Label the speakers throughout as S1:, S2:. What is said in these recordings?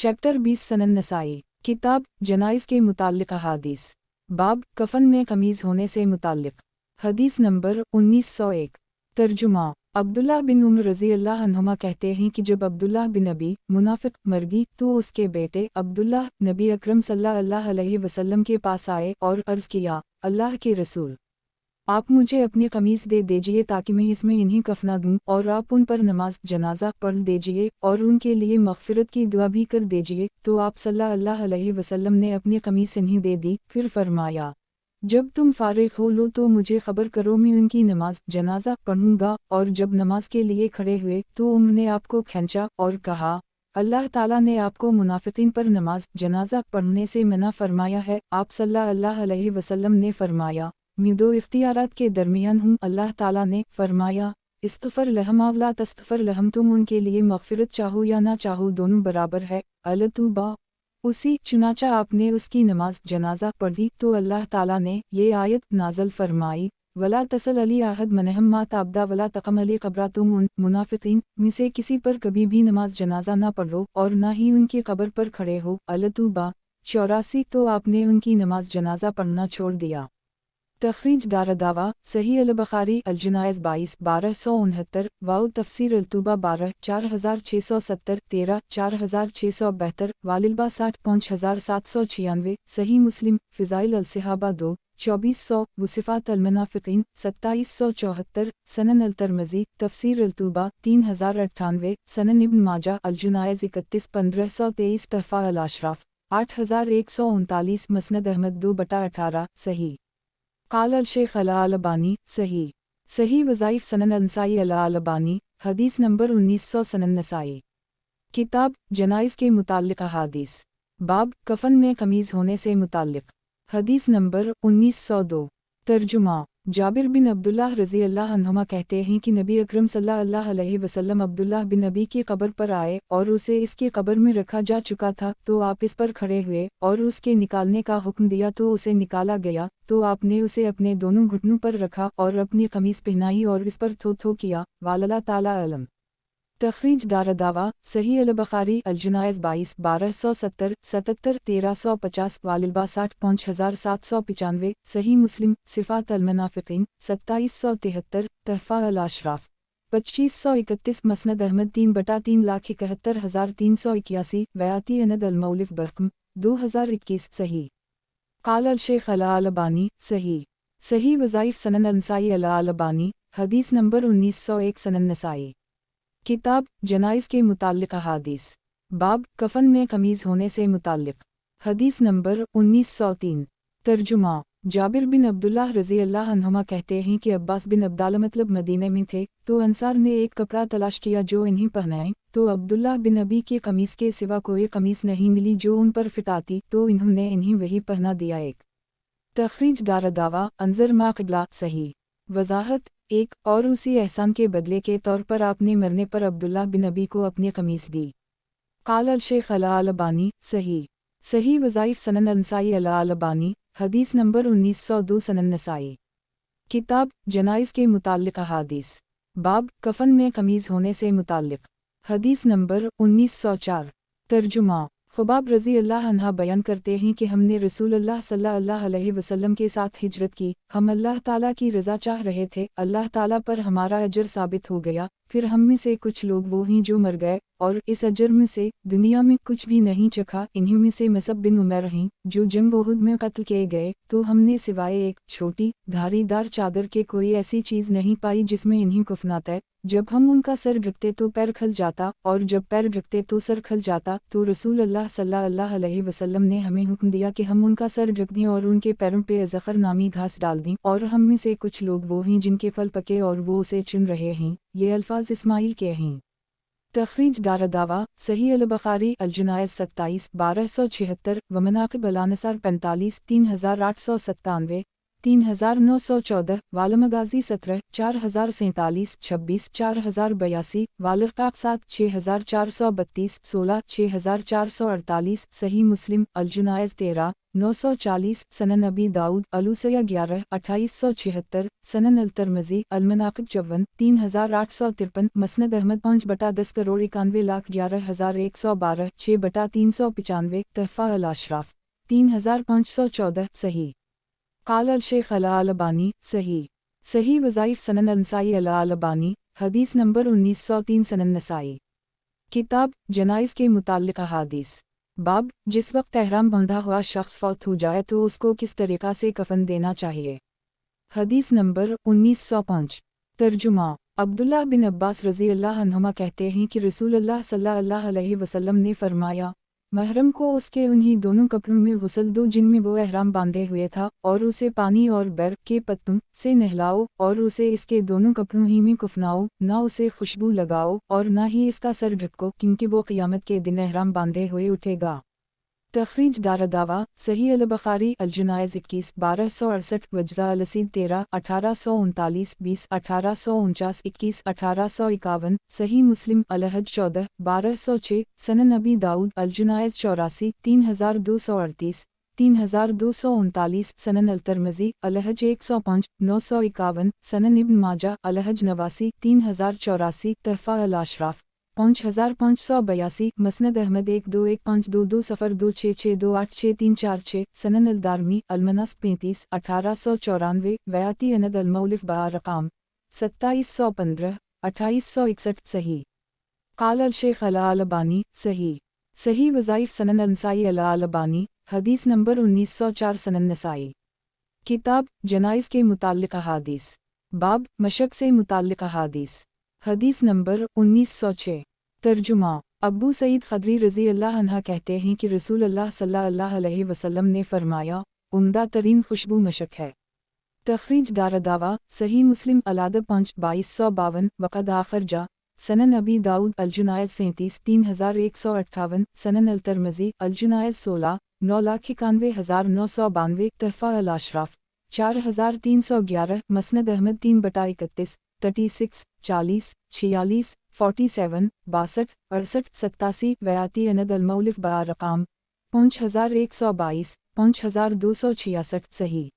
S1: Chapter 20 सनन नसाई किताब जनाइज़ के मुताल्लिक़ अहादीस बाब कफन में कमीज़ होने से मुताल्लिक़ हदीस नंबर 1901 तर्जुमा अब्दुल्लाह बिन उम्र रज़ी अल्लाह अन्हुमा कहते हैं कि जब अब्दुल्लाह बिन अबी मुनाफ़िक़ मर गई तो उसके बेटे अब्दुल्लाह नबी अकरम सल्लल्लाहु अलैहि वसल्लम के पास आए और अर्ज़ किया, अल्लाह के रसूल, आप मुझे अपनी कमीज़ दे दीजिए ताकि मैं इसमें इन्हीं कफना दूँ और आप उन पर नमाज जनाजा पढ़ दीजिए और उनके लिए मग़फ़िरत की दुआ भी कर दीजिए। तो आप सल्लल्लाहु अलैहि वसल्लम ने अपनी कमीज़ इन्हीं दे दी। फिर फरमाया, जब तुम फ़ारिग़ हो लो तो मुझे ख़बर करो, मैं उनकी नमाज जनाजा पढ़ूँगा। और जब नमाज के लिए खड़े हुए तो उन्होंने आपको खींचा और कहा, अल्लाह ताला ने आपको मुनाफ़िक़ीन पर नमाज जनाजा पढ़ने से मना फरमाया है। आप सल्लल्लाहु अलैहि वसल्लम ने फरमाया, मैं दो इख्तियारात के दरमियान हूँ। अल्लाह ताला ने फरमाया, इस्तग़फ़िर लहम अव ला तस्तग़फ़िर लहम, तुम उनके लिए मग़फ़िरत चाहो या ना चाहो दोनों बराबर है। अल-तौबा। उसी चुनाचा आपने उसकी नमाज जनाजा पढ़ी तो अल्लाह ताला ने ये आयत नाज़िल फरमाई, वला तसल अली आहद मनहम मात आबदा वला तक़म अली क़ब्रा, तुम उन मुनाफ़िक़ीन में से किसी पर कभी भी नमाज जनाजा ना पढ़ो और ना ही उनकी कब्र पर खड़े हो। अल-तौबा 84। तो आपने उनकी नमाज जनाजा पढ़ना छोड़ दिया। तख़रीज दारदावा सही अल-बुख़ारी अल-जनाइज़ 22 1269 वाउ तफ़सीर अल-तौबा 12 4670 13 4672 वालिल्बा 60 5796 सही मुस्लिम फ़िज़ाइल अल-सहाबा 2 2400 वसिफ़ात अल-मुनाफ़िक़ीन 2774 सनन अल-तिरमिज़ी तफ़सीर अल-तौबा 3098 सनन इब्न माजा अल-जनाइज़ 31 1523 तहफ़ा अल-अशराफ़ 8139 मसनद अहमद 2/18 सही क़ाल अल-शेख़ अल-अलबानी सही वज़ाइफ़ सनन नसाई अल-अलबानी हदीस नंबर 1900 सनन नसाई किताब जनाइज़ के मुताल्लिक़ अहादीस बाब कफन में कमीज़ होने से मुताल्लिक़ हदीस नंबर 1902 तर्जुमा जाबिर बिन अब्दुल्लाह रज़ी अल्लाह अन्हुमा कहते हैं कि नबी अकरम सल्लल्लाहु अलैहि वसल्लम अब्दुल्लाह बिन अबी की कब्र पर आए और उसे इसकी कब्र में रखा जा चुका था। तो आप इस पर खड़े हुए और उसके निकालने का हुक्म दिया तो उसे निकाला गया। तो आपने उसे अपने दोनों घुटनों पर रखा और अपनी कमीज़ पहनाई और इस पर थो किया। वाल्लाह ताला अलम। तख़रीज दारदावा सही अल-बुख़ारी अल-जनाइज़ 22 1270 77 1350 वालिल्बा 60 5795 सही मुस्लिम सिफ़ात अल-मुनाफ़िक़ीन 2773 तहफ़ा अल-अशराफ़ 2531 मसनद अहमद 3/3,71,381 वयाती अनद अल-मौलिफ़ बरक़म 2021 सही क़ाल अल-शेख़ अल-अलबानी सही वज़ाइफ़ सनन नसाई अल-अलबानी हदीस नंबर 1901 सनन नसाई किताब जनाइज़ के मुताल्लिक़ अहादीस बाब कफन में कमीज़ होने से मुताल्लिक़ हदीस नंबर 1903 तर्जुमा जाबिर बिन अब्दुल्लाह रज़ी अल्लाह अन्हुमा कहते हैं कि अब्बास बिन अब्दाला मतलब मदीने में थे तो अंसार ने एक कपड़ा तलाश किया जो इन्हीं पहनाए। तो अब्दुल्लाह बिन अबी के कमीज़ के सिवा कोई कमीज़ नहीं मिली जो उन पर फिट आती, तो इन्होंने इन्हीं वही पहना दिया। एक तख़रीज दारदावा अंज़र मा क़िबला सही वज़ाहत एक और उसी एहसान के बदले के तौर पर आपने मरने पर अब्दुल्लाह बिन अबी को अपनी कमीज़ दी। क़ाल अल-शेख़ अल-अलबानी सही वज़ाइफ़ सनन नसाई अल-अलबानी हदीस नंबर 1902 सनन नसाई किताब जनाइज़ के मुताल्लिक़ अहादीस बाब कफन में कमीज़ होने से मुताल्लिक़ हदीस नंबर 1904 तर्जुमा ख़ुबाब रज़ी अल्लाह अन्हा बयान करते हैं कि हमने रसूलुल्लाह सल्लल्लाहु अलैहि वसल्लम के साथ हिजरत की। हम अल्लाह ताला की रज़ा चाह रहे थे। अल्लाह ताला पर हमारा अजर साबित हो गया। फिर हम में से कुछ लोग वो हैं जो मर गए और इस अजर में से दुनिया में कुछ भी नहीं चखा। इन्हीं में से मसअब बिन उमैर हैं जो जंग उहुद में कत्ल किए गए। तो हमने सिवाय एक छोटी धारीदार चादर के कोई ऐसी चीज़ नहीं पाई जिसमें इन्हीं कफनात है। जब हम उनका सर ढकते तो पैर खल जाता और जब पैर ढकते तो सर खल जाता। तो रसूलुल्लाह सल्लल्लाहु अलैहि वसल्लम ने हमें हुक्म दिया कि हम उनका सर ढक दें और उनके पैरों पे अज़फ़र नामी घास डाल दें। और हम में से कुछ लोग वो हैं जिनके फल पके और वो उसे चुन रहे हैं। ये अल्फाज इस्माइल के हैं। तख़रीज दारदावा सही अल-बुख़ारी अल-जनाइज़ 27 1276 व मनाक़िब अल-अनसार 45 3897 3914 वाल-मग़ाज़ी 17 4047 26 4082 वाल-इरक़ाक़ 7 6432 16 6448 सही मुस्लिम अल-जनाइज़ 13 940, सनन अबी दाऊद अलूसया 11 2876, सनन अल तरमज़ी अलमनाक़िब 54 3853, मसनद अहमद 5/10,91,11,112 6/395, तहफ़ा अल अशराफ 3514 सही। क़ाल अल शेख अला अल अलबानी सही। सही वज़ाइफ़ सनन अल नसाई अला अल अलबानी हदीस नंबर 1903 सनन नसाई। किताब जनाइज़ के मुताल्लिक़ अहादीस। बाब जिस वक्त एहराम बंधा हुआ शख्स फौत हो जाए तो उसको किस तरीक़ा से कफ़न देना चाहिए। हदीस नंबर 1905। तर्जुमा अब्दुल्लाह बिन अब्बास रज़ी अल्लाह अन्हुमा कहते हैं कि रसूलुल्लाह सल्लल्लाहु अलैहि वसल्लम ने फरमाया, महरम को उसके उन्हीं दोनों कपड़ों में गुस्ल दो जिनमें वो एहराम बांधे हुए था, और उसे पानी और बर्फ़ के पत्तों से नहलाओ, और उसे इसके दोनों कपड़ों ही में कफनाओ, ना उसे खुशबू लगाओ और ना ही इसका सर ढको, क्योंकि वो क़यामत के दिन एहराम बांधे हुए उठेगा। तखरीज दारदावा सही अल बुखारी अल जुनाइज़ 21 1268 वज्ज़ा अल असीद 13 1839 20 1849 21 1851 सही मुस्लिम अल हज 14 1206 सनन अबी दाऊद अल जुनाइज़ 84 3238 3239 सनन अल तरमज़ी अल हज 105 951 सनन इब्न माजा अल हज 89 3084 तहफ़ा अल अशराफ 5582 मसनद अहमद 121522 सफ़र 26628634 सनन अल दारमी अलमनस 35 1894 वयाती अनद अल मौलिफ बारकाम 2715 2861 सही। क़ाल अल शेख अला अल अलबानी सही। सही वज़ाइफ़ सनन अल नसाई अला अल अलबानी हदीस नंबर 1904 सनन नसाई। किताब जनाइज़ के मुताल्लिक़ अहादीस। बाब मशक से मुताल्लिक़ अहादीस। हदीस नंबर 1906। तर्जुमा अबू सईद ख़दरी रज़ी अल्लाह अन्हा कहते हैं कि रसूलुल्लाह सल्लल्लाहु अलैहि वसल्लम ने फरमाया, उम्दा तरीन खुशबू मशक है। तखरीज दारदावा सही मुस्लिम अलादब 5 2252 वक़द आखर जा सनन अबी दाऊद अल जुनाइज़ 37 3158 सनन अल तरमज़ी अल जुनाइज़ 16 9,91,992 तहफ़ा अल अशराफ 4311 मसनद अहमद 3/31 36 40 46 47 62 68 87 वयाती अनद अल मौलिफ बारकाम 5122 5266 सही।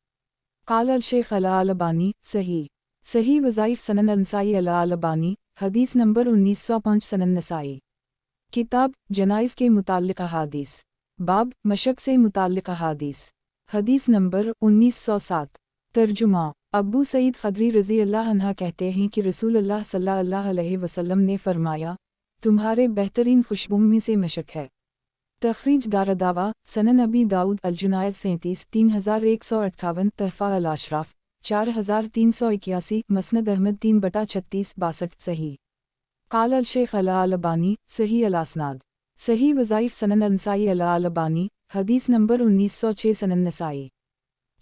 S1: क़ाल अल शेख अला अल अलबानी सही। सही वज़ाइफ़ सनन अल नसाई अला अल अलबानी हदीस नंबर 1905 सनन नसाई। किताब जनाइज़ के मुताल्लिक़ अहादीस। बाब मशक से मुताल्लिक़ अहादीस। हदीस नंबर 1907। तर्जुमा अबू सईद ख़दरी रज़ी अल्लाह अन्हा कहते हैं कि रसूलुल्लाह सल्लल्लाहु अलैहि वसल्लम ने फरमाया, तुम्हारे बेहतरीन खुशबू में से मशक है। तखरीज दारदावा सनन अबी दाऊद अल जुनाइज़ 37 3158 तहफ़ा अल अशराफ 4381 मसनद अहमद 3/36 62 सही। क़ाल अल शेख अला अल अलबानी सही अल असनाद। सही वज़ाइफ़ सनन अल नसाई अला अल अलबानी हदीस नंबर 1906 सनन नसाई।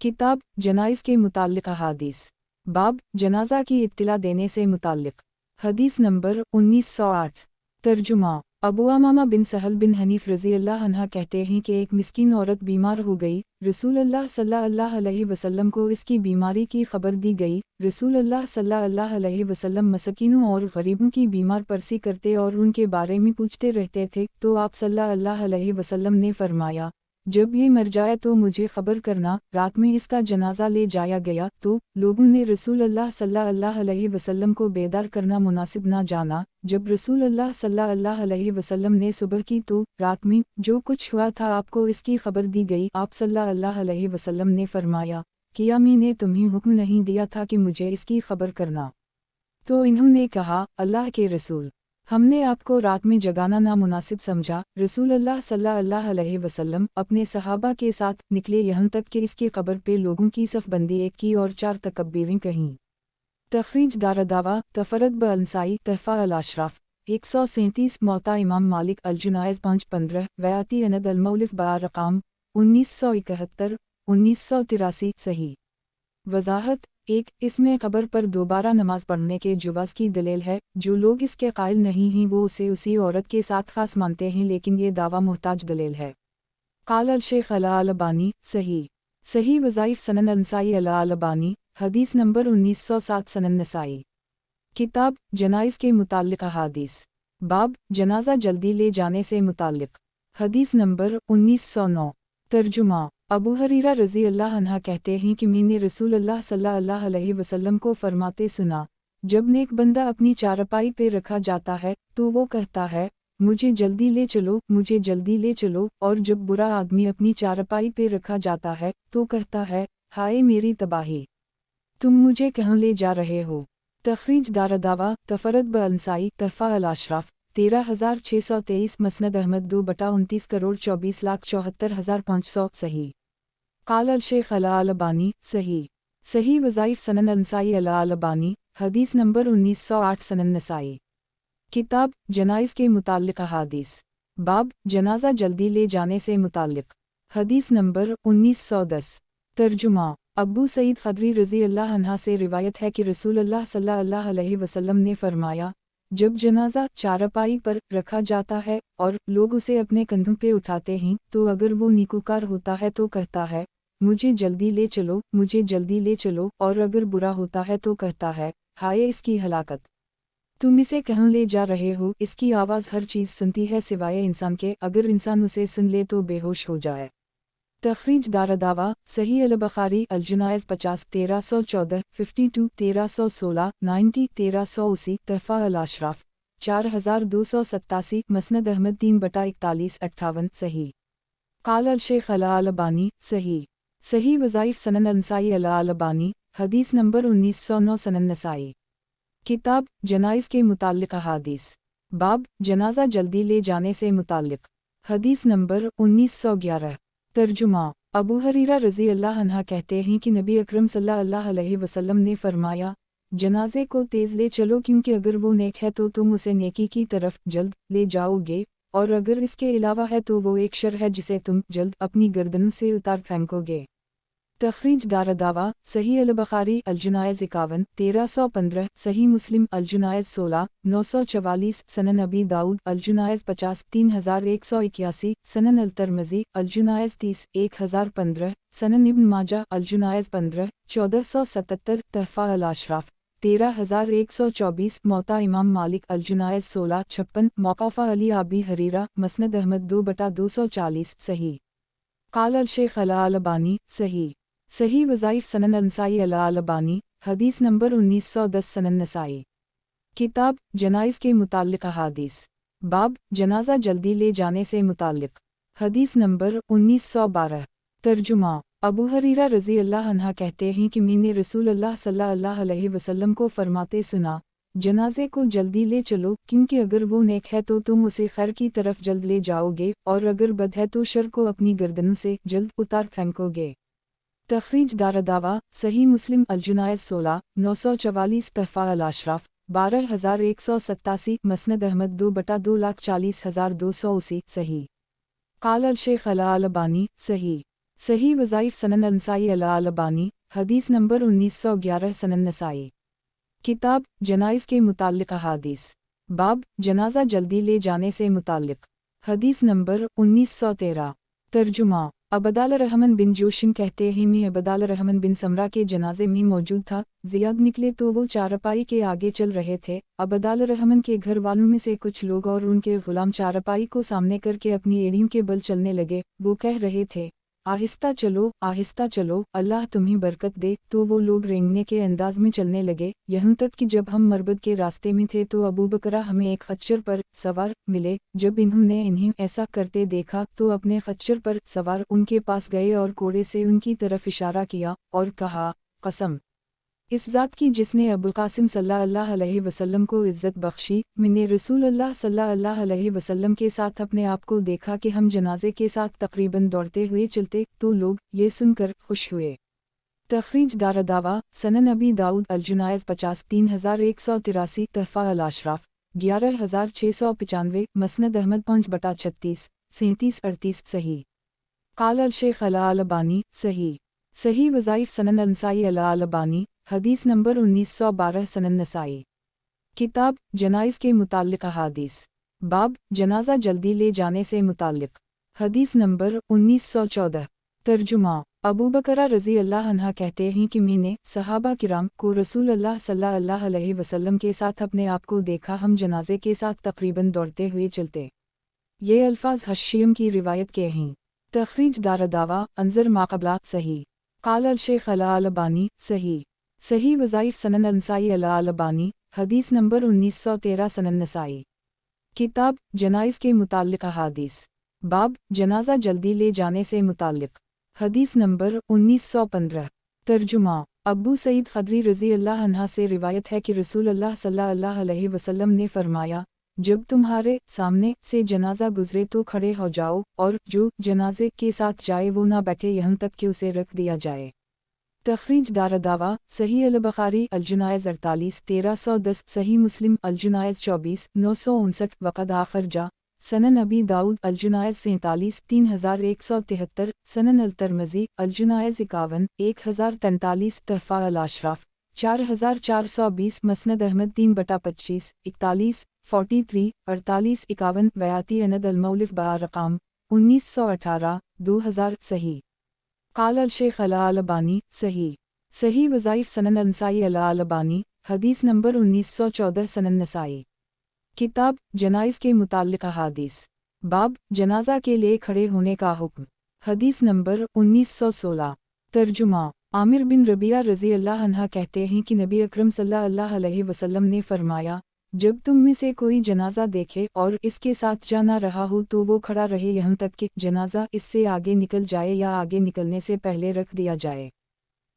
S1: किताब जनाइज़ के मुताल्लिक़ अहादीस। बाब जनाज़ा की इत्तिला देने से मुताल्लिक़। हदीस नंबर 1908। तर्जुमा अबू अमामा बिन सहल बिन हनीफ रज़ी अल्लाह अन्हा कहते हैं कि एक मिस्कीन औरत बीमार हो गई। रसूलुल्लाह सल्लल्लाहु अलैहि वसल्लम को इसकी बीमारी की खबर दी गई। रसूलुल्लाह सल्लल्लाहु अलैहि वसल्लम मसकीनों और गरीबों की बीमार परसी करते और उनके बारे में पूछते रहते थे, तो आप सल्लल्लाहु अलैहि वसल्लम ने फरमाया, जब ये मर जाए तो मुझे खबर करना। रात में इसका जनाजा ले जाया गया तो लोगों ने रसूलुल्लाह सल्लल्लाहु अलैहि वसल्लम को बेदार करना मुनासिब ना जाना। जब रसूलुल्लाह सल्लल्लाहु अलैहि वसल्लम ने सुबह की तो रात में जो कुछ हुआ था आपको इसकी खबर दी गई। आप सल्लल्लाहु अलैहि वसल्लम ने फरमाया, क्या मैंने तुम्हें हुक्म नहीं दिया था कि मुझे इसकी खबर करना? तो इन्होंने कहा, अल्लाह के रसूल, हमने आपको रात में जगाना नामुनासिब समझा। रसूलुल्लाह सल्लल्लाहु अलैहि वसल्लम अपने सहाबा के साथ निकले यहाँ तक कि इसकी कब्र पे लोगों की सफ़बंदी एक की और 4 तकबीरें कहीं। तखरीज दारदावा तफरद ब अंसाई तहफ़ा अल अशराफ 137 मौता इमाम मालिक अल जुनाइज़ 515 वयाती अनद अल मौलिफ बारकाम 1971 1983 सही। वज़ाहत 1 इसमें कब्र पर दोबारा नमाज पढ़ने के जवाज़ की दलील है। जो लोग इसके कायल नहीं हैं वो उसे उसी औरत के साथ ख़ास मानते हैं, लेकिन ये दावा मुहताज दलील है। क़ाल अल शेख अला अल अलबानी सही। सही वज़ाइफ़ सनन अल नसाई अला अल अलबानी हदीस नंबर 1907 सनन नसाई। किताब जनाइज़ के मुताल्लिक़ अहादीस। बाब जनाजा जल्दी ले जाने से मुताल्लिक़। हदीस नंबर 1909। तर्जुमा अबू हरीरा रज़ी अल्लाह अन्हा कहते हैं कि मैंने रसूल अल्लाह सल्लल्लाहु अलैहि वसल्लम को फरमाते सुना, जब नेक बंदा अपनी चारपाई पे रखा जाता है तो वो कहता है, मुझे जल्दी ले चलो, मुझे जल्दी ले चलो, और जब बुरा आदमी अपनी चारपाई पे रखा जाता है तो कहता है, हाय मेरी तबाही, तुम मुझे कहाँ ले जा रहे हो। तखरीज दारदावा तफरत ब अंसाई तहफ़ा अल अशराफ 13,623 मसनद अहमद 2/29 करोड़ 24,74,500 सही। काल अल शेख अला अल अलबानी सही। सही वज़ाइफ सनन अंसाई अला अल अलबानी हदीस नंबर 1908 सनन नसाई। किताब जनाइज़ के मुताल्लिक़ अहादीस बाब जनाजा जल्दी ले जाने से मुताल्लिक़ हदीस नंबर 1910। तर्जुमा अबू सईद ख़दरी रज़ी अल्लाह अन्हा से रिवायत है कि रसूलुल्लाह सल्लल्लाहु अलैहि वसल्लम ने फरमाया, जब जनाजा चारपाई पर रखा जाता है और लोग उसे अपने कंधों पे उठाते हैं तो अगर वो नेकूकार होता है तो कहता है, मुझे जल्दी ले चलो, मुझे जल्दी ले चलो, और अगर बुरा होता है तो कहता है, हाय इसकी हलाकत, तुम इसे कहाँ ले जा रहे हो। इसकी आवाज़ हर चीज़ सुनती है सिवाय इंसान के, अगर इंसान उसे सुन ले तो बेहोश हो जाए। तखरीज दारदावा सही अल बुखारी अल जुनाइज़ 50 1314 52 1316 90 1380 तहफ़ा अल अशराफ 4287 मसनद अहमद 3/41 58 सही। काल अल शेख अला अल अलबानी सही। सही वज़ाइफ सनन अंसाई अला अल अलबानी हदीस नंबर 1909 सनन नसाई। किताब जनाइज़ के मुताल्लिक़ अहादीस बाब जनाजा जल्दी ले जाने से मुताल्लिक़ हदीस नंबर 1911। तर्जुमा अबू हरीरा रज़ी अल्लाह अन्हा कहते हैं कि नबी अकरम सल्लल्लाहु अलैहि वसल्लम ने फरमाया, जनाजे को तेज़ ले चलो क्योंकि अगर वो नेक है तो तुम उसे नेकी की तरफ जल्द ले जाओगे, और अगर इसके अलावा है तो वो एक शर है जिसे तुम जल्द अपनी गर्दन से उतार फेंकोगे। तखरीज दारदावा सही अल बुखारी अल जुनाइज़ 51 1315 सही मुस्लिम अल जुनाइज़ 16 944 सनन अबी दाऊद अल जुनाइज़ 50 3181 सनन अल तिर्मिज़ी अल जुनाइज़ 30 1015 सनन इब्न माजा अल जुनाइज़ 15 1477 तहफ़ा अल अशराफ 13124 मौता इमाम मालिक अल जुनाइज़ 16 56 मौक़ाफ़ा अली अबी हरीरा मसनद अहमद 2/240 सही। काल अल शेख अला अल अलबानी सही। सही वज़ाइफ सनन अंसाई अला अल अलबानी हदीस नंबर 1910 सनन नसाई। किताब जनाइज़ के मुताल्लिक़ अहादीस बाब जनाजा जल्दी ले जाने से मुताल्लिक़ हदीस नंबर 1912। तर्जुमा अबू हरीरा रज़ी अल्लाह अन्हा कहते हैं कि मैंने रसूलुल्लाह सल्लल्लाहु अलैहि वसल्लम को फरमाते सुना, जनाजे को जल्दी ले चलो क्योंकि अगर वो नेक है तो तुम उसे खैर की तरफ जल्द ले जाओगे, और अगर बद है तो शर को अपनी गर्दनों से जल्द उतार फेंकोगे। तखरीज दारदावा सही मुस्लिम अल जुनाइज़ 16 944 तहफ़ा अल अशराफ 12187 मसनद अहमद 2/240,280 सही। काल अल शेख अला अल अलबानी सही। सही वज़ाइफ सनन अंसाई अला अल अलबानी हदीस नंबर 1911 सनन नसाई। किताब जनाइज़ के मुताल्लिक़ अहादीस बाब जनाजा जल्दी ले जाने से मुताल्लिक़ हदीस नंबर 1913। तर्जुमा अबदाल रहमान बिन जोशिन कहते हैं, मैं अबदाल रहमान बिन समरा के जनाजे में मौजूद था। ज़ियाद निकले तो वो चारपाई के आगे चल रहे थे। अबदाल रहमान के घर वालों में से कुछ लोग और उनके गुलाम चारपाई को सामने करके अपनी एड़ियों के बल चलने लगे। वो कह रहे थे, आहिस्ता चलो, अल्लाह तुम्हें बरकत दे। तो वो लोग रेंगने के अंदाज में चलने लगे, यहाँ तक कि जब हम मरबद के रास्ते में थे तो अबू बकरा हमें एक खच्चर पर सवार मिले। जब इन्होंने इन्हें ऐसा करते देखा तो अपने खच्चर पर सवार उनके पास गए और कोड़े से उनकी तरफ इशारा किया और कहा, कसम इस ज़ात की जिसने अबुल कासिम सल्लल्लाहु अलैहि वसल्लम को इज़्ज़त बख्शी, मैंने रसूलुल्लाह सल्लल्लाहु अलैहि वसल्लम के साथ अपने आप को देखा कि हम जनाजे के साथ तकरीबन दौड़ते हुए चलते, तो लोग ये सुनकर खुश हुए। तखरीज दारदावा सनन अबी दाऊद अल जुनाइज़ 50 3183 तहफ़ा अल अशराफ 11695 मसनद अहमद 5/36 3738 सही। काल अल शेख अला अल अलबानी सही। सही वज़ाइफ सनन अंसाई अला अल अलबानी हदीस नंबर 1912 सनन नसाई। किताब जनाइज़ के मुताल्लिक़ अहादीस बाब जनाजा जल्दी ले जाने से मुताल्लिक़ हदीस नंबर 1914। तर्जुमा अबू बकरा रज़ी अल्लाह अन्हा कहते हैं कि मैंने सहाबा किराम को रसूलुल्लाह सल्लल्लाहु अलैहि वसल्लम के साथ अपने आप को देखा, हम जनाजे के साथ तकरीबन दौड़ते हुए चलते। ये अल्फाज हश्यम की रिवायत के हैं। तखरीज दारदावा अंजर माकबला सही। काल अल शेख अल अलबानी सही। सही वज़ाइफ सनन अंसाई अल अलबानी हदीस नंबर 1913 सनन नसाई। किताब जनाइज़ के मुताल्लिक़ अहादीस। बाब जनाजा जल्दी ले जाने से मुताल्लिक़। हदीस नंबर 1915। तर्जुमा अबू सईद ख़दरी रज़ी अल्लाह अन्हा से रिवायत है कि रसूल अल्लाह सल्लल्लाहु अलैहि वसल्लम ने फरमाया, जब तुम्हारे सामने से जनाजा गुजरे तो खड़े हो जाओ और जो जनाजे के साथ जाए वो ना बैठे यहाँ तक कि उसे रख दिया जाए। तखरीज दारदावा सही अल बुखारी अल जुनाइज़ 48 1310 सही मुस्लिम अल जुनाइज़ 24 959 वक़द आखर जा सनन अबी दाऊद अल जुनाइज़ 47 3173 सनन अल तरमज़ी अल जुनाइज़ 51 1043 तहफ़ा अल अशराफ 4420 मसनद अहमद 3/25 41 43 48 51 बयाती अनद अल मौलिफ बारकाम 1918 2000 सही। काल अल शेख अल अलबानी सही। सही वज़ाइफ सनन अंसाई अल अलबानी हदीस नंबर 1914 सनन नसाई। किताब जनाइज़ के मुताल्लिक़ अहादीस। बाब जनाजा के लिए खड़े होने का हुक्म। हदीस नंबर 1916। तर्जुमा आमिर बिन रबिया रज़ी अल्लाह अन्हा कहते हैं कि नबी अकरम सल्लल्लाहु अलैहि वसल्लम ने फरमाया, जब तुम में से कोई जनाजा देखे और इसके साथ जा ना रहा हो तो वो खड़ा रहे यहाँ तक कि जनाजा इससे आगे निकल जाए या आगे निकलने से पहले रख दिया जाए।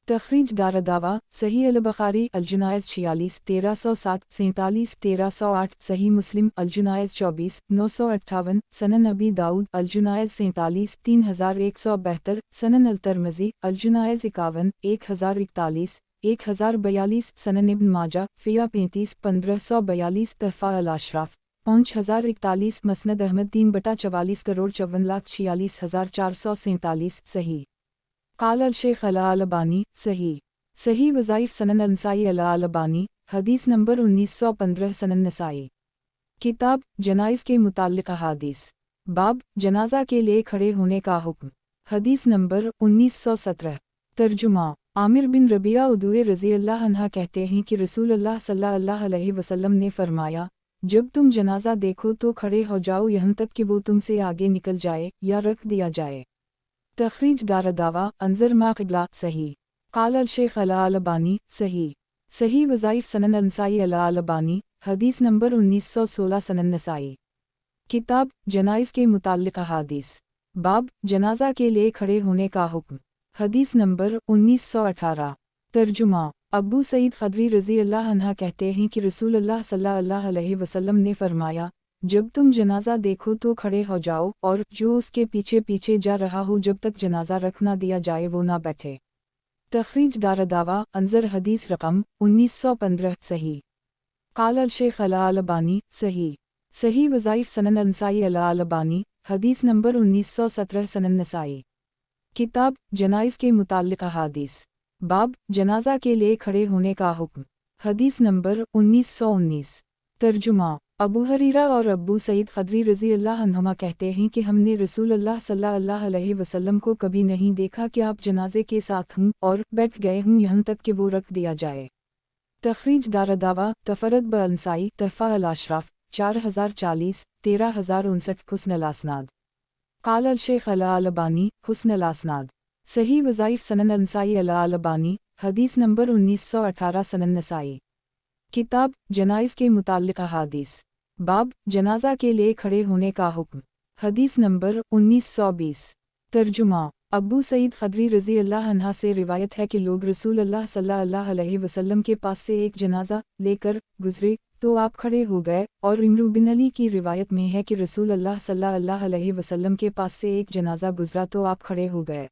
S1: तखरीज दारदावा सही अल बुखारी अल जुनाइज़ 46 1307 47 1308 सही मुस्लिम अल जुनाइज़ 24 958 सनन अबी दाऊद अल जुनाइज़ 47 3172 सनन अल तरमज़ी अल जुनाइज़ 51 1041 1042 सनन इब्न माजा फ़िया 35 1542 तहफ़ा अल अशराफ 5041 मसनद अहमद 3/44 करोड़ 54,46,447 सही। काल अल शेख अल अलबानी सही। सही वज़ाइफ सनन अंसाई अल अलबानी हदीस नंबर 1915 सनन नसाई। किताब जनाइज़ के मुताल्लिक़ अहादीस। बाब जनाजा के लिए खड़े होने का हुक्म। हदीस नंबर 1917। तर्जुमा आमिर बिन रबिया उदुए रज़ी अल्लाह अन्हा कहते हैं कि रसूल अल्लाह सल्लल्लाहु अलैहि वसल्लम ने फरमाया, जब तुम जनाजा देखो तो खड़े हो जाओ यहाँ तक कि वो तुमसे आगे निकल जाए या रख दिया जाए। तखरीज दारदावा अंजर माक़िबला सही। काल अल शेख अल अलबानी सही। सही वज़ाइफ सनन अंसाई अल अलबानी हदीस नंबर 1916 सनन नसाई। किताब जनाइज़ के मुताल्लिक़ अहादीस। बाब जनाजा के लिए खड़े होने का हुक्म। हदीस नंबर 1918। तर्जुमा अबू सईद ख़दरी रज़ी अल्लाह अन्हा कहते हैं कि रसूल अल्लाह सल्लल्लाहु अलैहि वसल्लम ने फरमाया, जब तुम जनाजा देखो तो खड़े हो जाओ और जो उसके पीछे पीछे जा रहा हो जब तक जनाजा रख ना दिया जाए वो ना बैठे। तखरीज दारदावा अंजर हदीस रकम 1915 सही। काल अल शेख अल अलबानी सही। सही वज़ाइफ सनन अंसाई अल अलबानी हदीस नंबर 1917 सनन नसाई। किताब जनाइज़ के मुताल्लिक़ अहादीस। बाब जनाजा के लिए खड़े होने का हुक्म। हदीस नंबर 1919। तर्जुमा अबू हरीरा और अबू सईद ख़दरी रज़ी अल्लाह अन्हुमा कहते हैं कि हमने रसूल अल्लाह सल्लल्लाहु अलैहि वसल्लम को कभी नहीं देखा कि आप जनाजे के साथ हूँ और बैठ गए हूँ यहाँ तक कि वो रख दिया जाए। तखरीज दारदावा तफरद ब अंसाई तहफ़ा अल अशराफ 4040 13059 हुस्न अल असनाद। काल अल शेख अल अलबानी हुस्न अल असनाद। सही वज़ाइफ सनन अंसाई अल अलबानी हदीस नंबर 1918 सनन नसाई। किताब जनाइज़ के मुताल्लिक़ अहादीस। बाब जनाजा के लिए खड़े होने का हुक्म। हदीस नंबर 1920। तर्जुमा अबू सईद ख़दरी रज़ी अल्लाह अन्हा से रिवायत है कि लोग रसूल अल्लाह सल्लल्लाहु अलैहि वसल्लम के पास से एक जनाजा लेकर गुजरे तो आप खड़े हो गए, और इमरू बिन अली की रिवायत में है कि रसूल अल्लाह सल्लल्लाहु अलैहि वसल्लम के पास से एक जनाजा गुजरा तो आप खड़े हो गए।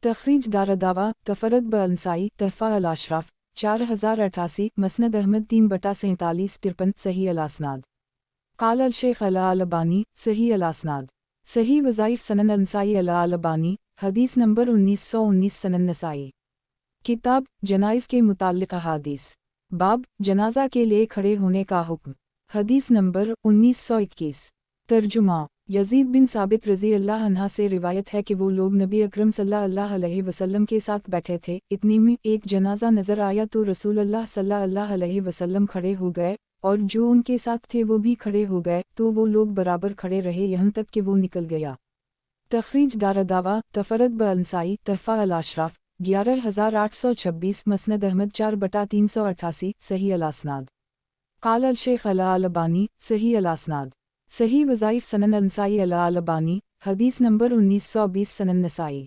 S1: तखरीज दारदावा तफरद ब अंसाई तहफ़ा अल अशराफ 4088 मसनद अहमद 3/47 53 सही अल असनाद। काल अल शेख अल अलबानी सही अल असनाद। सही वज़ाइफ सनन अंसाई अल अलबानी हदीस नंबर 1919 सनन नसाई। किताब जनाइज़ के मुताल्लिक़ अहादीस। बाब जनाजा के लिए खड़े होने का हुक्म। हदीस नंबर 1921। तर्जुमा यज़ीद बिन साबित रज़ी अल्लाह अन्हा से रिवायत है कि वो लोग नबी अकरम सल्लल्लाहु अलैहि वसल्लम के साथ बैठे थे, इतने में एक जनाजा नज़र आया तो रसूल अल्लाह सल्लल्लाहु अलैहि वसल्लम खड़े हो गए और जो उनके साथ थे वो भी खड़े हो गए, तो वो लोग बराबर खड़े रहे यहाँ तक कि वो निकल गया। तखरीज दारदावा तफरत ब-अंसाई तहफ़ा अल-अशराफ 11826 मसनद अहमद 4/388 सही अल-असनाद। क़ाल अल-शेख अल-अलबानी सही अल-असनाद। सही वज़ाइफ सनन अंसाई अल-अलबानी हदीस नंबर 1920 सनन नसाई।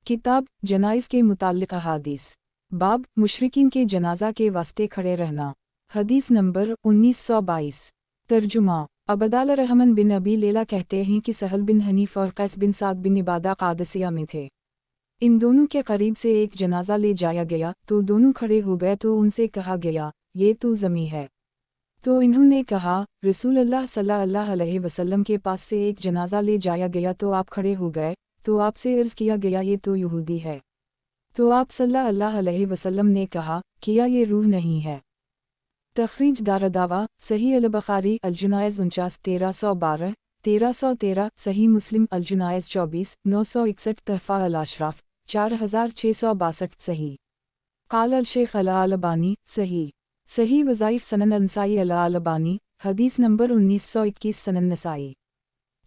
S1: किताब जनाइज़ के मुताल्लिक़ अहादीस। बाब मुशरिकीन के जनाज़ा के वास्ते खड़े रहना। हदीस नंबर 1922। तर्जुमा अबदाल रहमान बिन अबी लेला कहते हैं कि सहल बिन हनीफ और कैस बिन साद बिन इबादा कादसिया में थे। इन दोनों के करीब से एक जनाजा ले जाया गया तो दोनों खड़े हो गए तो उनसे कहा गया ये तो ज़मी है। तो इन्होंने कहा रसूलुल्लाह सल्लल्लाहु अलैहि वसल्लम के पास से एक जनाजा ले जाया गया तो आप खड़े हो गए तो आपसे अर्ज़ किया गया ये तो यहूदी है। तो आप सल्लल्लाहु अलैहि वसल्लम ने कहा किया ये रूह नहीं है। तखरीज दारदावा सही अल-बुखारी अल-जुनाइज़ 49 1312 1313 सही मुस्लिम अल-जुनाइज़ 24 961 तहफ़ा अल-अशराफ 4662 सही। क़ाल अल-शेख अल-अलबानी सही। सही वज़ाइफ सनन अंसाई अल-अलबानी हदीस नंबर 1921 सनन नसाई।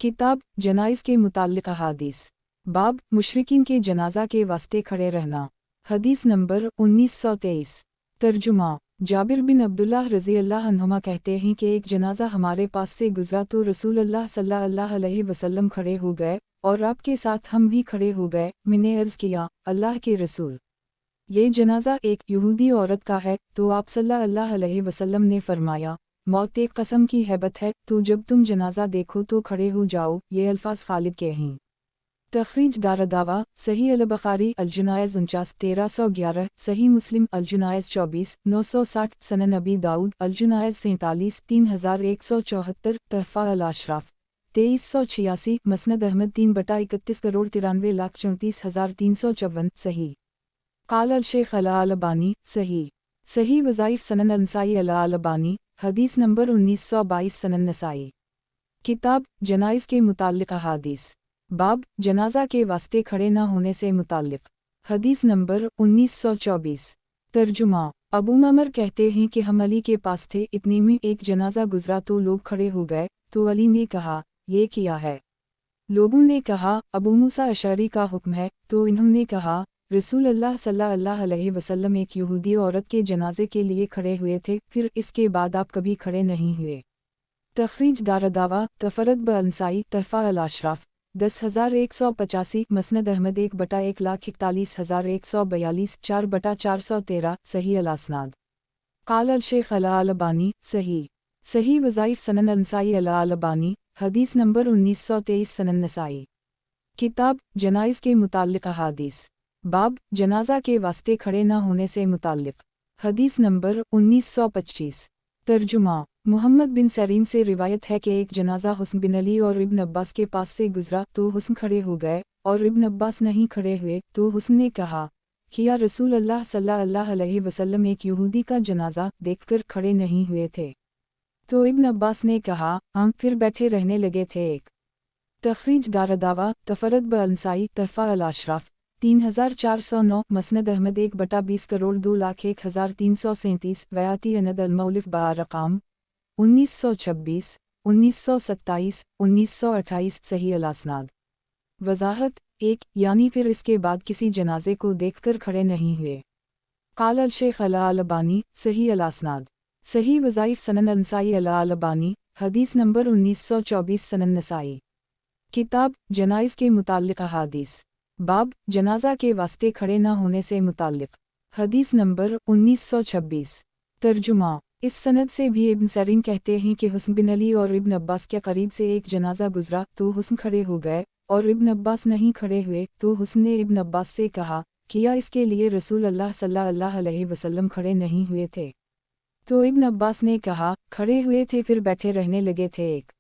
S1: किताब जनाइज़ के मुताल्लिक़ अहादीस। बाब मुशरिकीन के जनाज़ा के वास्ते खड़े रहना। हदीस नंबर 1923। तर्जुमा जाबिर बिन अब्दुल्लाह रज़ियल्लाहु अन्हुमा कहते हैं कि एक जनाजा हमारे पास से गुजरा तो रसूलुल्लाह सल्लल्लाहु अलैहि वसल्लम खड़े हो गए और आपके साथ हम भी खड़े हो गए। मैंने अर्ज़ किया अल्लाह के रसूल ये जनाजा एक यहूदी औरत का है तो आप सल्लल्लाहु अलैहि वसल्लम ने फरमाया मौत एक कसम की हैबत है तो जब तुम जनाजा देखो तो खड़े हो जाओ। ये अल्फाज खालिद के हैं। तखरीज दारदावा सही अल-बुखारी अल-जुनाइज़ 49 1311 सही मुस्लिम अल-जुनाइज़ 24 960 सनन अबी दाऊद अल-जुनाइज़ 47 3174 तहफ़ा अल-अशराफ 2386 मसनद अहमद 3/31 करोड़ 93,34,354 सही। क़ाल अल-शेख अल-अलबानी सही। सही वज़ाइफ सनन अंसाई अल-अलबानी हदीस नंबर 1922 सनन नसाई। किताब जनाइज़ के मुताल्लिक़ अहादीस। बाब जनाजा के वास्ते खड़े न होने से मुताल्लिक़। हदीस नंबर 1924। तर्जुमा अबू ममर कहते हैं कि हम अली के पास थे इतने में एक जनाजा गुजरा तो लोग खड़े हो गए तो अली ने कहा ये किया है। लोगों ने कहा अबू मूसा अशअरी का हुक्म है तो इन्होंने कहा रसूलुल्लाह सल्लल्लाहु अलैहि वसल्लम एक यहूदी औरत के जनाजे के लिए खड़े हुए थे फिर इसके बाद आप कभी खड़े नहीं हुए। तखरीज दारदावा तफरत ब-अंसाई तहफ़ा अल-अशराफ 10,185 मसनद अहमद 1/1,41,142 4/413 सही अल-असनाद। क़ाल अल-शेख अल-अलबानी सही। सही वज़ाइफ सनन अंसाई अल-अलबानी हदीस नंबर 1923 सनन नसाई। किताब जनाइज़ के मुताल्लिक़ अहादीस। बाब जनाजा के वास्ते खड़े न होने से मुताल्लिक़। हदीस नंबर 1925। तर्जुमा मोहम्मद बिन सरीन से रिवायत है कि एक जनाजा हुस्न बिन अली और इब्न अब्बास के पास से गुजरा तो हुस्न खड़े हो गए और इब्न अब्बास नहीं खड़े हुए तो हुस्न ने कहा कि या रसूल अल्लाह सल्लल्लाहु अलैहि वसल्लम एक यहूदी का जनाजा देखकर खड़े नहीं हुए थे। तो इब्न अब्बास ने कहा हम फिर बैठे रहने लगे थे। एक तखरीज दारदावा तफरत ब-अंसाई तहफ़ा अल-अशराफ 3409 मसनद अहमद 1/20 करोड़ 2,01,337 वयाती अनद अल-मौलिफ बा-रक़ाम 1926 1927 1928 सही अल-असनाद। वज़ाहत एक यानी फिर इसके बाद किसी जनाजे को देखकर खड़े नहीं हुए। क़ाल अल-शेख अल-अलबानी सही अल-असनाद। सही वज़ाइफ सनन अंसाई अल-अलबानी हदीस नंबर 1924 सनन नसाई। किताब जनाइज़ के मुताल्लिक़ अहादीस। बाब जनाजा के वास्ते खड़े न होने से मुताल्लिक़। हदीस नंबर 1926। तर्जुमा इस सनद से भी इब्न सरीन कहते हैं कि हुस्न बिन अली और इब्न अब्बास के करीब से एक जनाजा गुजरा तो हुस्न खड़े हो गए और इब्न अब्बास नहीं खड़े हुए तो हुस्न ने इब्न अब्बास से कहा किया इसके लिए रसूल अल्लाह सल्लल्लाहु अलैहि वसल्लम खड़े नहीं हुए थे। तो इब्न अब्बास ने कहा खड़े हुए थे फिर बैठे रहने लगे थे। एक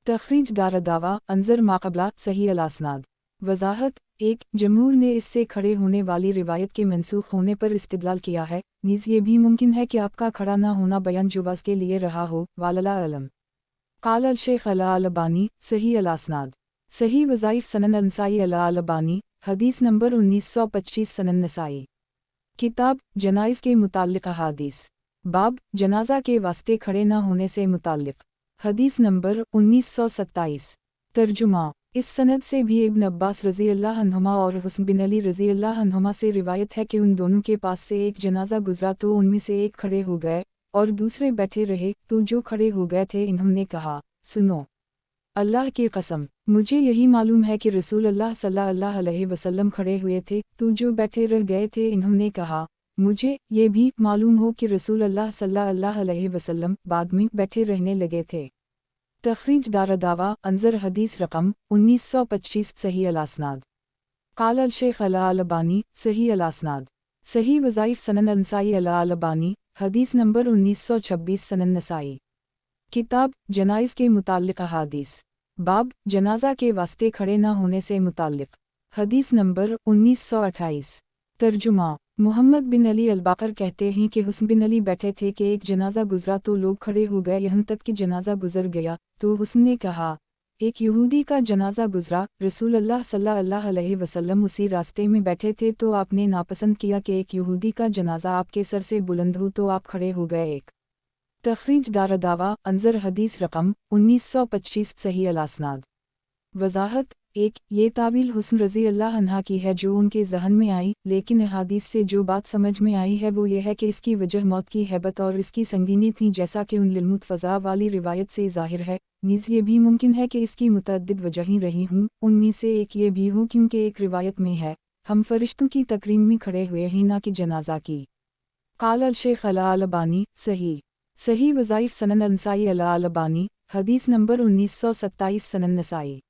S1: तखरीज दारदावा अंजर माक़बला सही अल-असनाद। वज़ाहत एक जमहूर ने इससे खड़े होने वाली रिवायत के मनसूख होने पर इस्तिदलाल किया है। नीज़ ये भी मुमकिन है कि आपका खड़ा न होना बयान जुवाज़ के लिए रहा हो वाल्लाहु अलम। क़ाल अल-शेख अल-अलबानी सही अल-असनाद। सही वज़ाइफ सनन अंसाई अल-अलबानी हदीस नंबर 1925 सनन नसाई। किताब जनाइज़ के मुताल्लिक़ अहादीस। बाब जनाजा के वास्ते खड़े न होने से मुताल्लिक़। हदीस नंबर 1927। तर्जुमा इस सनद से भी इब्न अब्बास रज़ी अल्लाह अन्हुमा और हुस्न बिन अली रज़ी अल्लाह अन्हुमा से रिवायत है कि उन दोनों के पास से एक जनाजा गुजरा तो उनमें से एक खड़े हो गए और दूसरे बैठे रहे, तो जो खड़े हो गए थे इन्होंने कहा, सुनो, अल्लाह की कसम, मुझे यही मालूम है कि रसूल अल्लाह सल्लल्लाहु अलैहि वसल्लम खड़े हुए थे, तो जो बैठे रह गए थे इन्होंने कहा, मुझे ये भी मालूम हो कि रसूल अल्लाह सल्लल्लाहु अलैहि वसल्लम बाद में बैठे रहने लगे थे। तखरीज दारदावा अंजर हदीस रकम 1925 सही अल-असनाद। क़ाल अल-शेख अल-अलबानी सही अल-असनाद। सही वज़ाइफ सनन नसाई अल-अलबानी हदीस नंबर 1926 सनन नसाई। किताब जनाइज़ के मुताल्लिक़ अहादीस। बाब जनाजा के वास्ते खड़े न होने से मुताल्लिक़। हदीस नंबर 1928। तर्जुमा मोहम्मद बिन अली अल-बाकर कहते हैं कि हुस्न बिन अली बैठे थे कि एक जनाजा गुजरा तो लोग खड़े हो गए यहाँ तक कि जनाजा गुजर गया, तो हुस्न ने कहा, एक यहूदी का जनाजा गुजरा, रसूल अल्लाह सल्लल्लाहु अलैहि वसल्लम उसी रास्ते में बैठे थे तो आपने नापसंद किया कि एक यहूदी का जनाजा आपके सर से बुलंद हो तो आप खड़े हो गए। एक तखरीज दारदावा अंजर हदीस रकम 1925 सही अल-असनाद। वज़ाहत एक ये तावील हुस्न रज़ी अल्लाह अन्हा की है जो उनके ज़हन में आई, लेकिन अहादीस से जो बात समझ में आई है वो ये है कि इसकी वजह मौत की हैबत और इसकी संगीनी थी, जैसा कि उन लिलमुतफ़ज़ा वाली रिवायत से ज़ाहिर है। नीज़ ये भी मुमकिन है कि इसकी मुतअद्दिद वजहें रही हूँ, उनमें से एक ये भी हो क्योंकि एक रिवायत में है, हम फरिश्तों की तकरीम में खड़े हुए ही ना कि जनाजा की। क़ाल अल-शेख अल-अलबानी सही वज़ाइफ सनन नसाई अल-अलबानी हदीस नंबर 1927 सनन नसाई।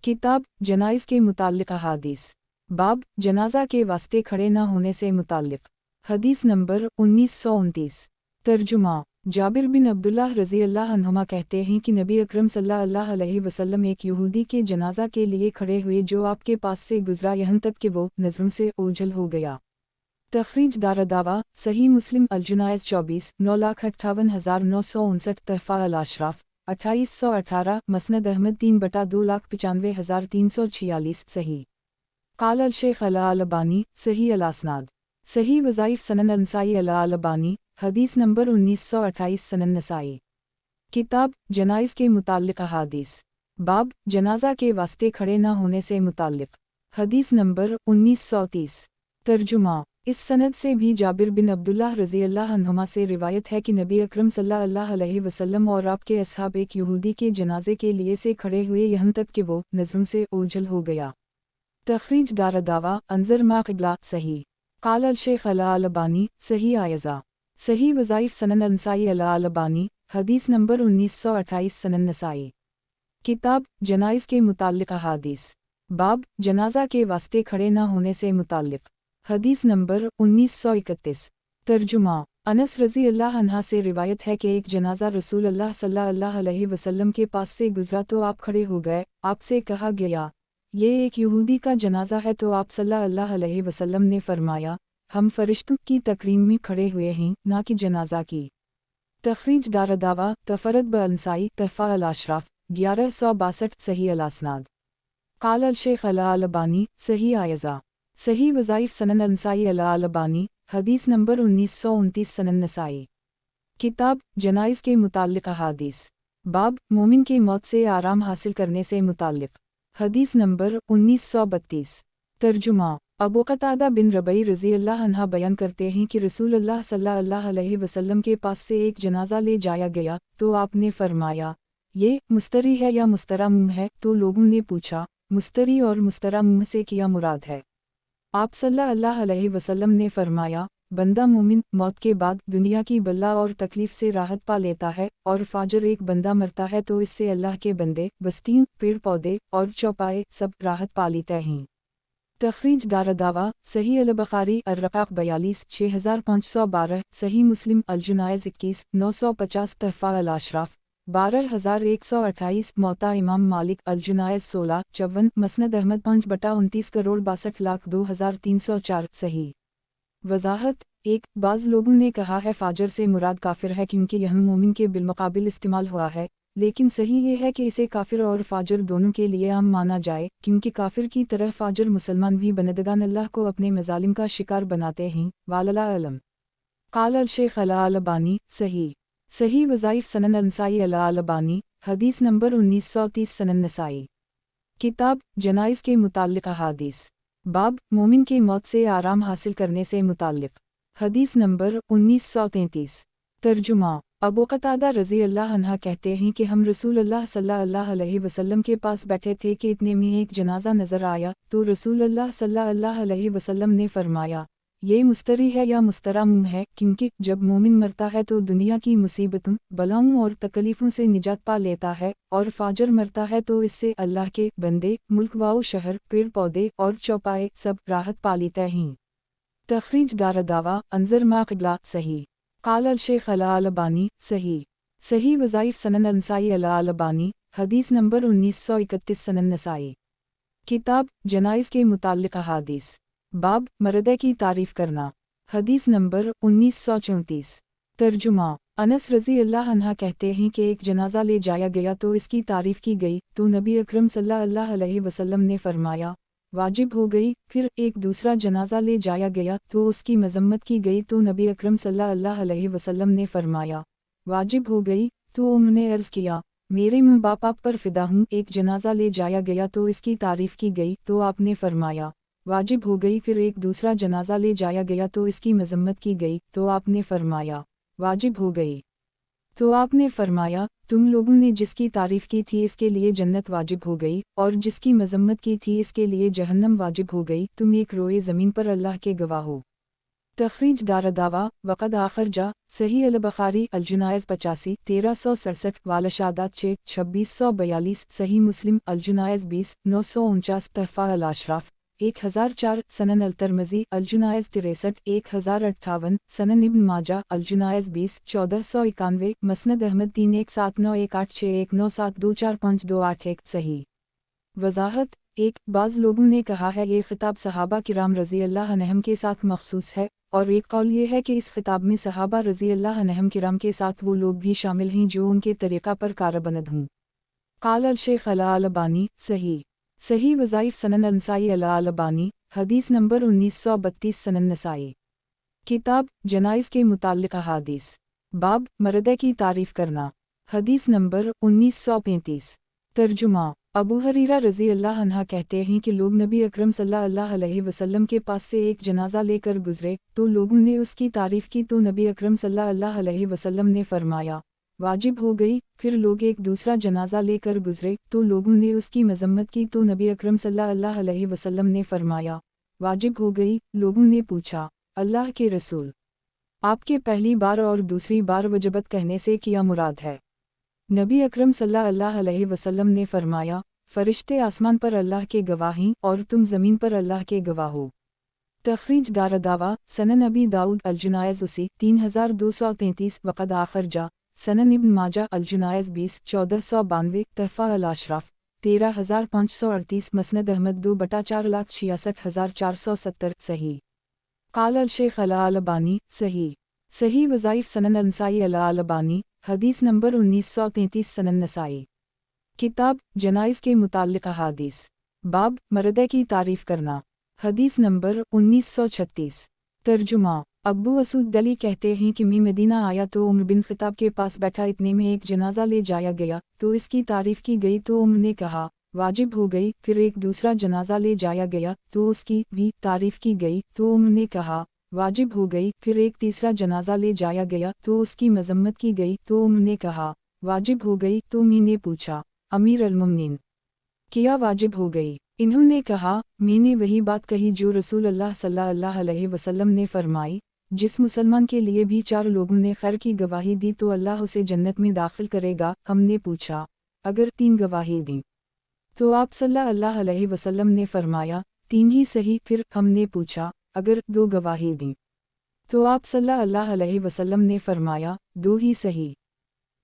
S1: किताब जनाइज़ के मुताल्लिक़ अहादीस। बाब जनाजा के वास्ते खड़े न होने से मुताल्लिक़। हदीस नंबर 1929। तर्जुमा जाबिर बिन अब्दुल्लाह रज़ी अल्लाह अन्हुमा कहते हैं कि नबी अकरम सल्लल्लाहु अलैहि वसल्लम एक यहूदी के जनाजा के लिए खड़े हुए जो आपके पास से गुजरा यहाँ तक कि वो नज़रों से ओझल हो गया। तखरीज दारदावा सही मुस्लिम अल-जुनाइज़ 24 9,58,959 तहफ़ा अल-अशराफ 2818 मसनद अहमद 3/2,95,346 सही। क़ाल अल-शेख अल-अलबानी सही अल-असनाद। सही वज़ाइफ सनन नसाई अल-अलबानी हदीस नंबर 1928 सनन नसाई। किताब जनाइज़ के मुताल्लिक़ अहादीस। बाब जनाजा के वास्ते खड़े न होने से मुताल्लिक़। हदीस नंबर 1930। तर्जुमा इस सनद से भी जाबिर बिन अब्दुल्लाह रज़ी अल्लाह अन्हुमा से रिवायत है कि नबी अकरम सल्लल्लाहु अलैहि वसल्लम और आपके असहाब एक यहूदी के जनाजे के लिए से खड़े हुए यहाँ तक कि वो नज़रों से ओझल हो गया। तखरीज दारदावा अंजर मा क़िबला सही। क़ाल अल-शेख अल-अलबानी सही आयज़ा। सही वज़ाइफ सनन नसाई अल-अलबानी हदीस नंबर 1928 सनन नसाई। किताब जनाइज़ के मुताल्लिक़ अहादीस। बाब जनाजा के वास्ते खड़े न होने से मुताल्लिक़। हदीस नंबर 1931। तर्जुमा अनस रज़ी अल्लाह अन्हा से रिवायत है कि एक जनाजा रसूल अल्लाह सल्लल्लाहु अलैहि वसल्लम के पास से गुजरा तो आप खड़े हो गए, आपसे कहा गया, ये एक यहूदी का जनाजा है, तो आप सल्लल्लाहु अलैहि वसल्लम ने फरमाया, हम फरिश्तों की तकरीम में खड़े हुए हैं ना कि जनाजा की। तखरीज दारदावा तफरद ब-अंसाई तहफ़ा अल-अशराफ 1162 सही अल-असनाद। क़ाल अल-शेख अल-अलबानी सही आयज़ा। सही वज़ाइफ सनन नसाई अल-अलबानी हदीस नंबर 1929 सनन नसाई। किताब जनाइज़ के मुताल्लिक़ अहादीस। बाब मोमिन के मौत से आराम हासिल करने से मुताल्लिक़। हदीस नंबर 1932। तर्जुमा अबू क़तादा बिन रबई रज़ी अल्लाह अन्हा बयान करते हैं कि रसूल अल्लाह सल्लल्लाहु अलैहि वसल्लम के पास से एक जनाजा ले जाया गया, तो आपने फरमाया, ये मुस्तरी है या मुस्तरा मुँह है? तो लोगों ने पूछा, मुस्तरी और मुस्तरा मुँह से क्या मुराद है? आप सल्लल्लाहु अलैहि वसल्लम ने फरमाया, बंदा मोमिन मौत के बाद दुनिया की बला और तकलीफ से राहत पा लेता है, और फाजर एक बंदा मरता है तो इससे अल्लाह के बंदे, बस्तियों, पेड़ पौधे और चौपाए सब राहत पा लेते हैं। तखरीज दारदावा सही अल-बुखारी अर-रक़ाक़ 42 6512 सही मुस्लिम अल-जुनाइज़ 21 950 तहफ़ा अल-अशराफ 12128 मौता इमाम मालिक अल-जुनाइज़ 16 54 मसनद अहमद 5/29,62,2304 सही। वज़ाहत एक बाज़ लोगों ने कहा है फ़ाजर से मुराद काफिर है क्योंकि यह मोमिन के बिलमुक़ाबिल इस्तेमाल हुआ है, लेकिन सही ये है कि इसे काफिर और फ़ाजर दोनों के लिए आम माना जाए, क्योंकि काफिर की तरह फ़ाजर मुसलमान भी बंदगान अल्लाह को अपने मज़ालिम का शिकार बनाते हैं। वाल्लाहु अलम। क़ाल अल-शेख अल-अलबानी सही वज़ाइफ सनन नसाई अल-अलबानी हदीस नंबर 1930 सनन नसाई। किताब जनाइज़ के मुताल्लिक़ अहादीस। बाब मोमिन की मौत से आराम हासिल करने से मुताल्लिक़। हदीस नंबर 1933। तर्जुमा अबू क़तादा रज़ी अल्लाह अन्हा कहते हैं कि हम रसूलुल्लाह सल्लल्लाहु अलैहि वसल्लम के पास बैठे थे कि इतने में एक जनाजा नज़र आया तो रसूलुल्लाह सल्लल्लाहु अलैहि वसल्लम ने फरमाया, ये मुस्तरी है या मुस्तराम है, क्योंकि जब मोमिन मरता है तो दुनिया की मुसीबतों, बलाओं और तकलीफ़ों से निजात पा लेता है, और फाजर मरता है तो इससे अल्लाह के बंदे, मुल्क वाओ शहर, पेड़ पौधे और चौपाए सब राहत पा लेते हैं। तखरीज दारदावा अंजर मा क़िबला सही। क़ाल अल-शेख अल-अलबानी सही। सही वज़ाइफ़ सनन अंसाई अल-अलबानी हदीस नंबर 1931 सनन नसाई। किताब जनाइज़ के मुताल्लिक़ अहादीस। बाब मरदे की तारीफ़ करना। हदीस नंबर 1934। तर्जुमा अनस रज़ी अल्लाह अन्हा कहते हैं कि एक जनाजा ले जाया गया तो इसकी तारीफ़ की गई तो नबी अकरम सल्लल्लाहु अलैहि वसल्लम ने फरमाया, वाजिब हो गई। फिर एक दूसरा जनाजा ले जाया गया तो उसकी मजम्मत की गई तो नबी अकरम सल्लल्लाहु अलैहि वसल्लम ने फरमाया, वाजिब हो गई। तो उन्होंने अर्ज़ किया, मेरे माँ बाप आप पर फ़िदा हूँ। एक जनाजा ले जाया गया तो इसकी तारीफ़ की गई तो आपने फरमाया, वाजिब हो गई। फिर एक दूसरा जनाजा ले जाया गया तो इसकी मजम्मत की गई तो आपने फरमाया, वाजिब हो गई। तो आपने फरमाया, तुम लोगों ने जिसकी तारीफ़ की थी इसके लिए जन्नत वाजिब हो गई, और जिसकी मजम्मत की थी इसके लिए जहन्नम वाजिब हो गई। तुम एक रोए ज़मीन पर अल्लाह के गवाह हो। तखरीज दारदावा वक़द आखर जा सही अल-बुखारी अल-जुनाइज़ 85 1367 वालशादात 6 2642 सही मुस्लिम अल-जुनाइज़ 20 949 तहफ़ा अल-अशराफ 1004 सनन अल-तिरमिज़ी अल-जुनाइज़ 63 1058 सनन इब्न माजा अल-जुनाइज़ 20 1491 मसनद अहमद 3179186197245281 सही। वज़ाहत 1 बाज़ लोगों ने कहा है ये ख़िताब सहाबा किराम रज़ी अल्लाह अन्हुम के साथ मख़सूस है, और एक कौल ये है कि इस ख़िताब में सहाबा रज़ी अल्लाह अन्हुम किराम के साथ वो लोग भी शामिल हैं जो उनके तरीक़ा पर कारबंद हों। क़ाल अल-शेख अल-अलबानी सही। सही वज़ाइफ़ सनन अंसाई अल-अलबानी हदीस नंबर 1932 सनन नसाई। किताब जनाइज़ के मुताल्लिक़ अहादीस। बाब मरदे की तारीफ़ करना। हदीस नंबर 1935। तर्जुमा अबू हरीरा रज़ी अल्लाह अन्हा कहते हैं कि लोग नबी अकरम सल्लल्लाहु अलैहि वसल्लम के पास से एक जनाजा लेकर गुज़रे तो लोगों ने उसकी तारीफ़ की तो नबी अकरम सल्लल्लाहु अलैहि वसल्लम ने फरमाया, वाजिब हो गई। फिर लोग एक दूसरा जनाजा लेकर गुज़रे तो लोगों ने उसकी मजम्मत की तो नबी अकरम सल्लल्लाहु अलैहि वसल्लम ने फरमाया, वाजिब हो गई। लोगों ने पूछा, अल्लाह के रसूल, आपके पहली बार और दूसरी बार वजबत कहने से क्या मुराद है? नबी अकरम सल्लल्लाहु अलैहि वसल्लम ने फरमाया, फ़रिश्ते आसमान पर अल्लाह के गवाह हैं और तुम ज़मीन पर अल्लाह के गवाह हो। तखरीज दारदावा सनन अबी दाऊद अल-जुनाइज़ 3233 वक़द आखर जा सनन इब्न माजा अल-जुनाइज़ 20 1492 तहफ़ा अल-अशराफ 13538 मसनद अहमद 2/4,66,470 सही। क़ाल अल-शेख अल-अलबानी सही। सही वज़ाइफ़ सनन अंसाई अल-अलबानी हदीस नंबर 1933 सनन नसाई। किताब जनाइज़ के मुताल्लिक़ अहादीस। बाब मरदे की तारीफ़ करना। हदीस नंबर 1936। तर्जुमा अब्बू असुद दली कहते हैं कि मैं मदीना आया तो उमर बिन ख़िताब के पास बैठा, इतने में एक जनाजा ले जाया गया तो इसकी तारीफ़ की गई तो उमर ने कहा, वाजिब हो गई। फिर एक दूसरा जनाजा ले जाया गया तो उसकी भी तारीफ़ की गई तो उमर ने कहा, वाजिब हो गई। फिर एक तीसरा जनाजा ले जाया गया तो उसकी मजम्मत की गई तो उमर ने कहा, वाजिब हो गई। तो मैंने पूछा, अमीर अल-मुमिनीन, क्या वाजिब हो गई? इन्होंने कहा, मैंने वही बात कही जो रसूलुल्लाह सल्लल्लाहु अलैहि वसल्लम ने फरमाई, जिस मुसलमान के लिए भी 4 लोगों ने खैर की गवाही दी तो अल्लाह उसे जन्नत में दाखिल करेगा। हमने पूछा, अगर 3 गवाही दी? तो आप सल्लल्लाहु अलैहि वसल्लम ने फरमाया, 3 ही सही। फिर हमने पूछा, अगर 2 गवाही दी? तो आप सल्लल्लाहु अलैहि वसल्लम ने फरमाया, 2 ही सही।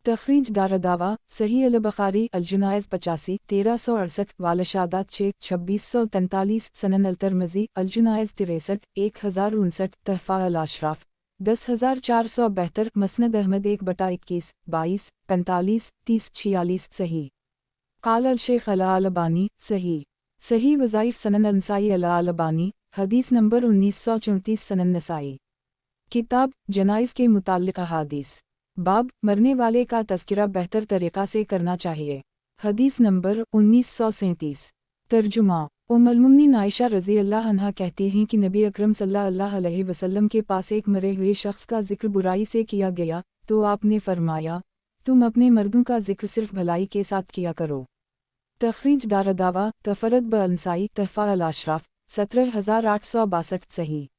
S1: तखरीज दारदावा सही अल-बुखारी अल-जुनाइज़ 85 1368 वालशादात 6 2643 सनन अल-तिरमिज़ी अल-जुनाइज़ 63 1059 तहफ़ा अल-अशराफ 10472 मसनद अहमद 1/21 22 45 30 46 सही। क़ाल अल-शेख अल-अलबानी सही। सही वज़ाइफ़ सनन अंसाई अल-अलबानी हदीस नंबर 1934 सनन नसाई। किताब जनाइज़ के मुताल्लिक़ अहादीस। बाब मरने वाले का तज़किरा बेहतर तरीक़ा से करना चाहिए। हदीस नंबर 1937। तर्जुमा उम्मुल-मोमिनीन आयशा रज़ी अल्लाह अन्हा कहती हैं कि नबी अकरम सल्लल्लाहु अलैहि वसल्लम के पास एक मरे हुए शख्स का जिक्र बुराई से किया गया, तो आपने फरमाया, तुम अपने मर्दों का जिक्र सिर्फ भलाई के साथ किया करो। तखरीज दारदावा तफरद ब-अंसाई तहफ़ा अल-अशराफ 17862 सही।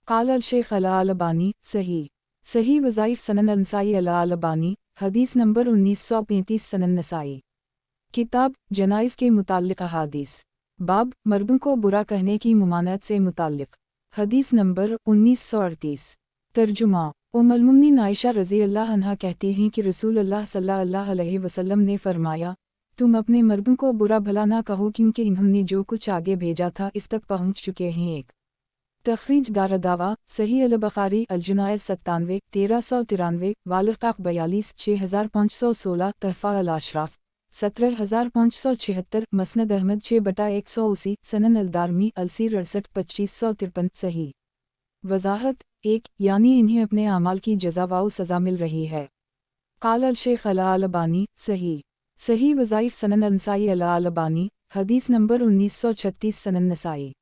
S1: क़ाल अल-शेख अल-अलबानी सही। सही वज़ाइफ सनन अंसाई अल-अलबानी हदीस नंबर 1935 सनन नसाई। किताब जनाइज़ के मुताल्लिक़ अहादीस बाब मर्दों को बुरा कहने की मुमानत से मुताल्लिक़ हदीस नंबर 1938। तर्जुमा उम्मुल-मोमिनीन आयशा रज़ी अल्लाह अन्हा कहती हैं कि रसूलुल्लाह सल्लल्लाहु अलैहि वसल्लम ने फरमाया, तुम अपने मर्दों को बुरा भला ना कहो क्योंकि इन्होंने जो कुछ आगे भेजा था इस तक पहुँच चुके हैं। एक तखरीज दारदावा सही अल-बुखारी अल-जुनाइज़ 97 1393 वालिक़ाक़ 42 6516 तहफ़ा अल-अशराफ 17576 मसनद अहमद 6/180 सनन अल-दारमी अल-सीर 68 2553 सही। वज़ाहत 1 यानी इन्हें अपने अमाल की जज़ा व सज़ा मिल रही है। क़ाल अल-शेख अल-अलबानी सही। सही वज़ाइफ सनन अंसाई अल-अलबानी हदीस नंबर 1936 सनन नसाई।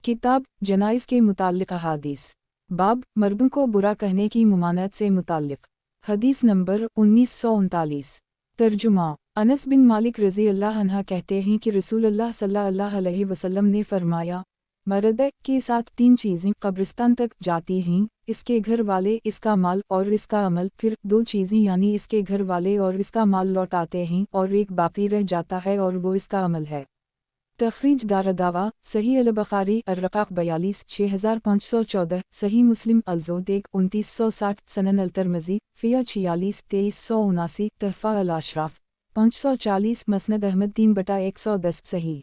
S1: किताब जनाइज़ के मुताल्लिक़ अहादीस बाब मर्दों को बुरा कहने की मुमानत से मुताल्लिक़ हदीस नंबर 1939। तर्जुमा अनस बिन मालिक रज़ी अल्लाह अन्हा कहते हैं कि रसूलुल्लाह सल्लल्लाहु अलैहि वसल्लम ने फरमाया, मर्द के साथ 3 चीज़ें कब्रिस्तान तक जाती हैं, इसके घर वाले, इसका माल और इसका अमल, फिर 2 चीज़ें यानी इसके घर वाले और इसका माल लौट आते हैं और एक बाकी रह जाता है और वो इसका अमल है। तखरीज दारदावा सही अल-बुखारी अर-रक़ाक़ 42 6514 सही मुस्लिम अल-ज़ोद 1 2960 सनन अल-तिरमिज़ी फ़िया 46 2379 तहफ़ा अल-अशराफ 540 मसनद अहमद 3/110 सही।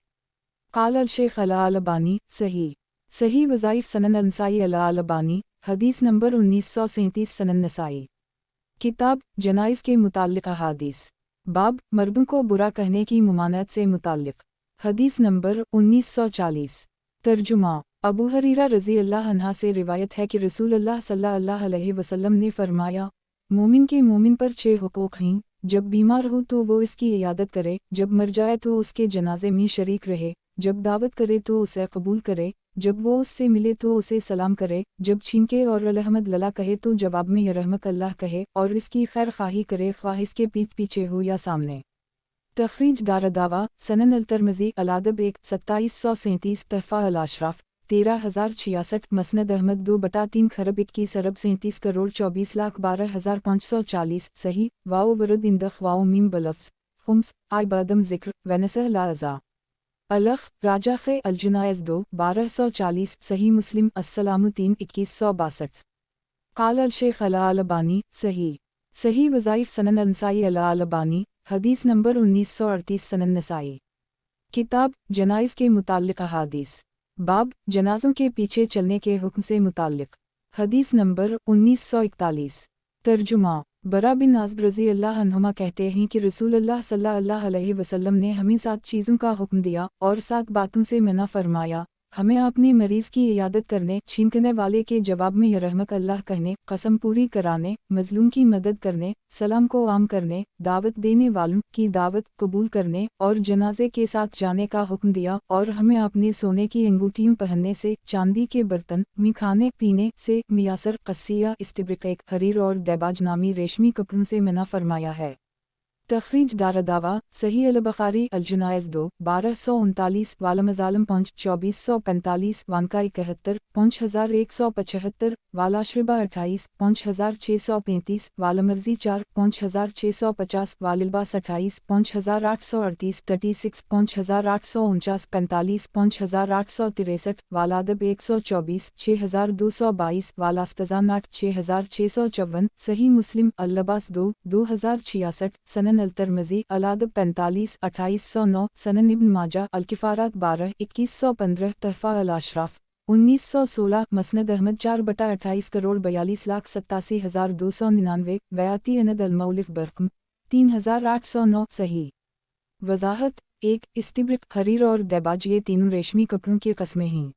S1: क़ाल अल-शेख अल-अलबानी सही। सही वज़ाइफ सनन अंसाई अल-अलबानी हदीस नंबर 1937 सनन नसाई। किताब जनाइज़ के मुताल्लिक़ अहादीस बाब मर्दों को बुरा कहने की मुमानत से मुताल्लिक़ हदीस नंबर 1940। तर्जुमा अबू हरीरा रज़ी अल्लाह अन्हा से रिवायत है कि रसूलुल्लाह सल्लल्लाहु अलैहि वसल्लम ने फरमाया, मोमिन के मोमिन पर 6 हुकूक़ हैं, जब बीमार हो तो वो इसकी इयादत करे, जब मर जाए तो उसके जनाजे में शरीक रहे, जब दावत करे तो उसे कबूल करे, जब वो उससे मिले तो उसे सलाम करे, जब छींके और अलहमद लला कहे तो जवाब में यरहमक अल्लाह कहे और इसकी खैर ख्वाही करे, ख्वाह इसके पीठ पीछे हो या सामने। तखरीज दारदावा सनन अल-तिरमिज़ी अल-अदब 1 2737 तहफ़ा अल-अशराफ 13066 मसनद अहमद 2/3 खरब 21 अरब 37 करोड़ 24,12,540 सही। वाओ वरद इंदख वाओ मीम बलफ्ज़ खुम्स आई बदम ज़िक्र वनसह लाज़ा अलफ़ राजाफ़ अल-जुनाइज़ 2 1240 सही मुस्लिम अस्सलामु 3 2162। क़ाल अल-शेख अल-अलबानी सही। सही वज़ाइफ सनन अंसाई अल-अलबानी हदीस नंबर 1938 सनन नसाई। किताब जनाइज़ के मुताल्लिक़ अहादीस बाब जनाज़ों के पीछे चलने के हुक्म से मुताल्लिक़ हदीस नंबर 1941। तर्जुमा बरा बिन आज़िब रज़ी अल्लाह अन्हुमा कहते हैं कि रसूलुल्लाह सल्लल्लाहु अलैहि वसल्लम ने हमें 7 चीज़ों का हुक्म दिया और 7 बातों से मना फरमाया। हमें अपने मरीज़ की इयादत करने, छींकने वाले के जवाब में यरहमक अल्लाह कहने, कसम पूरी कराने, मज़लूम की मदद करने, सलाम को आम करने, दावत देने वालों की दावत कबूल करने और जनाजे के साथ जाने का हुक्म दिया और हमें अपने सोने की अंगूठियों पहनने से, चांदी के बर्तन में खाने पीने से, मियासर कस्सिया इस्तिब्रिक हरीर और दैबाज नामी रेशमी कपड़ों से मना फरमाया है। तखरीज दारदावा सही अल-बुखारी अल-जुनाइज़ 2 1239 वालमज़ालम 5 2445 वानका 71 5175 वालाशरिबा 28 5635 वालमर्जी 4 5650 वालिलबास 28 5838 36 5849 45 5863 वालादब 124 6222 वालास्तजान 8 6654 सही मुस्लिम अल-लबास 2 2066 सनन अल-तिरमिज़ी अल-अदब 45 2809 सनन इब्न माजा अल-किफ़ारात 12 2115 तहफ़ा अल-अशराफ 1916 मसनद अहमद 4/28 करोड़ 42,87,299 वयाती अनद अल-मौलिफ बरक़म 3809 सही। वज़ाहत 1 इस्तिब्रिक हरीर और दैबाज ये तीनों रेशमी कपड़ों की कस्में हैं।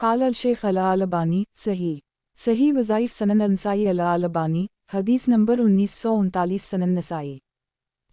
S1: क़ाल अल-शेख अल-अलबानी सही। सही वज़ाइफ सनन अंसाई अल-अलबानी हदीस नंबर 1939 सनन नसाई।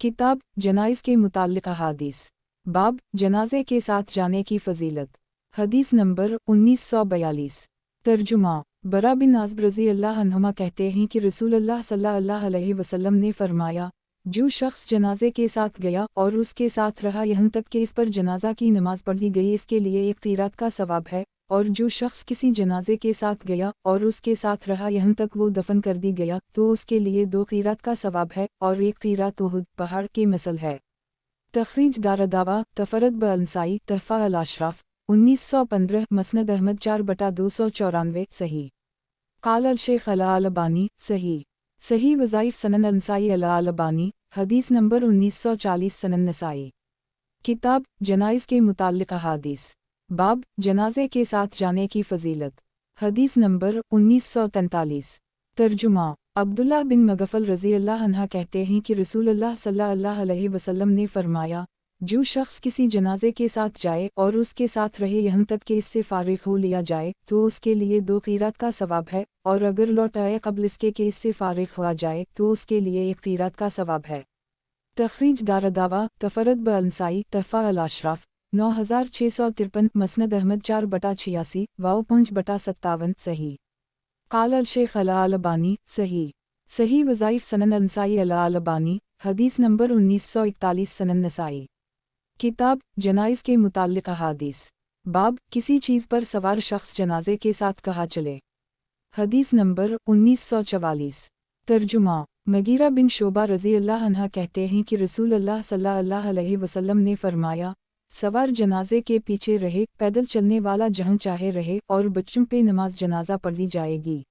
S1: किताब जनाइज़ के मुताल्लिक़ अहादीस बाब जनाजे के साथ जाने की फजीलत। हदीस नंबर 1942। तर्जुमा बरा बिन आज़िब रज़ी अल्लाह अन्हुमा कहते हैं कि रसूलुल्लाह सल्लल्लाहु अलैहि वसल्लम ने फरमाया, जो शख्स जनाजे के साथ गया और उसके साथ रहा यहाँ तक कि इस पर जनाजा की नमाज पढ़ी गई, इसके लिए एक क़ीरात का सवाब है। और जो शख्स किसी जनाजे के साथ गया और उसके साथ रहा यहाँ तक वो दफन कर दी गया, तो उसके लिए 2 क़ीरात का सवाब है और एक क़ीरात उहुद पहाड़ के मसल है। तखरीज दारदावा तफरद ब अंसाई तहफ़ा अल अशराफ 1915 मसनद अहमद 4/294 सही। क़ाल अल शेख अल अलबानी सही। सही वज़ाइफ सनन अंसाई अल अलबानी हदीस नंबर 1940 सनन नसाई। किताब जनाइज़ के मुताल्लिक़ अहादीस। बाब जनाजे के साथ जाने की फ़जीलत। हदीस नंबर 1943। तर्जुमा अब्दुल्लाह बिन मगफल रज़ी अल्लाह अन्हा कहते हैं कि रसूलुल्लाह सल्लल्लाहु अलैहि वसल्लम ने फरमाया, जो शख्स किसी जनाजे के साथ जाए और उसके साथ रहे यहाँ तक कि इससे फ़ारिग़ हो लिया जाए, तो उसके लिए 2 क़ीरात का सवाब है, और अगर लौट आए क़ब्ल इसके कि इससे फ़ारिग़ हो जाए तो उसके लिए 1 क़ीरात का सवाब है। तखरीज दारदावा तफरद ब अंसाई तहफ़ा अल अशराफ 9653 मसनद अहमद 4/86 वाव 5/57 सही। क़ाल अल शेख अल अलबानी सही। सही वज़ाइफ सनन अंसाई अल अलबानी हदीस नंबर 1941 सनन नसाई। किताब जनाइज़ के मुताल्लिक़ अहादीस। बाब किसी चीज़ पर सवार शख्स जनाजे के साथ कहाँ चले। हदीस नंबर 1944। तर्जुमा मगीरा बिन शोबा रज़ी अल्लाह अन्हा कहते हैं कि रसूलुल्लाह सल्लल्लाहु अलैहि वसल्लम ने फरमाया, सवार जनाजे के पीछे रहे, पैदल चलने वाला जहाँ चाहे रहे, और बच्चों पे नमाज जनाजा पढ़ी जाएगी।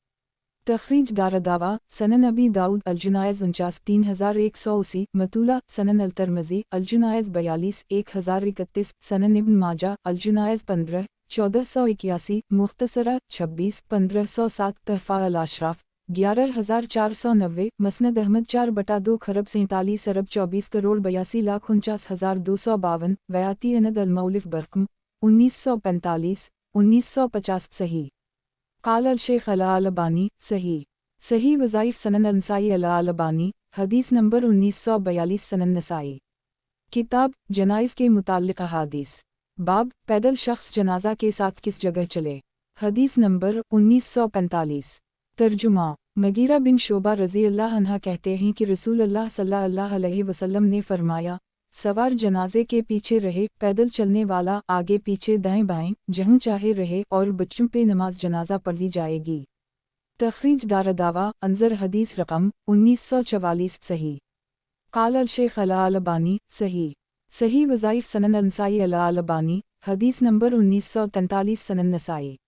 S1: तखरीज दारदावा सनन अबी दाऊद अलजुनायज़ 49 3180 मतूला सनन अलतरमज़ी अलजुनायज़ 42 1031 सनन इब्न माजा अलजुनायज़ 15 1481 मुख्तसरा 26 1507 तहफ़ा अल अशराफ 11490 मसनद अहमद 4/2 खरब 47 अरब 24 करोड़ 82,49,252 वयाती अनद अल-मौलिफ बरकम 1945 1950 सही। क़ाल अल शेख अल अलबानी सही। सही वज़ाइफ सनन अंसाई अल अलबानी हदीस नंबर 1942 सनन नसाई। किताब जनाइज़ के मुताल्लिक़ अहादीस। बाब पैदल शख्स जनाजा के साथ किस जगह चले। हदीस नंबर 1945। तर्जुमा मगीरा बिन शोबा रज़ी अल्लाह अन्हा कहते हैं कि रसूलुल्लाह सल्लल्लाहु अलैहि वसल्लम ने फरमाया, सवार जनाजे के पीछे रहे, पैदल चलने वाला आगे पीछे दाएं बाएं जहाँ चाहे रहे, और बच्चों पे नमाज जनाजा पढ़ी जाएगी। तखरीज दारदावा अंजर हदीस रकम 1944 सही। क़ाल अल शेख अल अलबानी सही। सही वज़ाइफ सनन अंसाई अल अलबानी हदीस नंबर 1943 सनन नसाई।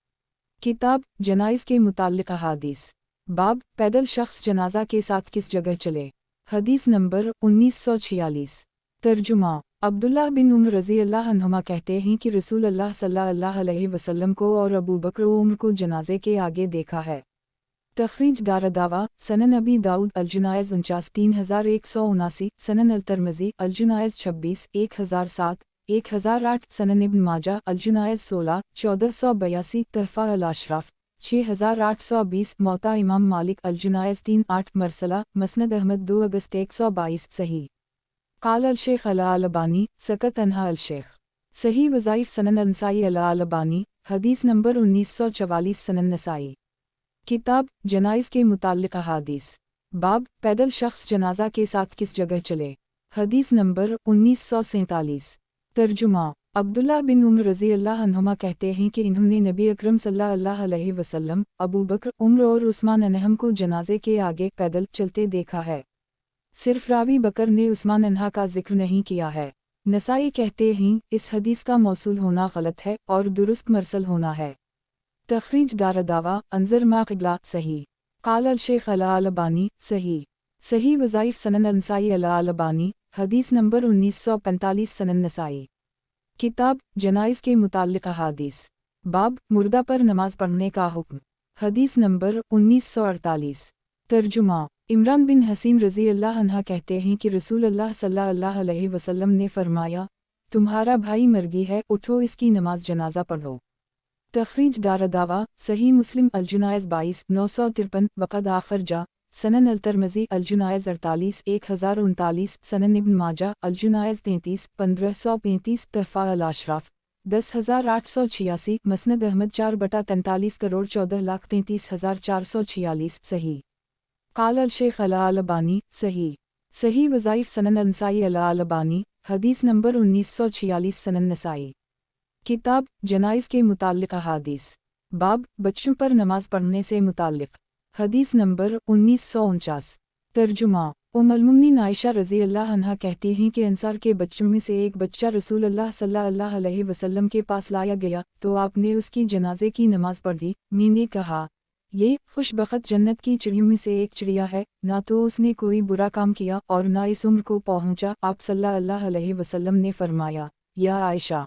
S1: किताब जनाइज़ के मुताल्लिक़ अहादीस। बाब पैदल शख्स जनाजा के साथ किस जगह चले। हदीस नंबर 1946। तर्जुमा अब्दुल्लाह बिन उमर रज़ी अल्लाह अन्हुमा कहते हैं कि रसूलुल्लाह सल्लल्लाहु अलैहि वसल्लम को और अबू बकर व उमर को जनाजे के आगे देखा है। तखरीज दारदावा सनन अबी दाऊद अलजुनायज़ 49 3179 सनन अलतरमज़ी अलजुनायज़ 26 1007 1008 सनन इब्न माजा अलजुनायज़ 16 1482 तहफ़ा अल अशराफ 6820 मौता इमाम मालिक अलजुनायज़ 38 मरसला मसनद अहमद 2 अगस्त 122 सही। क़ाल अल शेख अल अलबानी सकत अन्हा अल शेख। सही वज़ाइफ सनन अंसाई अल अलबानी हदीस नंबर 1944 सनन नसाई। किताब जनाइज़ के मुताल्लिक़ अहादीस। बाब पैदल शख्स जनाजा के साथ किस जगह चले। हदीस नंबर 1947। तर्जुमा अब्दुल्लाह बिन उमर रज़ी अल्लाह अन्हुमा कहते हैं कि इन्होंने नबी अकरम सल्लल्लाहु अलैहि वसल्लम, अबू बकर, उमर और उस्मान अनहम को जनाजे के आगे पैदल चलते देखा है। सिर्फ रावी बकर ने उस्मान अनहा का जिक्र नहीं किया है। नसाई कहते हैं इस हदीस का मौसूल होना गलत है और दुरुस्त मरसल होना है। तखरीज दारदावा अंजर मा क़िबला सही। क़ाल अल शेख अल अलबानी सही। सही वज़ाइफ सनन अंसाई अल अलबानी हदीस नंबर 1945 सनन नसाई। किताब जनाइज़ के मुताल्लिक़ अहादीस। बाब मुर्दा पर नमाज पढ़ने का हुक्म। हदीस नंबर 1948। तर्जुमा इमरान बिन हसीन रज़ी अल्लाह अन्हा कहते हैं कि रसूलुल्लाह सल्लल्लाहु अलैहि वसल्लम ने फरमाया, तुम्हारा भाई मरगी है, उठो इसकी नमाज जनाजा पढ़ो। तखरीज दारदावा सही मुस्लिम अलजुनायज़ 22 953 वक़द आखर जा सनन अल-तिरमिज़ी अल-जुनायज़ 48 1039 सनन इब्न माजा अल-जुनायज़ 33 1535 तहफ़ा अल-अशराफ 10,886 मसनद अहमद 4/43 करोड़ 14,33,446 सही। क़ाल अल-शेख अल-अलबानी सही। सही वज़ाइफ़ सनन अल-नसाई अल-अलबानी हदीस नंबर 1946 सनन नसाई। किताब जनाइज़ के मुताल्लिक़ अहादीस बाब बच्चों पर नमाज पढ़ने से मुताल्लिक़ हदीस नंबर 1949। तर्जुमा उम्मुल-मोमिनीन आयशा रज़ी अल्लाह अन्हा कहती हैं कि अंसार के बच्चों में से एक बच्चा रसूल अल्लाह सल्लल्लाहु अलैहि वसल्लम के पास लाया गया तो आपने उसकी जनाजे की नमाज पढ़ी। मैंने कहा, ये खुशबख्त जन्नत की चिड़ियों में से एक चिड़िया है, ना तो उसने कोई बुरा काम किया और ना इस उम्र को पहुँचा। आप सल्लल्लाहु अलैहि वसल्लम ने फरमाया, या आयशा,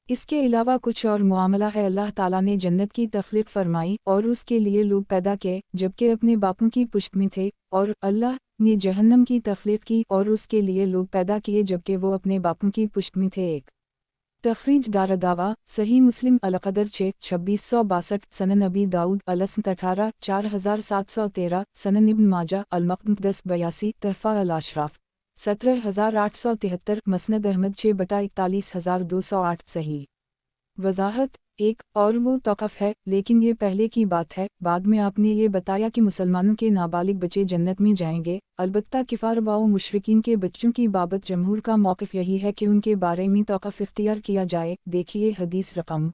S1: इसके अलावा कुछ और मामला है। अल्लाह ताला ने जन्नत की तख्लीक फरमाई और उसके लिए लोग पैदा किए जबकि अपने बापों की पुश्त में थे, और अल्लाह ने जहन्नम की तख्लीक की और उसके लिए लोग पैदा किए जबकि वो अपने बापों की पुश्त में थे। एक तखरीज दारदावा सही मुस्लिम अलकदर 2662 सनन अबी दाऊद अलस्मत 18 4713 सनन इब्न माजा अल-मुक़द्दस 82 तहफ़ा अल-अशराफ 17873 मसनद अहमद 6/41208 सही। वज़ाहत एक और वो तौक़फ़ है, लेकिन ये पहले की बात है। बाद में आपने ये बताया कि मुसलमानों के नाबालिग बच्चे जन्नत में जाएंगे। अलबत्ता किफ़ार व मुशरिकीन के बच्चों की बाबत जमहूर का मौक़िफ़ यही है कि उनके बारे में तौक़फ़ इख्तियार किया जाए। देखिए हदीस रकम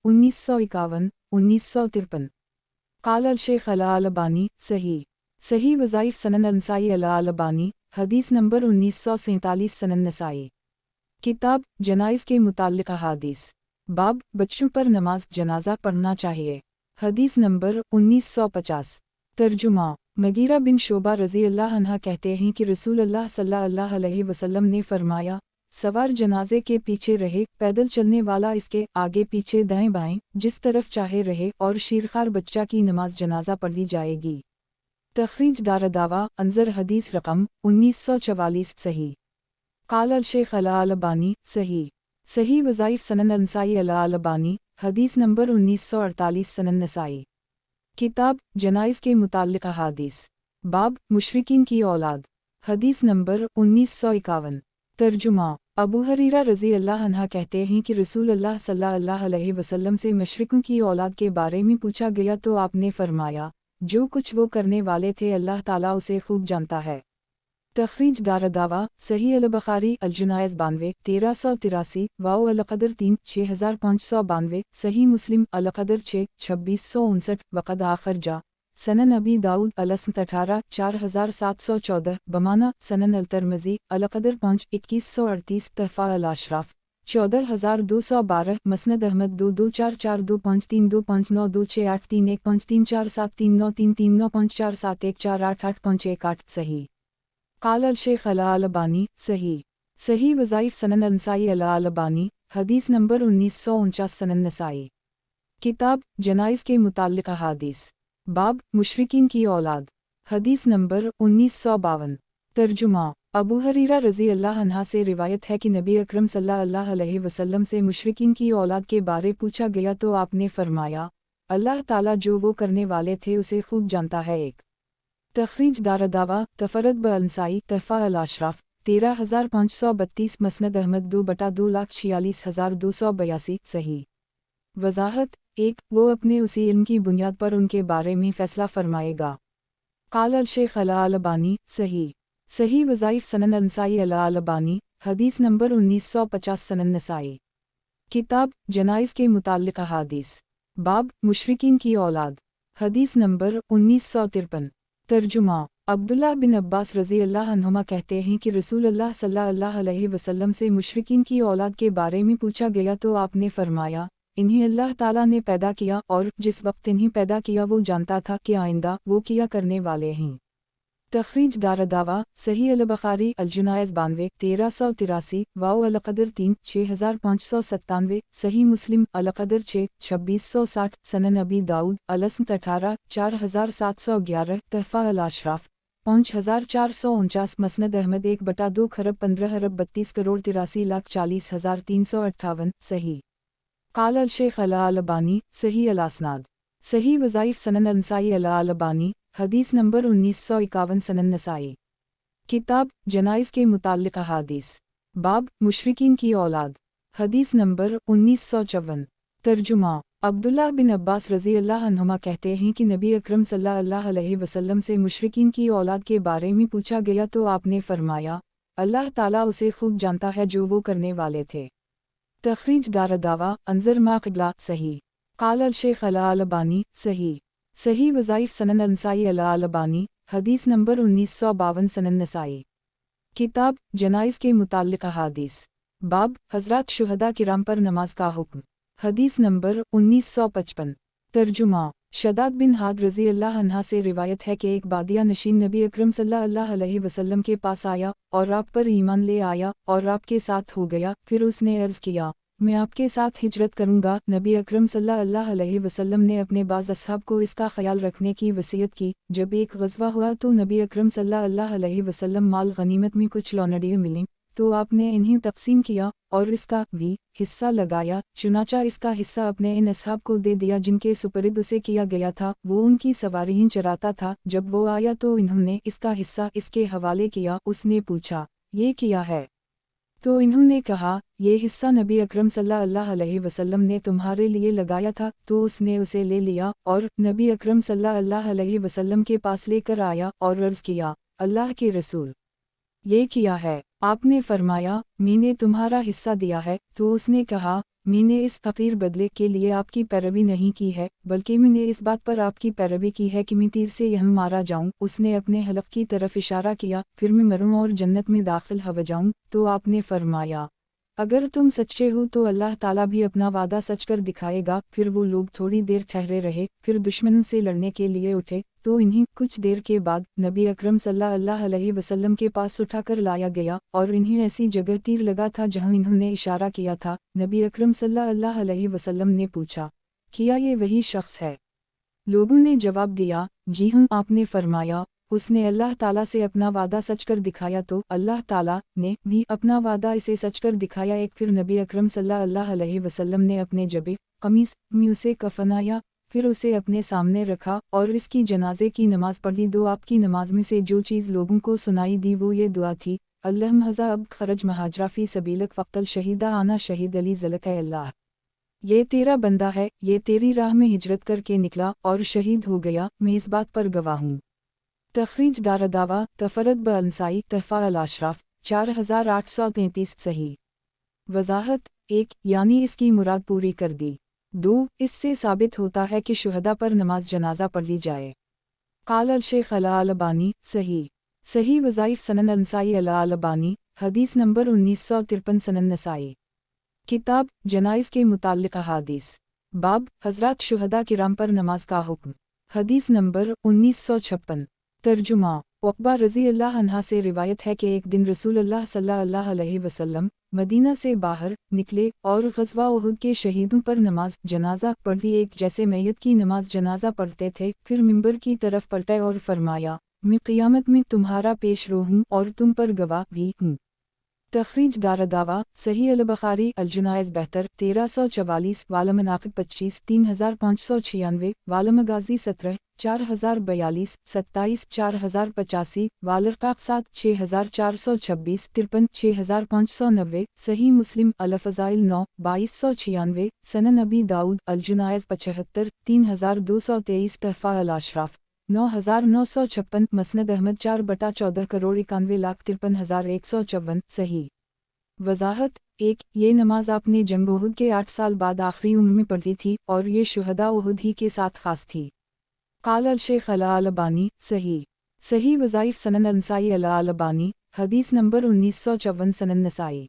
S1: 1951 1953। क़ाल अल-शेख अल-अलबानी सही। सही वज़ाइफ़ सनन अल-नसाई अल-अलबानी हदीस नंबर 1947 सनन नसाई। किताब जनाइज़ के मुताल्लिक़ अहादीस बाब बच्चों पर नमाज जनाजा पढ़ना चाहिए। हदीस नंबर 1950। तर्जुमा मगीरा बिन शोबा रज़ी अल्लाह अन्हा कहते हैं कि रसूल अल्लाह सल्लल्लाहु अलैहि वसल्लम ने फरमाया, सवार जनाजे के पीछे रहे, पैदल चलने वाला इसके आगे पीछे दाएं बाएं जिस तरफ चाहे रहे, और शीरखार बच्चा की नमाज जनाजा पढ़ी जाएगी। तखरीज दारदावा अंजर हदीस रकम 1944 सही। क़ाल अल-शेख अल-अलबानी सही। सही वज़ाइफ़ सनन अल-नसाई अल-अलबानी हदीस नंबर 1948 सनन नसाई। किताब जनाइज़ के मुताल्लिक़ अहादीस बाब मुशरिकीन की औलाद हदीस नंबर 1951। तर्जुमा अबू हरीरा रज़ी अल्लाह अन्हा कहते हैं कि रसूल अल्लाह सल्लल्लाहु अलैहि वसल्लम से मुशरिकों की औलाद के बारे में पूछा गया तो आपने फरमाया, जो कुछ वो करने वाले थे अल्लाह ताला उसे खूब जानता है। तखरीज दारदावा सही अल-बुखारी अल-जुनायज़ 92 1383 वाओ अल-क़दर 3 6592 सही मुस्लिम अल-क़दर 6 2659 वक़द आखर जा सनन अबी दाऊद अलस्मत 18 4714 बमाना सनन अल-तिरमिज़ी अल-क़दर 5 2138 तहफ़ा अल-अशराफ 14212 मसनद अहमद 2244252526132543473933954714885148 सही। क़ाल अल-शेख अल-अलबानी सही। सही वज़ाइफ़ सनन अल-नसाई अल-अलबानी हदीस नंबर 1949 सनन नसाई। किताब जनाइज़ के मुताल्लिक़ अहादीस बाब मुशरिकीन की औलाद हदीस नंबर 1952। तर्जुमा अबू हरीरा रज़ी अल्लाह अन्हा से रिवायत है कि नबी अकरम सल्लल्लाहु अलैहि वसल्लम से मुशरिकीन की औलाद के बारे पूछा गया तो आपने फरमाया, अल्लाह ताला जो वो करने वाले थे उसे खूब जानता है। एक तखरीज दारदावा तफरद ब-अल-नसाई तहफ़ा अल-अशराफ 13532 मसनद अहमद 2/246,282 सही। वज़ाहत एक वो अपने उसी इल्म की बुनियाद पर उनके बारे में फ़ैसला फरमाएगा। क़ाल अल-शेख अल-अलबानी सही। सही वज़ाइफ़ सनन अल-नसाई अल-अलबानी हदीस नंबर 1950 सनन नसाई। किताब जनाइज़ के मुताल्लिक़ अहादीस बाब मुशरिकीन की औलाद हदीस नंबर 1953। तर्जुमा अब्दुल्लाह बिन अब्बास रज़ी अल्लाह अन्हुमा कहते हैं कि रसूल अल्लाह सल्लल्लाहु अलैहि वसल्लम से मुशरिकीन की औलाद के बारे में पूछा गया तो आपने फरमाया, इन्हें अल्लाह ताला ने पैदा किया और जिस वक्त इन्हें पैदा किया वो जानता था कि आइंदा वो किया करने वाले हैं। तखरीज दारदावा सही अल-बुखारी अल-जुनायज़ 92 1383 वाओ अल-क़दर 3 6597 सही मुस्लिम अल-क़दर 6 2660 सनन अबी दाऊद अलस्मत 18 4711 तहफ़ा अल-अशराफ 5449 मसनद अहमद 1/2 खरब 15 अरब 32 करोड़ 83,40,358 सही। क़ाल अल-शेख अल-अलबानी सही अल-असनाद। सही वज़ाइफ़ सनन अल-नसाई अल-अलबानी حدیث نمبر 1951 سنن نسائی۔ کتاب جنائز کے متعلق احادیث، باب مشرکین کی اولاد، حدیث نمبر 1954۔ ترجمہ: عبداللہ بن عباس رضی اللہ عنہما کہتے ہیں کہ نبی اکرم صلی اللہ علیہ وسلم سے مشرکین کی اولاد کے بارے میں پوچھا گیا تو آپ نے فرمایا، اللہ تعالیٰ اسے خوب جانتا ہے جو وہ کرنے والے تھے۔ تخریج دارالدعوہ انظر ما قبلہ صحیح۔ قال الشیخ الالبانی صحیح وظائف سنن النسائی الالبانی، حدیث نمبر 1952 سنن نسائی۔ کتاب جنائز کے متعلق احادیث، باب حضرات شہداء کرام پر نماز کا حکم، حدیث نمبر 1955۔ ترجمہ: شداد بن حاد رضی اللہ عنہ سے روایت ہے کہ ایک بادیہ نشین نبی اکرم صلی اللہ علیہ وسلم کے پاس آیا اور آپ پر ایمان لے آیا اور آپ کے ساتھ ہو گیا۔ پھر اس نے عرض کیا، میں آپ کے ساتھ ہجرت کروں گا۔ نبی اکرم صلی اللہ علیہ وسلم نے اپنے بعض اصحاب کو اس کا خیال رکھنے کی وصیت کی۔ جب ایک غزوہ ہوا تو نبی اکرم صلی اللہ علیہ وسلم مال غنیمت میں کچھ لونڈیاں ملیں تو آپ نے انہیں تقسیم کیا اور اس کا بھی حصہ لگایا، چنانچہ اس کا حصہ اپنے ان اصحاب کو دے دیا جن کے سپرد اسے کیا گیا تھا۔ وہ ان کی سواریاں چراتا تھا۔ جب وہ آیا تو انہوں نے اس کا حصہ اس کے حوالے کیا۔ اس نے پوچھا، یہ کیا ہے؟ تو انہوں نے کہا، یہ حصہ نبی اکرم صلی اللہ علیہ وسلم نے تمہارے لیے لگایا تھا۔ تو اس نے اسے لے لیا اور نبی اکرم صلی اللہ علیہ وسلم کے پاس لے کر آیا اور عرض کیا، اللہ کے رسول، یہ کیا ہے؟ آپ نے فرمایا، میں نے تمہارا حصہ دیا ہے۔ تو اس نے کہا، میں نے اس حقیر بدلے کے لیے آپ کی پیروی نہیں کی ہے، بلکہ میں نے اس بات پر آپ کی پیروی کی ہے کہ میں تیر سے یہاں مارا جاؤں۔ اس نے اپنے حلق کی طرف اشارہ کیا، پھر میں مروں اور جنت میں داخل ہو جاؤں۔ تو آپ نے فرمایا، اگر تم سچے ہو تو اللہ تعالیٰ بھی اپنا وعدہ سچ کر دکھائے گا۔ پھر وہ لوگ تھوڑی دیر ٹھہرے رہے، پھر دشمنوں سے لڑنے کے لیے اٹھے تو انہیں کچھ دیر کے بعد نبی اکرم صلی اللہ علیہ وسلم کے پاس اٹھا کر لایا گیا اور انہیں ایسی جگہ تیر لگا تھا جہاں انہوں نے اشارہ کیا تھا۔ نبی اکرم صلی اللہ علیہ وسلم نے پوچھا، کیا یہ وہی شخص ہے؟ لوگوں نے جواب دیا، جی ہاں۔ آپ نے فرمایا، اس نے اللہ تعالیٰ سے اپنا وعدہ سچ کر دکھایا تو اللہ تعالیٰ نے بھی اپنا وعدہ اسے سچ کر دکھایا۔ ایک پھر نبی اکرم صلی اللہ علیہ وسلم نے اپنے جبے قمیص میں اسے کفنایا، پھر اسے اپنے سامنے رکھا اور اس کی جنازے کی نماز پڑھی۔ دو آپ کی نماز میں سے جو چیز لوگوں کو سنائی دی وہ یہ دعا تھی، اللہم ھذا اب خرج مہاجرہ فی سبیلک فقتل شہیدہ آنا شہید علی ذلک اے اللہ، یہ تیرا بندہ ہے، یہ تیری راہ میں ہجرت کر کے نکلا اور شہید ہو گیا، میں اس بات پر گواہ ہوں۔ تخریج دارالدعوہ تفرد بالنسائی تحفہ الاشراف 4833 صحیح۔ وضاحت: 1 یعنی اس کی مراد پوری کر دی۔ 2 اس سے ثابت ہوتا ہے کہ شہداء پر نماز جنازہ پڑھی جائے۔ قال الشیخ الالبانی صحیح وظائف سنن النسائی الالبانی، حدیث نمبر 1953 سنن نسائی۔ کتاب جنائز کے متعلق احادیث، باب حضرات شہداء کرام پر نماز کا حکم، حدیث نمبر 1956۔ ترجمہ: عقبہ رضی اللہ عنہ سے روایت ہے کہ ایک دن رسول اللہ صلی اللہ علیہ وسلم مدینہ سے باہر نکلے اور غزوہ احد کے شہیدوں پر نماز جنازہ پڑھی، ایک جیسے میت کی نماز جنازہ پڑھتے تھے۔ پھر منبر کی طرف پلٹے اور فرمایا، میں قیامت میں تمہارا پیش رو ہوں اور تم پر گواہ بھی ہوں۔ تخریج دارالدعوہ صحیح البخاری الجنائز 1344 والا مناقب 25 3596 والا مغازی 17 4042 27 4085 والرقاق 7 6426 53 6590 صحیح مسلم الفضائل 9 2296 سنن ابی داؤد الجنائز 75 3223 تحفہ الاشراف 9956 مسند احمد 4/14 کروڑ 91,53,154 صحیح۔ وضاحت: 1 یہ نماز آپ نے جنگ احد کے 8 سال بعد آخری عمر میں پڑھی تھی اور یہ شہداء احد ہی کے ساتھ خاص تھی۔ قال الشیخ الالبانی صحیح وظائف سنن النسائی الالبانی، حدیث نمبر 1954 سنن نسائی۔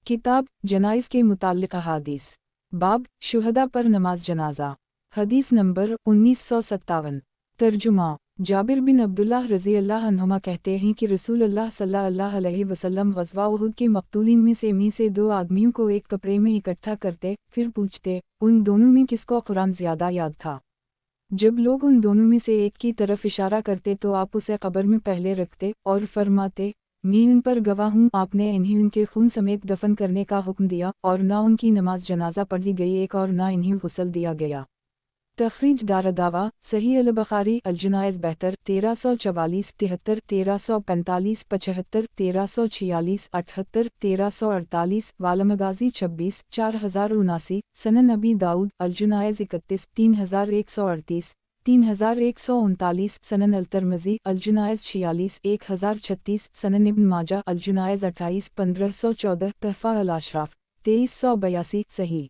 S1: کتاب جنائز کے متعلق احادیث، باب شہداء پر نماز جنازہ، حدیث نمبر 1957۔ ترجمہ: جابر بن عبداللہ رضی اللہ عنہما کہتے ہیں کہ رسول اللہ صلی اللہ علیہ وسلم غزوہ احد کے مقتولین میں سے 2 آدمیوں کو ایک کپڑے میں اکٹھا کرتے، پھر پوچھتے، ان دونوں میں کس کو قرآن زیادہ یاد تھا؟ جب لوگ ان دونوں میں سے ایک کی طرف اشارہ کرتے تو آپ اسے قبر میں پہلے رکھتے اور فرماتے، میں ان پر گواہ ہوں۔ آپ نے انہیں ان کے خون سمیت دفن کرنے کا حکم دیا اور نہ ان کی نماز جنازہ پڑھی گئی ایک اور نہ انہیں غسل دیا گیا۔ तखरीज दारदावा सही अल-बुखारी अल-जनाइज़ बेहतर 1344 73 1345 75 1346 78 1348 वाला-मगाज़ी 26 4079 सनन नबी दाऊद अल-जनाइज़ 31 3138 3139 सनन अल-तिरमिज़ी अल-जनाइज़ 46 1036 सनन इब्न माजा अल-जनाइज़ 28 1514 तहफ़ा अल-अशराफ 2382 सही।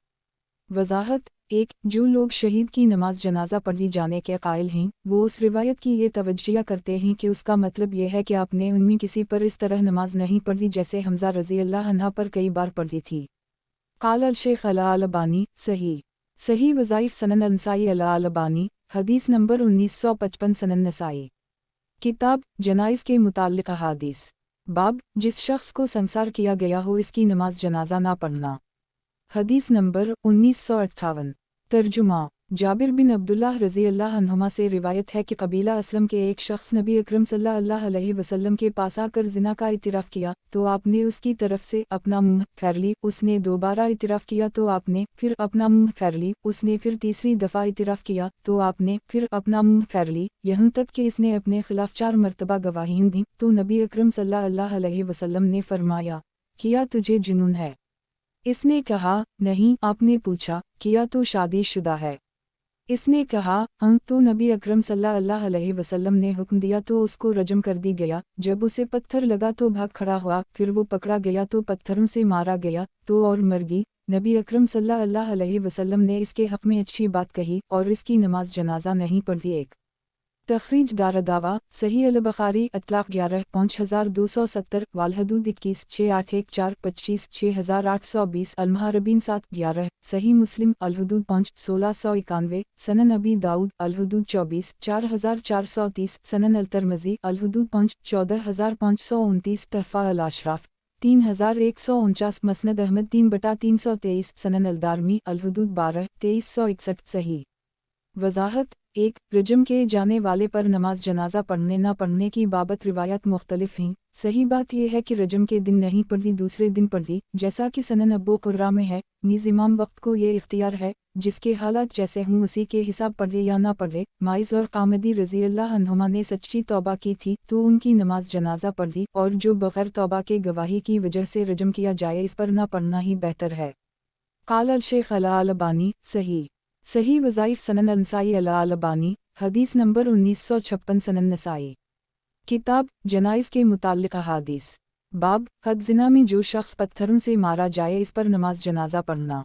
S1: वज़ाहत 1. जो लोग शहीद की नमाज जनाजा पढ़ी जाने के कायल हैं वो उस रिवायत की ये तवज्जिया करते हैं कि उसका मतलब ये है कि आपने उनमें किसी पर इस तरह नमाज नहीं पढ़ी जैसे हमज़ा रज़ी अल्लाह अन्हा पर कई बार पढ़ी थी। क़ाल अल-शेख अल-अलबानी सही। सही वज़ाइफ सनन अल-नसाई अल-अलबानी हदीस नंबर 1955 सनन नसाई। किताब जनाइज़ के मुताल्लिक़ अहादीस। बाब जिस शख्स को संसार किया गया हो इसकी नमाज जनाजा ना पढ़ना। हदीस नंबर 1958। तर्जुमा जाबिर बिन अब्दुल्लाह रज़ी अल्लाह अन्हुमा से रिवायत है कि कबीला असलम के एक शख्स नबी अकरम सल्लल्लाहु अलैहि वसल्लम के पास आकर ज़िना का इतिराफ़ किया तो आपने उसकी तरफ से अपना मुँह फेर ली। उसने दोबारा इतिराफ़ किया तो आपने फिर अपना मुँह फेर ली। उसने फिर तीसरी दफ़ा इतिराफ़ किया तो आपने फिर अपना मुँह फेर ली, यहाँ तक कि इसने अपने खिलाफ 4 मरतबा गवाहियाँ दी। तो नबी अकरम सल्लल्लाहु अलैहि वसल्लम ने फरमाया, किया तुझे जुनून है? इसने कहा, नहीं। आपने पूछा, किया तो शादीशुदा है? इसने कहा, हाँ। तो नबी अकरम सल्लल्लाहु अलैहि वसल्लम ने हुक्म दिया तो उसको रजम कर दी गया। जब उसे पत्थर लगा तो भाग खड़ा हुआ, फिर वो पकड़ा गया तो पत्थरों से मारा गया तो और मर गई। नबी अकरम सल्लल्लाहु अलैहि वसल्लम ने इसके हक़ में अच्छी बात कही और इसकी नमाज जनाजा नहीं पढ़ी। 1. तखरीज दारदावा सही अल-बुखारी अतलाक़ 11 5270 वाल-हदूद 21 6814 25 6820 अल-मुहारबीन 7 11 सही मुस्लिम अल-हदूद 5 1691 सनन नबी दाऊद अल-हदूद 24 4430 सनन अल-तिरमिज़ी अल-हदूद 5 14529 तहफ़ा अल-अशराफ 3149 मसनद अहमद 3/323 सनन अल-दारमी अल-हदूद 12 2361 सही। वज़ाहत 1. रजम के जाने वाले पर नमाज जनाजा पढ़ने ना पढ़ने की बाबत रिवायत मुख्तलिफ हैं। सही बात यह है कि रजम के दिन नहीं पढ़ी, दूसरे दिन पढ़ी, जैसा कि सनन अबू कुर्रा में है। नीज़ इमाम वक्त को ये इख्तियार है, जिसके हालात जैसे हों उसी के हिसाब पढ़े या ना पढ़े। माइज़ और कामदी रज़ी अल्लाह अन्हुमा ने सच्ची तौबा की थी तो उनकी नमाज जनाजा पढ़ी, और जो बग़ैर तौबा के गवाही की वजह से रजम किया जाए इस पर ना पढ़ना ही बेहतर है। क़ाल अल-शेख अल-अलबानी सही। सही वज़ाइफ सनन अल-नसाई अल-अलबानी हदीस नंबर 1956 सनन नसाई। किताब जनाइज़ के मुताल्लिक़ अहादीस। बाब हद ज़िना में जो शख्स पत्थरों से मारा जाए इस पर नमाज जनाजा पढ़ना।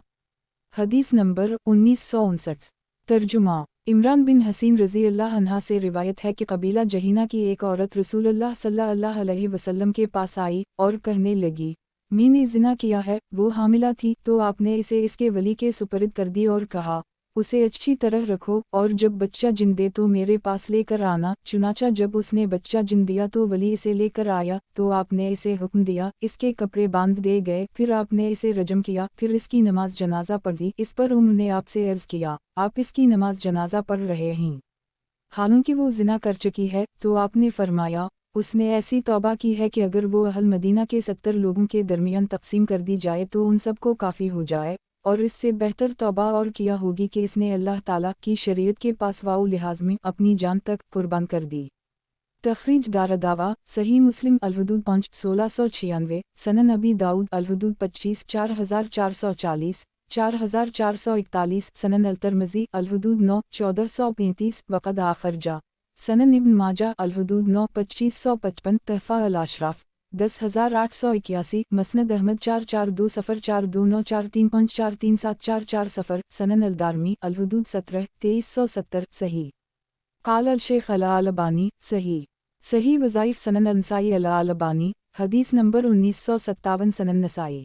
S1: हदीस नंबर 1959। तर्जुमा इमरान बिन हसीन रज़ी अल्लाह अन्हा से रिवायत है कि कबीला जहीना की एक औरत रसूलुल्लाह सल्लल्लाहु अलैहि वसल्लम के पास आई और कहने लगी, मैंने ज़िना किया है। वो हामिला थी तो आपने इसे इसके वली के सुपुर्द कर दी और कहा, उसे अच्छी तरह रखो और जब बच्चा जिन दे तो मेरे पास लेकर आना। चुनाचा जब उसने बच्चा जिन दिया तो वली इसे लेकर आया तो आपने इसे हुक्म दिया, इसके कपड़े बांध दिए गए, फिर आपने इसे रजम किया, फिर इसकी नमाज जनाजा पढ़ी। इस पर उन्होंने आपसे अर्ज़ किया, आप इसकी नमाज जनाजा पढ़ रहे हैं, हालांकि वो जिना कर चुकी है। तो आपने फरमाया, उसने ऐसी तौबा की है कि अगर वो अहल मदीना के 70 लोगों के दरमियान तकसीम कर दी जाए तो उन सबको काफ़ी हो जाए, और इससे बेहतर तौबा और किया होगी कि इसने अल्लाह ताला की शरीयत के पासवाओ लिहाज में अपनी जान तक कुर्बान कर दी। तखरीज दारदावा सही मुस्लिम अल-हदूद 5 1696 सनन नबी दाऊद अल-हदूद 25 4440 4441 सनन अल-तिरमिज़ी अल-हदूद 9 1435 वक़द आखरजा सनन इब्न माजा अल-हदूद 9 2555 तहफ़ा अल-अशराफ 10881 मसनद अहमद 442 सफ़र 429435 43744 सफ़र सनन अल-दारमी अल-हदूद 17 2370 सही। क़ाल अल-शेख अल-अलबानी सही। सही वज़ाइफ सनन अल-नसाई अल-अलबानी हदीस नंबर 1957 सनन नसाई।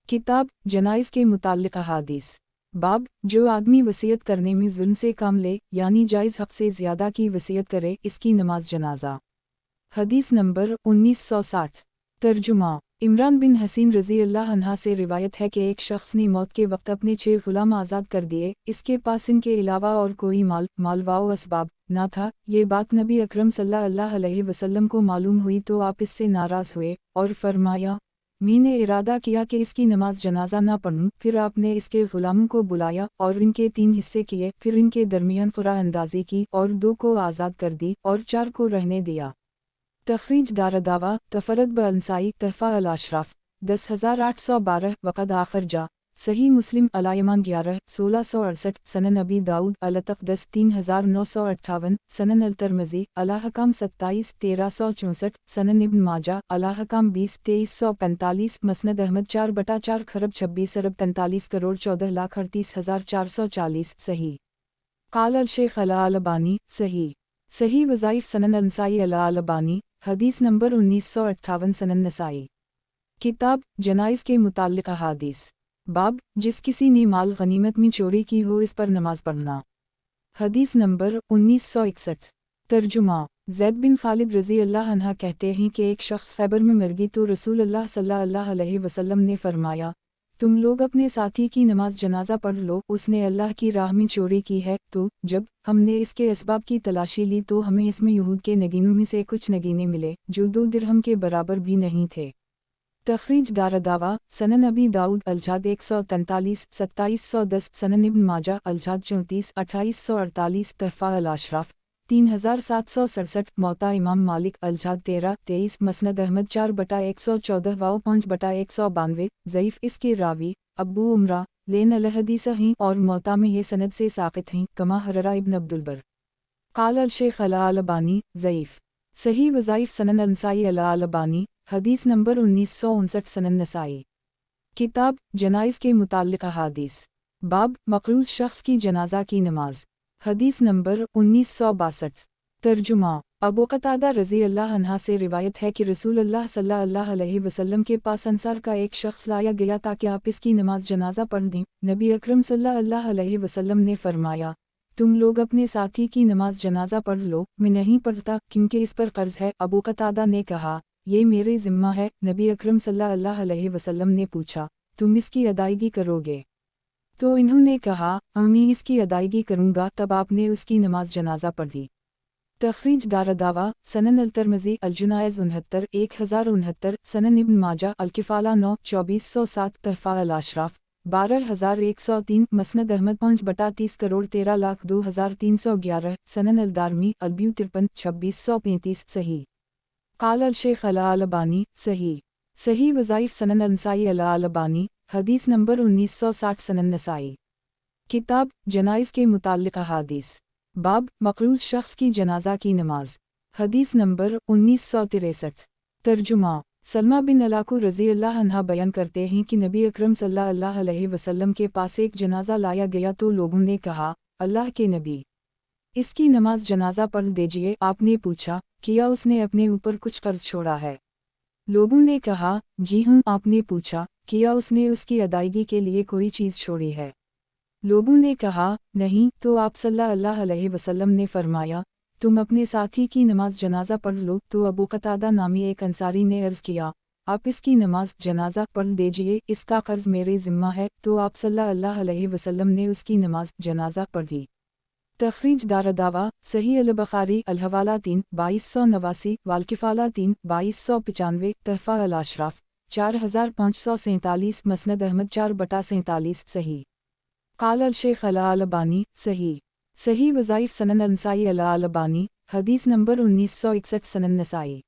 S1: किताब जनाइज़ के मुताल्लिक़ अहादीस। बाब जो आदमी वसीयत करने में ज़ुल्म से कम ले यानी जायज़ हक़ से ज़्यादा की वसीयत करे इसकी नमाज जनाजा। हदीस नंबर 1960। तर्जुमा इमरान बिन हसीन रज़ी अल्लाह अन्हा से रिवायत है कि एक शख्स ने मौत के वक्त अपने 6 ग़ुलाम आज़ाद कर दिए, इसके पास इनके अलावा और कोई मालवाओ असबाब ना था। ये बात नबी अकरम सल्लल्लाहु अलैहि वसल्लम को मालूम हुई तो आप इससे नाराज़ हुए और फरमाया, मी ने इरादा किया कि इसकी नमाज जनाजा ना पढ़ूं, फिर आपने इसके गुलामों को बुलाया और इनके 3 हिस्से किए, फिर इनके दरमियान क़ुरा अंदाज़ी की और 2 को आज़ाद कर दी और 4 को रहने दिया। तखरीज दारदावा तफरद ब अंसाई तहफ़ा अल-अशराफ 10812 वक़द आखिर जा सही मुस्लिम अलायमान 11 1668 सनन नबी दाऊद अल-तक़दस 3958 सनन अल-तिरमिज़ी अल-हकाम 27 1364 सनन इब्न माजा अल-हकाम 20 2345 मसनद अहमद 4/4 खरब 26 अरब 43 करोड़ 14,38,440 सही। क़ाल अल-शेख अल-अलबानी सही। सही वज़ाइफ सनन अंसाई अल-अलबानी हदीस नंबर 1958 सनन नसाई। किताब जनाइज़ के मुताल्लिक़ अहादीस। बाब जिस किसी ने माल गनीमत में चोरी की हो इस पर नमाज पढ़ना। हदीस नंबर 1961। तर्जुमा ज़ैद बिन खालिद रज़ी अल्लाह अन्हा कहते हैं कि एक शख्स खैबर में मर गई तो रसूल अल्लाह सल्लल्लाहु अलैहि वसल्लम ने फरमाया, तुम लोग अपने साथी की नमाज जनाजा पढ़ लो, उसने अल्लाह की राह में चोरी की है। तो जब हमने इसके असबाब की तलाशी ली तो हमें इसमें यहूद के नगीनों में से कुछ नगीने मिले जो 2 दिरहम के बराबर भी नहीं थे। तखरीज दारदावा सनन अबी दाऊद अलजाद 143 2710 सनन इब्न माजा अलजाद 34 2848 तहफ़ा अल-अशराफ 3767 मौता इमाम मालिक अलजाद 13 23 मसनद अहमद 4/114 वाओ 5/192 ज़ईफ़ इसके रावी अबू उमरा लेन अल-हदीस हैं और मौता में ये सनद से साक़ित हैं कमा हररा इब्न अब्दुल बर। क़ाल अल-शेख अल-अलबानी ज़ईफ़। सही वज़ाइफ सनन अंसाई अल-अलबानी हदीस नंबर 1959 सनन नसाई। किताब जनाइज़ के मुताल्लिक़ अहादीस। बाब मक़रूज़ शख्स की जनाजा की नमाज। हदीस नंबर 1962। तर्जुमा अबू क़तादा रज़ी अल्लाह अन्हा से रिवायत है कि रसूल अल्लाह सल्लल्लाहु अलैहि वसल्लम के पास अंसार का एक शख्स लाया गया ताकि आप इसकी नमाज जनाजा पढ़ दें। नबी अकरम सल्लल्लाहु अलैहि वसल्लम ने फरमाया, तुम लोग अपने साथी की नमाज जनाजा पढ़ लो, मैं नहीं पढ़ता क्योंकि इस पर कर्ज है। अबू क़तादा ने कहा, ये मेरे ज़िम्मा है। नबी अकरम सल्लल्लाहु अलैहि वसल्लम ने पूछा, तुम इसकी अदायगी करोगे? तो इन्होंने कहा, मैं इसकी अदायगी करूँगा। तब आपने उसकी नमाज जनाजा पढ़ी। तखरीज दारदावा सनन अल-तिरमिज़ी अल-जुनायज़ 69 1069 सनन इब्न माजा अल-किफ़ाला 9 2407 तहफ़ा अल-अशराफ 12103 मसनद अहमद 5/30 करोड़ 13,02,311 सनन अल-दारमी अल-ब्यू 53 2635 सही। क़ाल अल-शेख अल-अलबानी सही। सही वज़ाइफ सनन अंसाई अल-अलबानी हदीस नंबर 1960 सनन नसाई। किताब जनाइज़ के मुताल्लिक़ अहादीस। बाब मक़रूज़ शख्स की जनाजा की नमाज। हदीस नंबर 1963। तर्जुमा सलमा बिन अलाकू रज़ी अल्लाह अन्हा बयान करते हैं कि नबी अकरम सल्लल्लाहु अलैहि वसल्लम के पास एक जनाजा लाया गया तो लोगों ने कहा, अल्लाह के नबी, इसकी नमाज जनाजा पढ़ दीजिए। आपने पूछा, किया उसने अपने ऊपर कुछ कर्ज छोड़ा है? लोगों ने कहा, जी हाँ। आपने पूछा, किया उसने उसकी अदायगी के लिए कोई चीज़ छोड़ी है? लोगों ने कहा, नहीं। तो आप सल्लल्लाहु अलैहि वसल्लम ने फरमाया, तुम अपने साथी की नमाज जनाजा पढ़ लो। तो अबू क़तादा नामी एक अंसारी ने अर्ज़ किया, आप इसकी नमाज जनाजा पढ़ दीजिए, इसका कर्ज मेरे ज़िम्मा है। तो आप सल्लल्लाहु अलैहि वसल्लम ने उसकी नमाज जनाजा पढ़ी। तखरीज दारदावा सही अल-बुखारी अल-हवाला 3 2289 वाल-किफ़ाला 3 2295 तहफ़ा अल-अशराफ 4547 मसनद अहमद 4/47 सही। क़ाल अल-शेख अल-अलबानी सही। सही वज़ाइफ सनन अंसाई अल-अलबानी हदीस नंबर 1961 सनन नसाई।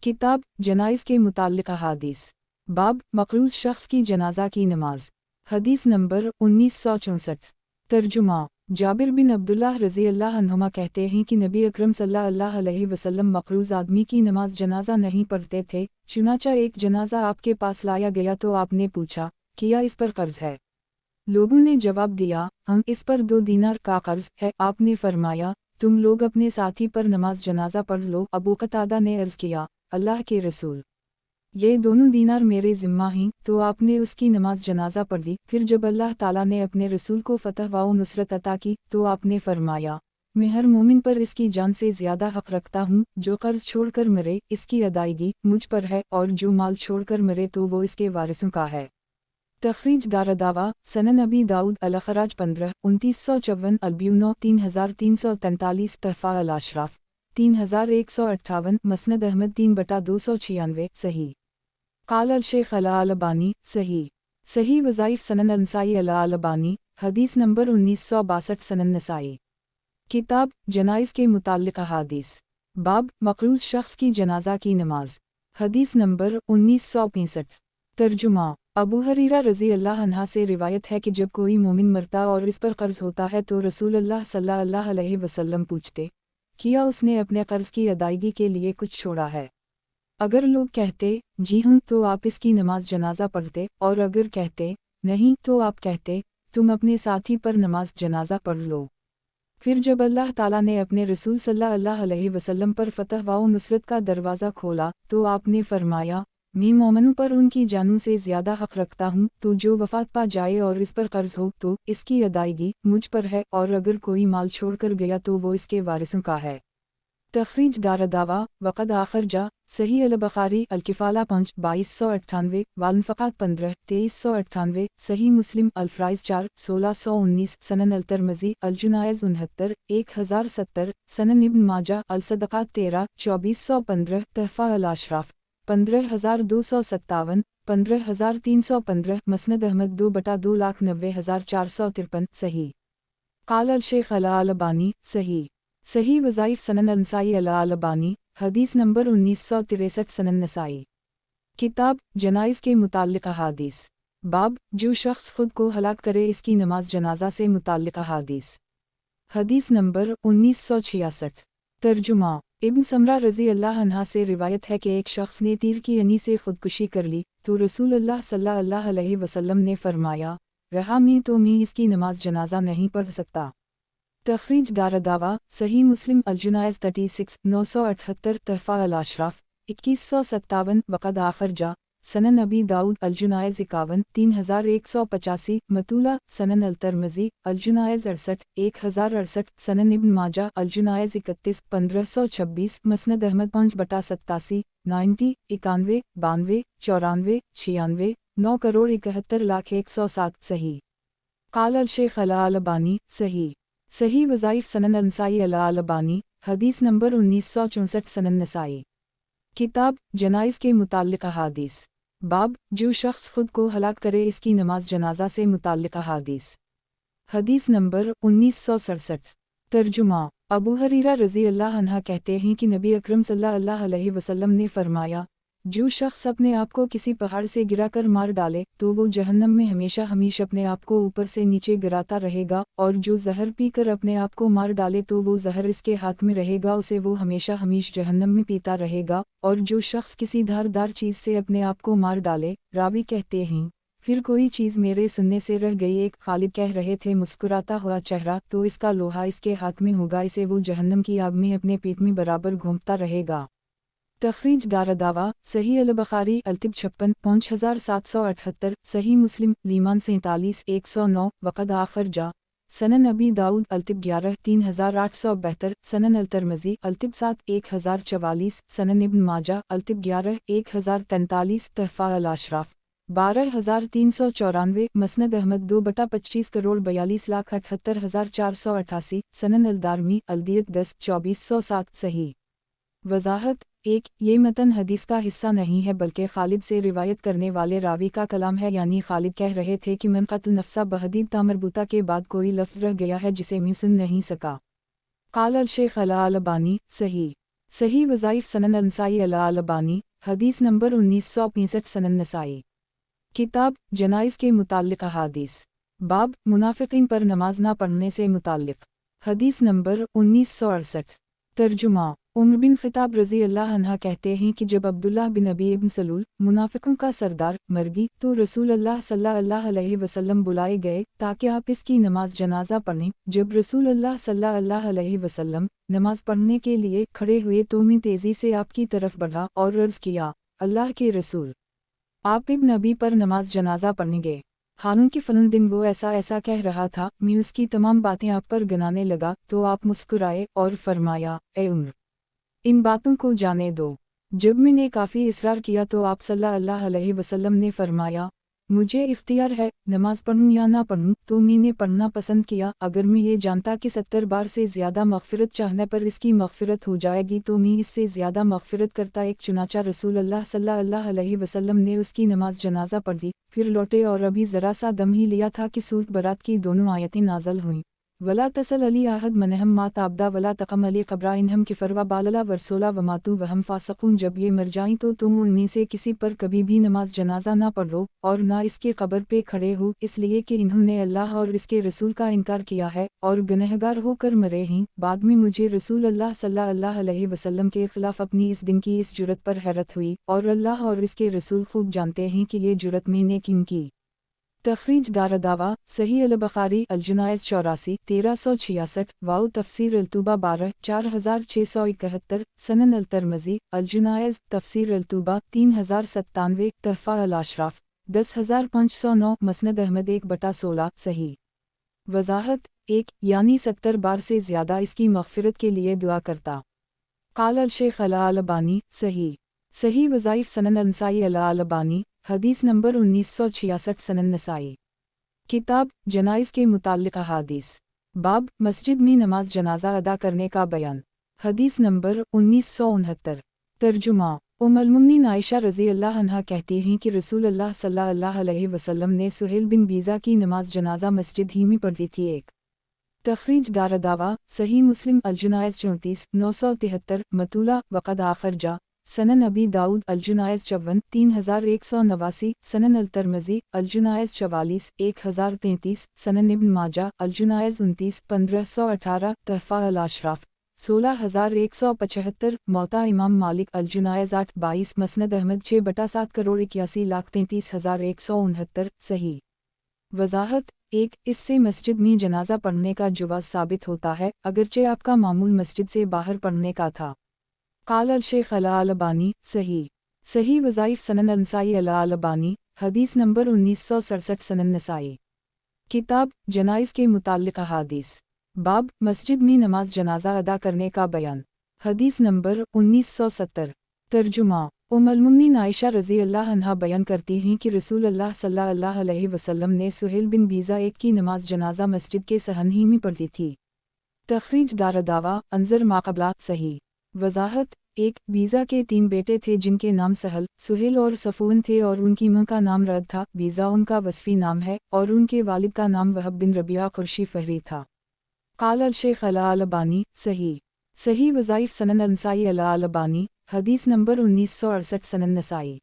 S1: किताब जनाइज़ के मुताल्लिक़ अहादीस। बाब मक़रूज़ शख्स की जनाजा की नमाज। हदीस नंबर 1964। तर्जुमा जाबिर बिन अब्दुल्लाह रज़ी अल्लाह अन्हुमा कहते हैं कि नबी अकरम सल्लल्लाहु अलैहि वसल्लम मक़रूज़ आदमी की नमाज जनाजा नहीं पढ़ते थे। चुनाचा एक जनाजा आपके पास लाया गया तो आपने पूछा, किया इस पर कर्ज है? लोगों ने जवाब दिया, हम इस पर 2 दीनार का कर्ज है। आपने फरमाया, तुम लोग अपने साथी पर नमाज जनाजा पढ़ लो। अबू क़तादा ने अर्ज़ किया, अल्लाह के रसूल, ये दोनों दीनार मेरे ज़िम्मा हैं। तो आपने उसकी नमाज जनाजा पढ़ी। फिर जब अल्लाह ताला ने अपने रसूल को फ़तह व नुसरत अता की तो आपने फरमाया, मैं हर मोमिन पर इसकी जान से ज़्यादा हक़ रखता हूँ। जो कर्ज छोड़कर मरे इसकी अदायगी मुझ पर है, और जो माल छोड़कर मरे तो वो इसके वारिसों का है। तखरीज दारदावा सनन अबी दाऊद अल-खराज 15 2954 अल-ब्यूनो 3343 तहफ़ा अल-अशराफ 3158 मसनद अहमद 3/296 सही। قال الشیخ الالبانی صحیح وظائف سنن انسائی الالبانی حدیث نمبر 1962 سنن نسائی کتاب جنائز کے متعلق احادیث باب مقروض شخص کی جنازہ کی نماز حدیث نمبر 1965 ترجمہ ابو ہریرہ رضی اللہ عنہ سے روایت ہے کہ جب کوئی مومن مرتا اور اس پر قرض ہوتا ہے تو رسول اللہ صلی اللہ علیہ وسلم پوچھتے کیا اس نے اپنے قرض کی ادائیگی کے لیے کچھ چھوڑا ہے؟ اگر لوگ کہتے جی ہوں تو آپ اس کی نماز جنازہ پڑھتے، اور اگر کہتے نہیں تو آپ کہتے تم اپنے ساتھی پر نماز جنازہ پڑھ لو۔ پھر جب اللہ تعالیٰ نے اپنے رسول صلی اللہ علیہ وسلم پر فتح و نصرت کا دروازہ کھولا تو آپ نے فرمایا میں مومنوں پر ان کی جانوں سے زیادہ حق رکھتا ہوں، تو جو وفات پا جائے اور اس پر قرض ہو تو اس کی ادائیگی مجھ پر ہے، اور اگر کوئی مال چھوڑ کر گیا تو وہ اس کے وارثوں کا ہے۔ تخریج دار دعویٰ وقد آخرجہ صحیح البخاری الکفالہ 5 2298 والانفقات 15 2398 صحیح مسلم الفرائض 4 1619 سنن الترمذی الجنائز 69 1070 سنن ابن ماجہ الصدقات 13 2415 تحفہ الاشراف 15257 15315 مسند احمد 2/2 2,90,453 صحیح قال الشیخ الالبانی صحیح وظائف سنن انسائی الالبانی حدیث نمبر 1963 سنن نسائی کتاب جنائز کے متعلق احادیث باب جو شخص خود کو ہلاک کرے اس کی نماز جنازہ سے متعلق احادیث حدیث نمبر 1966 ترجمہ ابن سمرہ رضی اللہ عنہ سے روایت ہے کہ ایک شخص نے تیر کی انی سے خودکشی کر لی تو رسول اللہ صلی اللہ علیہ وسلم نے فرمایا رہا میں تو میں اس کی نماز جنازہ نہیں پڑھ سکتا۔ تخریج دار دعویٰ صحیح مسلم الجنائز 36 978 تحفہ الاشراف 2157 وقد آخرجہ سنن ابی داؤد الجنائز 51 3185 مطولہ سنن الترمذی الجنائز 68 1068 سنن ابن ماجہ الجنائز 31 1526 مسند احمد 5/87 90 91 92 94 96 9,71,0107 صحیح قال الشیخ الالبانی صحیح وظائف سنن انسائی الالبانی حدیث نمبر 1964 سنن نسائی کتاب جنائز کے متعلق احادیث باب جو شخص خود کو ہلاک کرے اس کی نماز جنازہ سے متعلق احادیث حدیث نمبر 1967 ترجمہ ابو ہریرہ رضی اللہ عنہ کہتے ہیں کہ نبی اکرم صلی اللہ علیہ وسلم نے فرمایا جو شخص اپنے آپ کو کسی پہاڑ سے گرا کر مار ڈالے تو وہ جہنم میں ہمیشہ اپنے آپ کو اوپر سے نیچے گراتا رہے گا، اور جو زہر پی کر اپنے آپ کو مار ڈالے تو وہ زہر اس کے ہاتھ میں رہے گا، اسے وہ ہمیشہ جہنم میں پیتا رہے گا، اور جو شخص کسی دھاردار چیز سے اپنے آپ کو مار ڈالے۔ راوی کہتے ہیں پھر کوئی چیز میرے سننے سے رہ گئی، ایک خالد کہہ رہے تھے مسکراتا ہوا چہرہ، تو اس کا لوہا اس کے ہاتھ میں ہوگا، اسے وہ جہنم کی آگ میں اپنے پیٹ میں برابر گھومتا رہے گا۔ تخریج دار دعویٰ صحیح البخاری الطب 56 5778 صحیح مسلم لیمان 47 109 وقد آخرجہ سنن ابی داؤد الطب 11 3872 سنن الترمذی الطب 7 1044 سنن ابن ماجہ الطب 11 1043 تحفہ الاشراف 12394 مسند احمد 2/25,42,78,488 سنن الدارمی الدیت 10 2407 صحیح وضاحت 1 یہ متن حدیث کا حصہ نہیں ہے بلکہ خالد سے روایت کرنے والے راوی کا کلام ہے، یعنی خالد کہہ رہے تھے کہ من قتل نفسہ بحدید تامربوطہ کے بعد کوئی لفظ رہ گیا ہے جسے میں سن نہیں سکا۔ قال الشیخ الالبانی صحیح وظائف سنن انسائی الالبانی حدیث نمبر 1965 سنن نسائی کتاب جنائز کے متعلق احادیث باب منافقین پر نماز نہ پڑھنے سے متعلق حدیث نمبر 1968 ترجمہ عمر بن خطاب رضی اللہ عنہ کہتے ہیں کہ جب عبداللہ بن ابی ابن سلول منافقوں کا سردار مرگی تو رسول اللہ صلی اللہ علیہ وسلم بلائے گئے تاکہ آپ اس کی نماز جنازہ پڑھیں۔ جب رسول اللہ صلی اللہ علیہ وسلم نماز پڑھنے کے لیے کھڑے ہوئے تو میں تیزی سے آپ کی طرف بڑھا اور عرض کیا اللہ کے رسول، آپ ابن ابی پر نماز جنازہ پڑھیں گے؟ حالانکہ فلاں دن وہ ایسا کہہ رہا تھا۔ میں اس کی تمام باتیں آپ پر گنانے لگا تو آپ مسکرائے اور فرمایا اے عمر، ان باتوں کو جانے دو۔ جب میں نے کافی اصرار کیا تو آپ صلی اللہ علیہ وسلم نے فرمایا मुझे इख्तियार है नमाज पढ़ूं या ना पढ़ूं, तो मैंने पढ़ना पसंद किया। अगर मैं ये जानता कि 70 बार से ज़्यादा मग़फ़िरत चाहने पर इसकी मग़फ़िरत हो जाएगी तो मैं इससे ज़्यादा मग़फ़िरत करता। एक चुनाचा रसूल अल्लाह सल्लल्लाहु अलैहि वसल्लम ने उसकी नमाज जनाजा पढ़ ली, फिर लौटे और अभी ज़रा सा दम ही लिया था कि सूरत बरात की दोनों आयतें नाज़ल हुईं। वला तसल अली आहद मनहम मात आबदा वला तकम अली कब्रा इनहम की फरवा बालला वरसोला वमातू वहम फासकून। जब ये मर जाएं तो तुम उनमें से किसी पर कभी भी नमाज जनाजा ना पढ़ो और ना इसके कब्र पे खड़े हो, इसलिए कि इन्होंने अल्लाह और इसके रसूल का इनकार किया है और गुनहगार होकर मरे हैं। बाद में मुझे रसूल अल्लाह सल्लल्लाहु अलैहि वसल्लम के खिलाफ अपनी इस दिन की इस जुरत पर हैरत हुई और अल्लाह और इसके रसूल खूब जानते हैं कि ये जुरत मैंने क्यों की। तखरीज दारदावा सही अल-बुखारी अल-जुनाइज़ 84 1366 वाउ तफसीर अल-तूबा 12 4671 सनन अल-तिरमिज़ी अल-जुनाइज़ तफसीर अल-तूबा 3097 तहफ़ा अल-अशराफ 10509 मसनद अहमद 1/16 सही। वज़ाहत 1 यानी 70 बार से ज़्यादा इसकी मग़फ़िरत के लिए दुआ करता। क़ाल अल-शेख़ अल-अलबानी सही। सही वज़ाइफ़ सनन अल-नसाई अल-अलबानी हदीस नंबर 1966 सनन नसाई। किताब जनाइज़ के मुताल्लिक़ अहादीस बाब मस्जिद में नमाज जनाजा अदा करने का बयान। हदीस नंबर 1969। तर्जुमा उम्मुल-मोमिनीन आयशा रज़ी अल्लाह अन्हा कहती हैं कि रसूल अल्लाह सल्लल्लाहु अलैहि वसल्लम ने सुहेल बिन बीज़ा की नमाज जनाजा मस्जिद ही में पढ़ी थी। एक तखरीज दारदावा सही मुस्लिम अल-जुनाइज़ 34 973 मतूला वक़द आखर जा सनन अबी दाऊद अल-जुनाइज़ 54 3189 सनन अल-तिरमिज़ी अल-जुनाइज़ 44 1033 सनन इब्न माजा अल-जुनाइज़ 29 1518 तहफ़ा अल-अशराफ 16175 मौता इमाम मालिक अल-जुनाइज़ 8 22 मसनद अहमद 6/7 करोड़ 81,33,169 सही। वज़ाहत 1 इससे मस्जिद में जनाजा पढ़ने का जवाज़ साबित होता है, अगरचे आपका मामूल मस्जिद से बाहर पढ़ने का था। क़ाल अल-शेख़ अल-अलबानी सही। सही वज़ाइफ़ सनन अल-नसाई अल-अलबानी हदीस नंबर 1967 सनन नसाई। किताब जनाइज़ के मुताल्लिक़ अहादीस बाब मस्जिद में नमाज जनाजा अदा करने का बयान। हदीस नंबर 1970। तर्जुमा उम्मुल-मोमिनीन आयशा रज़ी अल्लाह अन्हा बयान करती हैं कि रसूल अल्लाह सल्लल्लाहु अलैहि वसल्लम ने सुहेल बिन बीज़ा एक की नमाज जनाजा मस्जिद के सहन ही में पढ़ी थी। तखरीज दारदावा अंज़र माक़बला सही। वज़ाहत 1 बीज़ा के 3 बेटे थे जिनके नाम सहल, सुहेल और सफ़ून थे और उनकी मां का नाम रद था। बीज़ा उनका वस्फ़ी नाम है और उनके वालिद का नाम वहब बिन रबिया क़ुरशी फ़हरी था। क़ाल अल-शेख़ अल-अलबानी सही। सही वज़ाइफ़ सनन अल-नसाई अल-अलबानी हदीस नंबर 1968 सनन नसाई।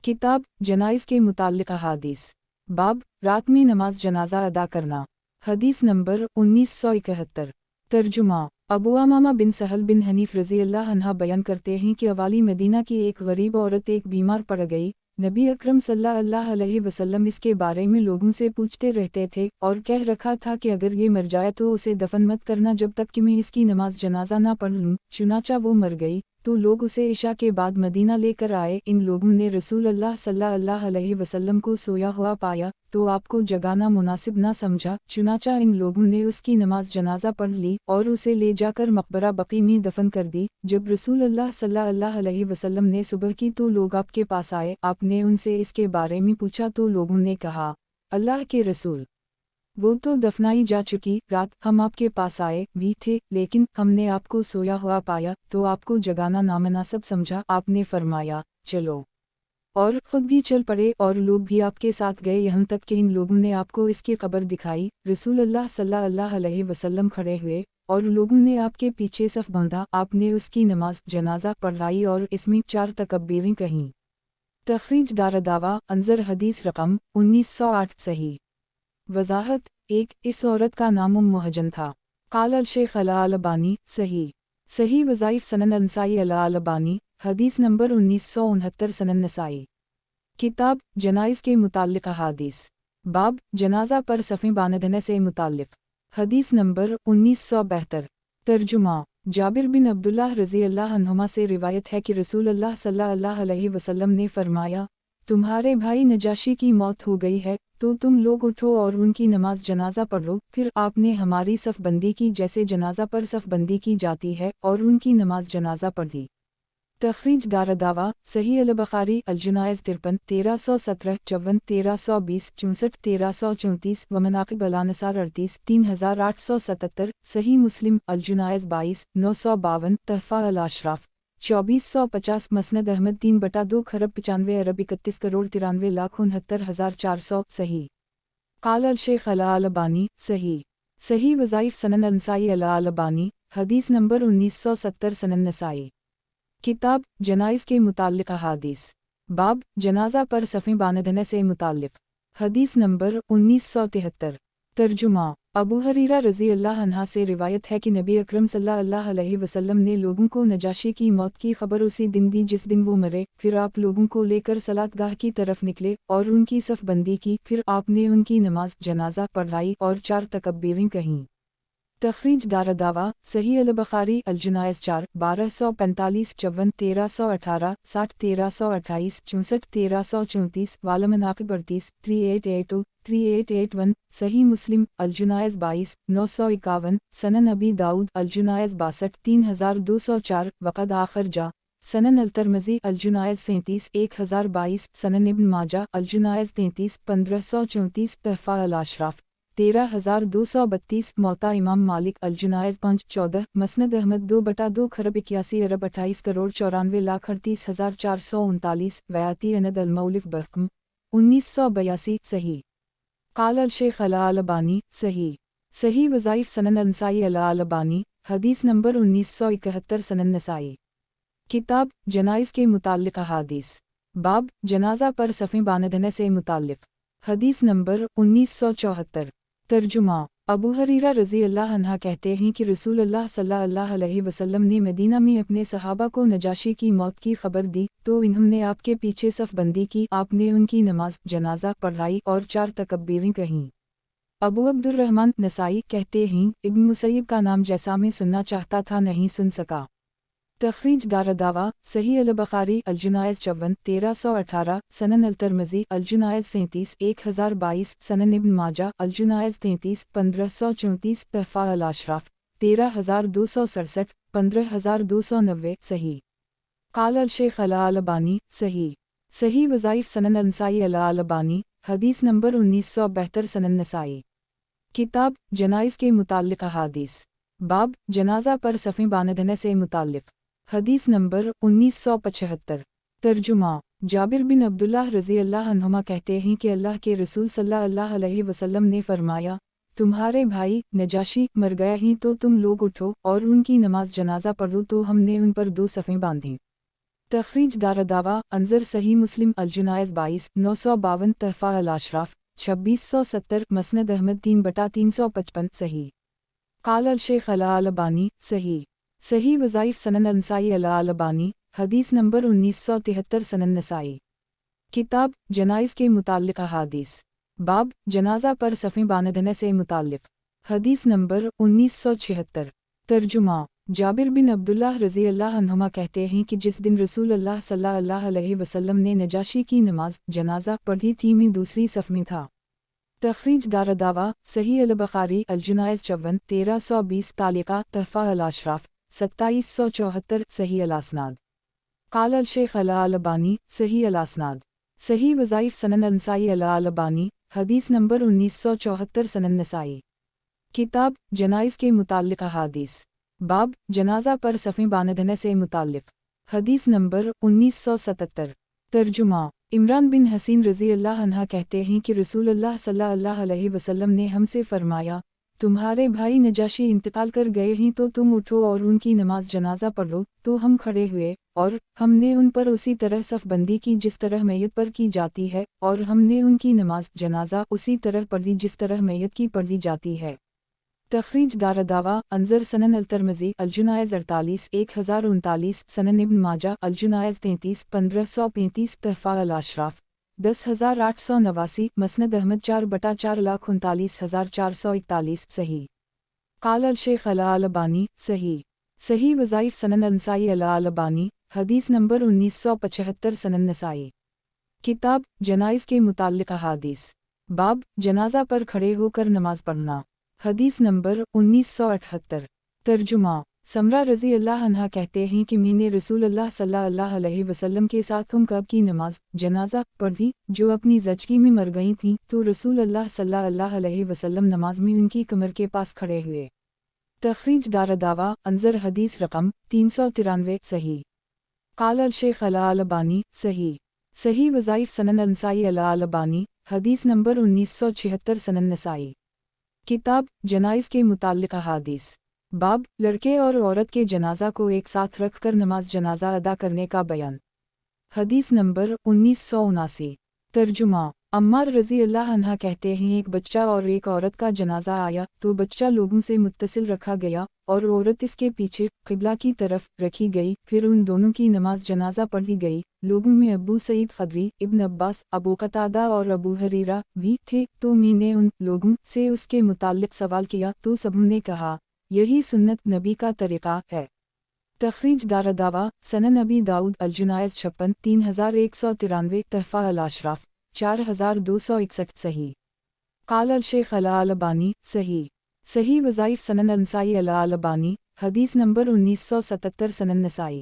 S1: किताब जनाइज़ के मुताल्लिक़ अहादीस बाब रात में नमाज जनाजा अदा करना। हदीस नंबर 1971। तर्जुमा अबू उमामा बिन सहल बिन हनीफ रज़ी अल्लाह अन्हा बयान करते हैं कि अवाली मदीना की एक गरीब औरत एक बीमार पड़ गई। नबी अकरम सल्लल्लाहु अलैहि वसल्लम इसके बारे में लोगों से पूछते रहते थे और कह रखा था कि अगर ये मर जाए तो उसे दफन मत करना जब तक कि मैं इसकी नमाज जनाजा ना पढ़ लूँ। चुनाचा वो मर गई तो लोग उसे इशा के बाद मदीना लेकर आए। इन लोगों ने रसूल अल्लाह सल्लल्लाहु अलैहि वसल्लम को सोया हुआ पाया तो आपको जगाना मुनासिब ना समझा। चुनाचा इन लोगों ने उसकी नमाज जनाजा पढ़ ली और उसे ले जाकर मकबरा बकी में दफन कर दी। जब रसूल अल्लाह सल्लल्लाहु अलैहि वसल्लम ने सुबह की तो लोग आपके पास आए। आपने उनसे इसके बारे में पूछा तो लोगों ने कहा, अल्लाह के रसूल, वो तो दफनाई जा चुकी रात हम आपके पास आए भी थे, लेकिन हमने आपको सोया हुआ पाया तो आपको जगाना नामुनासिब समझा। आपने फरमाया, चलो, और खुद भी चल पड़े और लोग भी आपके साथ गए, यहाँ तक कि इन लोगों ने आपको इसकी कब्र दिखाई। रसूल अल्लाह सल्लल्लाहु अलैहि वसल्लम खड़े हुए और लोगों ने आपके पीछे सफ बांधा। आपने उसकी नमाज जनाजा पढ़ाई और इसमें 4 तकबीरें कहीं। तखरीज दारदावा अंज़र हदीस रकम 1908 सही। वज़ाहत 1 इस औरत का नाम मुहजन था। क़ाल अल-शेख़ अल-अलबानी सही। सही वज़ाइफ़ सनन अल-नसाई अल-अलबानी हदीस नंबर 1969 सनन नसाई। किताब जनाइज़ के मुताल्लिक़ अहादीस बाब जनाजा पर सफ़ें बांधने से मुताल्लिक़। हदीस नंबर 1972। तर्जुमा जाबिर बिन अब्दुल्लाह रज़ी अल्लाह अन्हुमा से रिवायत है कि रसूल अल्लाह सल्लल्लाहु अलैहि वसल्लम ने फरमाया, तुम्हारे भाई नजाशी की मौत हो गई है तो तुम लोग उठो और उनकी नमाज जनाजा पढ़ो। फिर आपने हमारी सफ़ बंदी की जैसे जनाजा पर सफ़ बंदी की जाती है और उनकी नमाज जनाजा पढ़ी। तखरीज दारदावा सही अल-बुखारी अल-जुनाइज़ 53 1317 54 1320 64 1334 व मनाक़िब अल-अनसार 38 3877 सही मुस्लिम अल-जुनाइज़ 22 952 तहफ़ा अल-अशराफ 2450 मसनद अहमद 3/2 खरब 95 अरब 31 करोड़ 93 लाख 69,400 सही क़ाल अल-शेख अल-अलबानी सही सही वज़ाइफ़ सनन अल-नसाई अल-अलबानी हदीस नंबर 1970 सनन नसाई किताब जनाइज़ के मुताल्लिक़ अहादीस बाब जनाज़ा पर सफ़ें बांधने से मुताल्लिक़ हदीस नंबर 1973 तर्जुमा अबू हरीरा रज़ी अल्लाह अन्हा से रिवायत है कि नबी अकरम सल्लल्लाहु अलैहि वसल्लम ने लोगों को नजाशी की मौत की खबर उसी दिन दी जिस दिन वो मरे। फिर आप लोगों को लेकर सलातगाह की तरफ निकले और उनकी सफ़बंदी की। फिर आपने उनकी नमाज जनाजा पढ़ाई और 4 तकबीरें कहीं। तखरीज दारदावा सही अल-बुखारी अल-जुनाइज़ 4 1245 54 1318 60 1328 64 1334 वाला मनाक़िब 38 3882 3881 सही मुस्लिम अल-जुनाइज़ 22 951 सनन अबी दाऊद अल-जुनाइज़ 62 3204 वक़द आखर जा सनन अल-तिरमिज़ी अल-जुनाइज़ 37 1022 सनन इब्न माजा अल-जुनाइज़ 33 1534 तहफ़ा अल-अशराफ 13,232 मौता इमाम मालिक अल-जुनाइज़ 514 मसनद अहमद 2/2 खरब 81 अरब 28 करोड़ 94 लाख 38,439 वयाती अनद अल-मौलिफ बरकम 1982 सही क़ाल अल-शेख अल-अलबानी सही सही वज़ाइफ़ सनन अल-नसाई अल-अलबानी हदीस नंबर 1971 सनन नसाई किताब जनाइज़ के मुताल्लिक़ अहादीस बाब जनाज़ा पर सफ़ें बांधने से मुताल्लिक़ हदीस नंबर 1974 तर्जुमा अबू हरीरा रज़ी अल्लाह अन्हा कहते हैं कि रसूल अल्लाह सल्लल्लाहु अलैहि वसल्लम ने मदीना में अपने सहाबा को नजाशी की मौत की खबर दी तो इन्होंने आपके पीछे सफ़बंदी की। आपने उनकी नमाज जनाजा पढ़ाई और 4 तकबीरें कहीं। अबू अब्दुर्रहमान नसाई कहते हैं इब्न मुसय्यब का नाम जैसा मैं सुनना चाहता था नहीं सुन सका। तखरीज दारदावा सही अल-बुखारी अल-जुनाइज़ 54 1318 सनन अल-तिरमिज़ी अल-जुनाइज़ 37 1022 सनन इब्न माजा अल-जुनाइज़ 33 1534 तहफ़ा अल-अशराफ 13,267 15,290 सही क़ाल अल-शेख अल-अलबानी सही सही वज़ाइफ़ सनन अल-नसाई अल-अलबानी हदीस नंबर 1972 सनन नसाई किताब जनाइज़ के मुताल्लिक़ अहादीस बाब जनाज़ा पर सफ़ें बांधने से मुताल्लिक़ हदीस नंबर 1975 तर्जुमा जाबिर बिन अब्दुल्लाह रज़ी अल्लाह अन्हुमा कहते हैं कि अल्लाह के रसूल सल्लल्लाहु अलैहि वसल्लम ने फरमाया तुम्हारे भाई नजाशी मर गया ही तो तुम लोग उठो और उनकी नमाज जनाजा पढ़ो तो हमने उन पर 2 सफ़ें बांधी। तखरीज दारदावा अंजर सही मुस्लिम अल-जुनाइज़ 22 952 तहफ़ा अल-अशराफ 2670 मसनद अहमद 3/355 सही क़ाल अल-शेख अल-अलबानी सही सही वज़ाइफ़ सनन अल-नसाई अल-अलबानी हदीस नंबर 1973 सनन नसाई किताब जनाइज़ के मुताल्लिक़ अहादीस बाब जनाज़ा पर सफ़ें बांधने से मुताल्लिक़ हदीस नंबर 1976 तर्जुमा जाबिर बिन अब्दुल्लाह रज़ी अल्लाह अन्हुमा कहते हैं कि जिस दिन रसूल अल्लाह सल्लल्लाहु अलैहि वसल्लम ने नजाशी की नमाज जनाजा पढ़ी थी मैं दूसरी सफ़ में था। तखरीज दारदावा सही अल-बुखारी अल-जुनाइज़ 54 1320 तालिका तहफ़ा अल-अशराफ 2774 सही अल-असनाद क़ाल अल-शेख अल-अलबानी सही अल-असनाद सही वज़ाइफ़ सनन अल-नसाई अल-अलबानी हदीस नंबर 1974 सनन नसाई किताब जनाइज़ के मुताल्लिक़ अहादीस बाब जनाज़ा पर सफ़ें बांधने से मुताल्लिक़ हदीस नंबर 1977 तर्जुमा इमरान बिन हसीन रज़ी अल्लाह अन्हा कहते हैं कि रसूल अल्लाह सल्लल्लाहु अलैहि वसल्लम ने हमसे फरमाया तुम्हारे भाई नजाशी इंतकाल कर गए हैं तो तुम उठो और उनकी नमाज जनाजा पढ़ो। तो हम खड़े हुए और हमने उन पर उसी तरह सफ़बंदी की जिस तरह मैयत पर की जाती है और हमने उनकी नमाज जनाजा उसी तरह पढ़ी जिस तरह मैयत की पढ़ी जाती है। तखरीज दारदावा अंजर सनन अल-तिरमिज़ी अल-जुनाइज़ 48 1039 सनन इब्न माजा अल-जुनाइज़ 33 1535 तहफ़ा अल-अशराफ 10,889 मसनद अहमद 4/4 लाख 39,441 सही क़ाल अल-शेख अल-अलबानी सही सही वज़ाइफ़ सनन अल-नसाई अल-अलबानी हदीस नंबर 1975 सनन नसाई किताब जनाइज़ के मुताल्लिक़ अहादीस बाब जनाजा पर खड़े होकर नमाज पढ़ना हदीस नंबर 1978 तर्जुमा समरा रज़ी अल्लाह अन्हा कहते हैं कि मैंने रसूल अल्लाह सल्लल्लाहु अलैहि वसल्लम के साथ कब की नमाज जनाजा पढ़ी जो अपनी ज़चगी में मर गई थीं, तो रसूल अल्लाह सल्लल्लाहु अलैहि वसल्लम नमाज में उनकी कमर के पास खड़े हुए। तखरीज दावा अंजर हदीस रकम 393 सही। क़ाल अल-शेख अल-अलबानी सही वज़ाइफ सनन अंसाई अल-अलबानी हदीस नंबर 1976 सनन नसाई। किताब जनाइज़ के मुताल्लिक़ अहादीस बाब लड़के और औरत के जनाजा को एक साथ रखकर नमाज जनाजा अदा करने का बयान। हदीस नंबर 1979। तर्जुमा अम्मार रज़ी अल्लाह अन्हा कहते हैं एक बच्चा और एक औरत का जनाजा आया तो बच्चा लोगों से मुत्तसिल रखा गया और औरत इसके पीछे क़िबला की तरफ रखी गई। फिर उन दोनों की नमाज जनाजा पढ़ी गई। लोगों में अबू सईद ख़दरी, इब्न अब्बास, अबू क़तादा और अबू हरीरा भी थे। तो मैंने उन लोगों से उसके मुताल्लिक़ सवाल किया तो सबों ने कहा यही सुन्नत नबी का तरीक़ा है। तखरीज दावा सनन नबी दाऊद अल-जुनायज़ 56 3193 तहफ़ा अल-अशराफ 4261 सही। क़ाल अल-शेख अल-अलबानी सही वज़ाइफ सनन अंसाई अल-अलबानी हदीस नंबर 1977 सनन नसाई।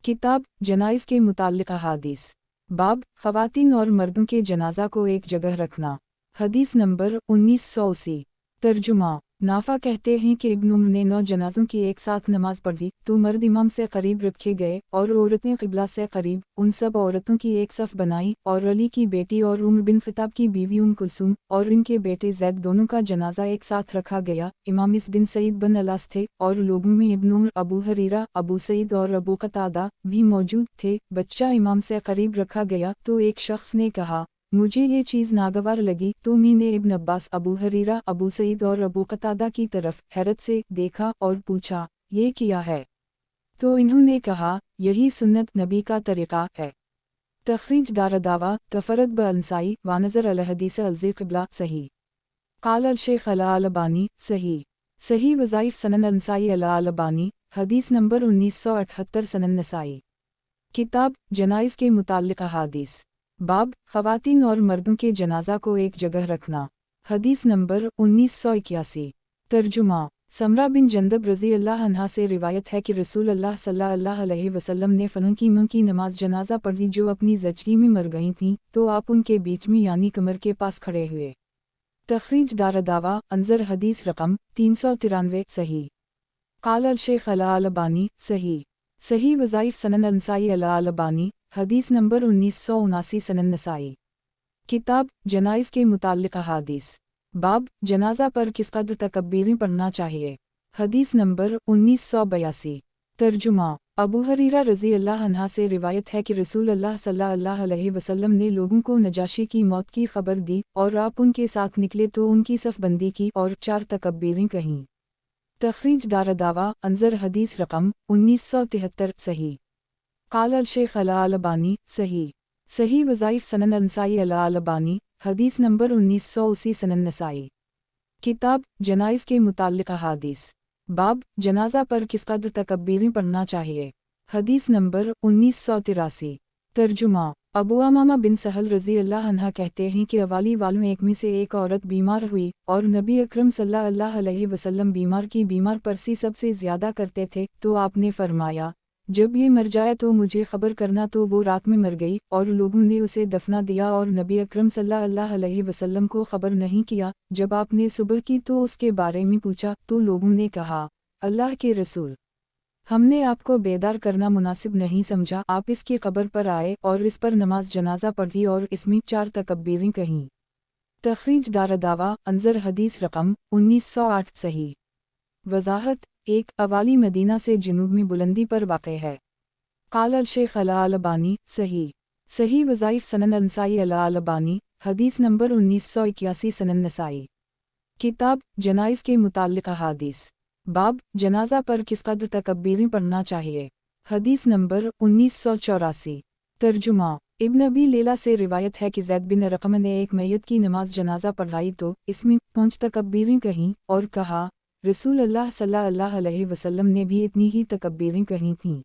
S1: किताब जनाइज़ के मुताल्लिक़ अहादीस बाब ख़वातीन और मर्दों के जनाजा को एक जगह रखना। हदीस नंबर 1980। तर्जुमा नाफा कहते हैं कि इब्न उम्र ने 9 जनाज़ों की एक साथ नमाज पढ़ी तो मर्द इमाम से करीब रखे गए और औरतें क़िबला से करीब। उन सब औरतों की एक सफ़ बनाई और अली की बेटी और उम्र बिन ख़िताब की बीवी कुलसूम और इनके बेटे ज़ैद दोनों का जनाजा एक साथ रखा गया। इमाम इस दिन सईद बिन अलास थे और लोगों में इब्न उम्र, अबू हरीरा, अबू सईद और अबू क़तादा भी मौजूद थे। बच्चा इमाम से करीब रखा गया तो एक शख्स ने कहा मुझे ये चीज़ नागवार लगी तो मैंने इब्न अब्बास, अबू हरीरा, अबू सईद और अबू क़तादा की तरफ हैरत से देखा और पूछा ये किया है? तो इन्होंने कहा यही सुन्नत नबी का तरीक़ा है। तखरीज दावा तफरद ब अंसाई वानज़र अल-हदीस अल-क़िबला सही। क़ाल अल-शेख अल-अलबानी सही वज़ाइफ सनन अंसाई अल-अलबानी हदीस नंबर 1978 सनन नसाई। किताब जनाइज़ के मुताल्लिक़ अहादीस बाब ख़वातीन और मर्दों के जनाजा को एक जगह रखना। हदीस नंबर 1981। तर्जुमा समरा बिन जंदब रज़ी अल्लाह अन्हा से रिवायत है कि रसूल अल्लाह सल्लल्लाहु अलैहि वसल्लम ने फ़नों की मां की नमाज जनाजा पढ़ी जो अपनी ज़चगी में मर गई थीं, तो आप उनके बीच में यानी कमर के पास खड़े हुए। तखरीज दावा अंजर हदीस रकम 393 सही। क़ाल अल-शेख अल-अलबानी सही वज़ाइफ सनन अंसाई अल-अलबानी हदीस नंबर 1979 सनन नसाई। किताब जनाइज़ के मुताल्लिक़ अहादीस बाब जनाजा पर किस कदर तकबीरें पढ़ना चाहिए। हदीस नंबर 1982। तर्जुमा अबू हरीरा रज़ी अल्लाह अन्हा से रिवायत है कि रसूल अल्लाह सल्लल्लाहु अलैहि वसल्लम ने लोगों को नजाशी की मौत की खबर दी और आप उनके साथ निकले तो उनकी सफ़बंदी की और 4 तकबीरें कहीं। तखरीज दावा अंजर हदीस रकम 1973 सही। क़ाल अल-शेख अल-अलबानी सही वज़ाइफ सनन अंसाई अल-अलबानी हदीस नंबर 1980 सनन नसाई। किताब जनाइज़ के मुताल्लिक़ अहादीस बाब जनाजा पर किस कदर तकबीरें पढ़ना चाहिए। हदीस नंबर 1983। तर्जुमा अबू अमामा बिन सहल रज़ी अल्लाह अन्हा कहते हैं कि अवाली वालों एक में से एक औरत बीमार हुई और नबी अकरम सल्लल्लाहु अलैहि वसल्लम बीमार परसी सबसे ज़्यादा करते थे, तो आपने फरमाया जब ये मर जाए तो मुझे ख़बर करना। तो वो रात में मर गई और लोगों ने उसे दफना दिया और नबी अकरम सल्लल्लाहु अलैहि वसल्लम को ख़बर नहीं किया। जब आपने सुबह की तो उसके बारे में पूछा तो लोगों ने कहा अल्लाह के रसूल, हमने आपको बेदार करना मुनासिब नहीं समझा। आप इसकी कब्र पर आए और इस पर नमाज जनाजा पढ़ी और इसमें 4 तकबीरें कहीं। तखरीज दावा अंजर हदीस रकम 1908 सही। वज़ाहत 1 अवाली मदीना से जुनूब में बुलंदी पर वाक़ है। क़ाल अल-शेख अल-अलबानी सही वज़ाइफ सनन अंसाई अल-अलबानी हदीस नंबर 1981 सनन नसाई। किताब जनाइज़ के मुताल्लिक़ अहादीस बाब जनाजा पर किस कदर तकबीरें पढ़ना चाहिए। हदीस नंबर 1984। तर्जुमा इब्न अबी लैला से रिवायत है कि ज़ैद बिन अरक़म ने एक मैयत की नमाज जनाजा पढ़ाई तो इसमें 5 तकबीरें कहीं और कहा रसूल अल्लाह सल्लल्लाहु अलैहि वसल्लम ने भी इतनी ही तकबीरें कही थीं।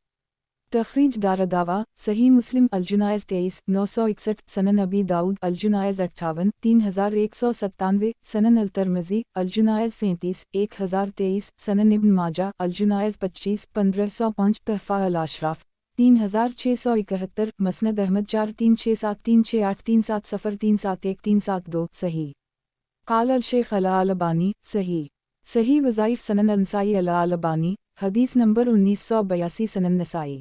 S1: तखरीज दारदावा सही मुस्लिम अलजुनायज़ 23 961 सनन अबी दाऊद अलजुनायज़ 58 3197 सनन अलतरमज़ी अलजुनायज़ 37 1023 सनन इब्न माजा अलजुनायज़ 25 1505 तहफ़ा अल अशराफ 3671 मसनद अहमद 4367 368 37 सफ़र 371 372 सही क़ाल अल शेख अला अलबानी सही सही वज़ाइफ सनन अंसाई अला अलबानी हदीस नंबर 1982 सनन नसाई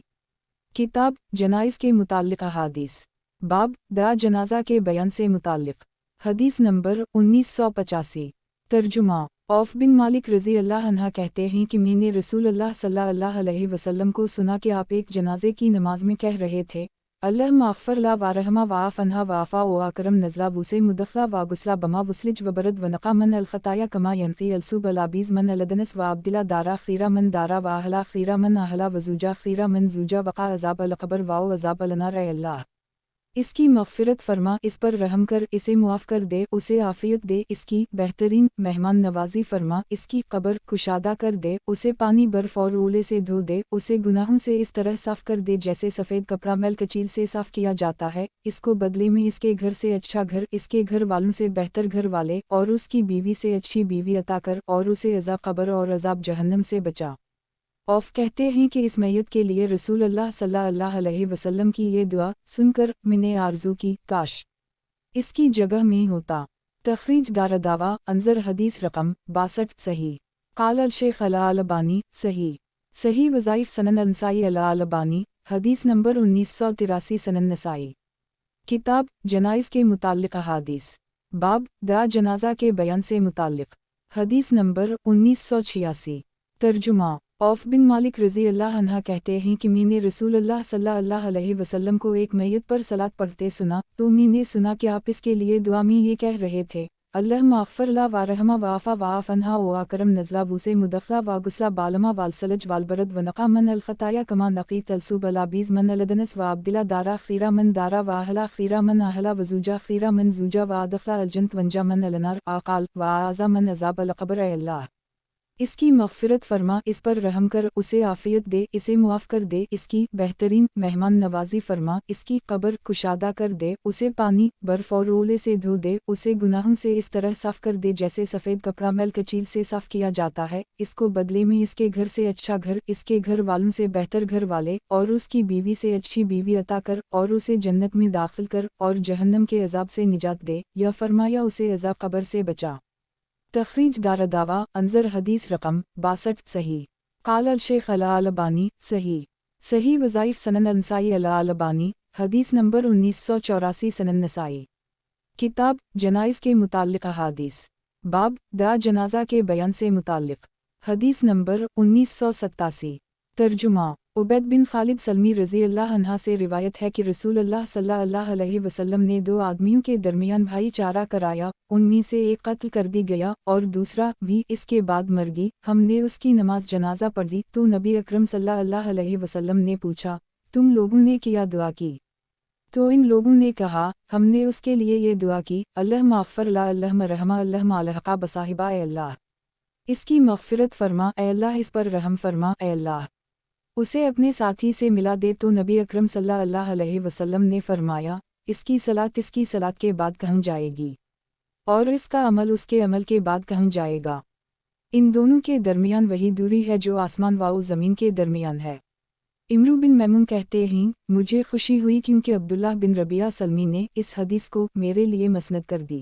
S1: किताब जनाइज़ के मुताल्लिक़ अहादीस बाब दा जनाजा के बयान से मुताल्लिक़ हदीस नंबर 1985 तर्जुमा औफ बिन मालिक रज़ी अल्लाह अन्हा कहते हैं कि मैंने रसूल अल्लाह सल्लल्लाहु अलैहि वसल्लम को सुना कि आप एक जनाजे की नमाज में कह रहे थे अल्लाह माग़फ़िर ला वारहमा वाफ़ अन्हा वाफ़ा व अकरम नज़ला वुसे मुदफ़ला व गुस्ला बमा वस्लिज व बरद व नक़ा मन अलख़ताया कमा यनक़ी अलसूब अलाबीज़ मन अलदनस व अब्दिला दारा ख़ीरा मन दारा व अहला ख़ीरा मन अहला वज़ूजा ख़ीरा मन ज़ूजा वक़ा अज़ाब अलक़बर वाओ अज़ाब अलनार ए अल्लाह इसकी मग़फ़िरत फ़रमा, इस पर रहम कर, इसे मुआफ़ कर दे, उसे आफ़ियत दे, इसकी बेहतरीन मेहमान नवाज़ी फ़रमा, इसकी कब्र कुशादा कर दे, उसे पानी बर्फ़ और ओले से धो दे, उसे गुनाहों से इस तरह साफ़ कर दे जैसे सफ़ेद कपड़ा मैल कचील से साफ़ किया जाता है, इसको बदले में इसके घर से अच्छा घर, इसके घर वालों से बेहतर घर वाले और उसकी बीवी से अच्छी बीवी अता कर और उसे अज़ाब कब्र और अज़ाब जहन्नम से बचा। औफ कहते हैं कि इस मैयत के लिए रसूल अल्लाह सल्लल्लाहु अलैहि वसल्लम की ये दुआ सुनकर मैंने आरज़ू की काश इसकी जगह में होता। तखरीज दारदावा अंजर हदीस रकम 62 सही क़ाल अल शेख अला अलबानी सही सही वज़ाइफ सनन अंसाई अला अलबानी हदीस नंबर 1983 सनन नसाई किताब जनाइज़ के मुताल्लिक़ अहादीस बाब दा जनाजा के बयान से मुताल्लिक़ हदीस नंबर 1986 तर्जुमा औफ बिन मालिक रज़ी अल्लाह अन्हा कहते हैं कि मैंने रसूल अल्लाह सल्लल्लाहु अलैहि वसल्लम को एक मैयत पर सलात पढ़ते सुना तो मैंने सुना कि आप इसके लिए दुआ में ये कह रहे थे अल्लाह माग़फ़िर ला वारहमा वाफ़ा वाफ़ अन्हा व अकरम नज़ला वुसे मुदफ़ला व गुस्ला बालमा वालसलज वालबरद व नक़ा मन अलख़ताया कमा नक़ी तलसूब अलाबीज़ मन अलदनस व अब्दिला दारा ख़ीरा मन दारा व अहला ख़ीरा मन अहला वज़ूजा ख़ीरा मन ज़ूजा व अदफ़ला अलजन्त वंजा मन अलनार आक़ाल व आज़ा मन अज़ाब अलक़ब्र ए अल्लाह इसकी मग़फ़िरत फ़रमा, इस पर रहम कर, उसे आफ़ियत दे, इसे मुआफ़ कर दे, इसकी बेहतरीन मेहमान नवाज़ी फ़रमा, इसकी कब्र कुशादा कर दे, उसे पानी बर्फ़ और ओले से धो दे, उसे गुनाहों से इस तरह साफ़ कर दे जैसे सफ़ेद कपड़ा मैल कचील से साफ़ किया जाता है, इसको बदले में इसके घर से अच्छा घर, इसके घर वालों से बेहतर घर वाले और उसकी बीवी से अच्छी बीवी अता कर और उसे जन्नत में दाखिल कर और जहन्नम के अज़ाब से निजात दे, या फ़रमाया उसे अज़ाब कब्र से बचा। तखरीज दारदावा अंजर हदीस रकम 62 सही क़ाल अल शेख अला अलबानी सही सही वज़ाइफ सनन अंसाई अला अलबानी हदीस नंबर 1984 सनन नसाई किताब जनाइज़ के मुताल्लिक़ अहादीस बाब दा जनाजा के बयान से मुताल्लिक़ हदीस नंबर 1987 तर्जुमा उबैद बिन खालिद सलमी रज़ी अल्लाह अन्हा से रिवायत है कि रसूल अल्लाह सल्लल्लाहु अलैहि वसल्लम ने दो आदमियों के दरमियान भाईचारा कराया, उनमें से एक कत्ल कर दी गया और दूसरा भी इसके बाद मर गई। हमने उसकी नमाज जनाजा पढ़ी तो नबी अकरम सल्लल्लाहु अलैहि वसल्लम ने पूछा, तुम लोगों ने क्या दुआ की? तो इन लोगों ने कहा, हमने उसके लिए ये दुआ की, अल्लाह माग़फ़िर ला अल्लाह मरहमा अल्लाह मालहक़ा बसाहिबा ए अल्लाह इसकी मग़फ़िरत फ़रमा, ए अल्लाह इस पर रहम फ़रमा, ए अल्लाह उसे अपने साथी से मिला दे। तो नबी अकरम सल्लल्लाहु अलैहि वसल्लम ने फरमाया, इसकी सलात के बाद कहाँ जाएगी और इसका अमल उसके अमल के बाद कहाँ जाएगा। इन दोनों के दरमियान वही दूरी है जो आसमान व ज़मीन के दरमियान है। इमरू बिन मैमून कहते हैं, मुझे खुशी हुई क्योंकि अब्दुल्लाह बिन रबिया सलमी ने इस हदीस को मेरे लिए मसनद कर दी।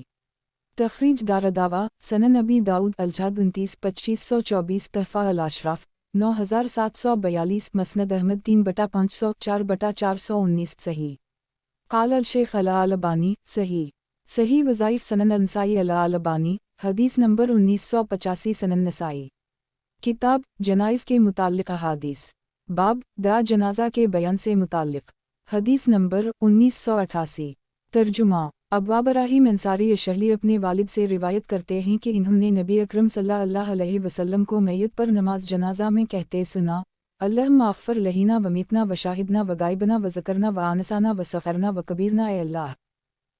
S1: तखरीज दारदावा सनन अबी दाऊद अलजाद 29 2524 तहफ़ा अल अशराफ 9742 मसनद अहमद 3/500 4/419 सही क़ाल अल शेख अला अलबानी सही सही वज़ाइफ सनन अंसाई अला अलबानी हदीस नंबर 1985 सनन नसाई किताब जनाइज़ के मुताल्लिक़ अहादीस बाब दा जनाजा के बयान से मुताल्लिक़ हदीस नंबर 1988 तर्जुमा अब्वाब राहीम अंसारी अशहली अपने वालिद से रिवायत करते हैं कि इन्होंने नबी अकरम सल्लल्लाहु अलैहि वसल्लम को मैयत पर नमाज जनाजा में कहते सुना, अल्लाह माग़फ़िर लहीना व मीतना व शाहिदना व गायबना व ज़करना व आनसाना व सफ़रना व कबीरना ए अल्लाह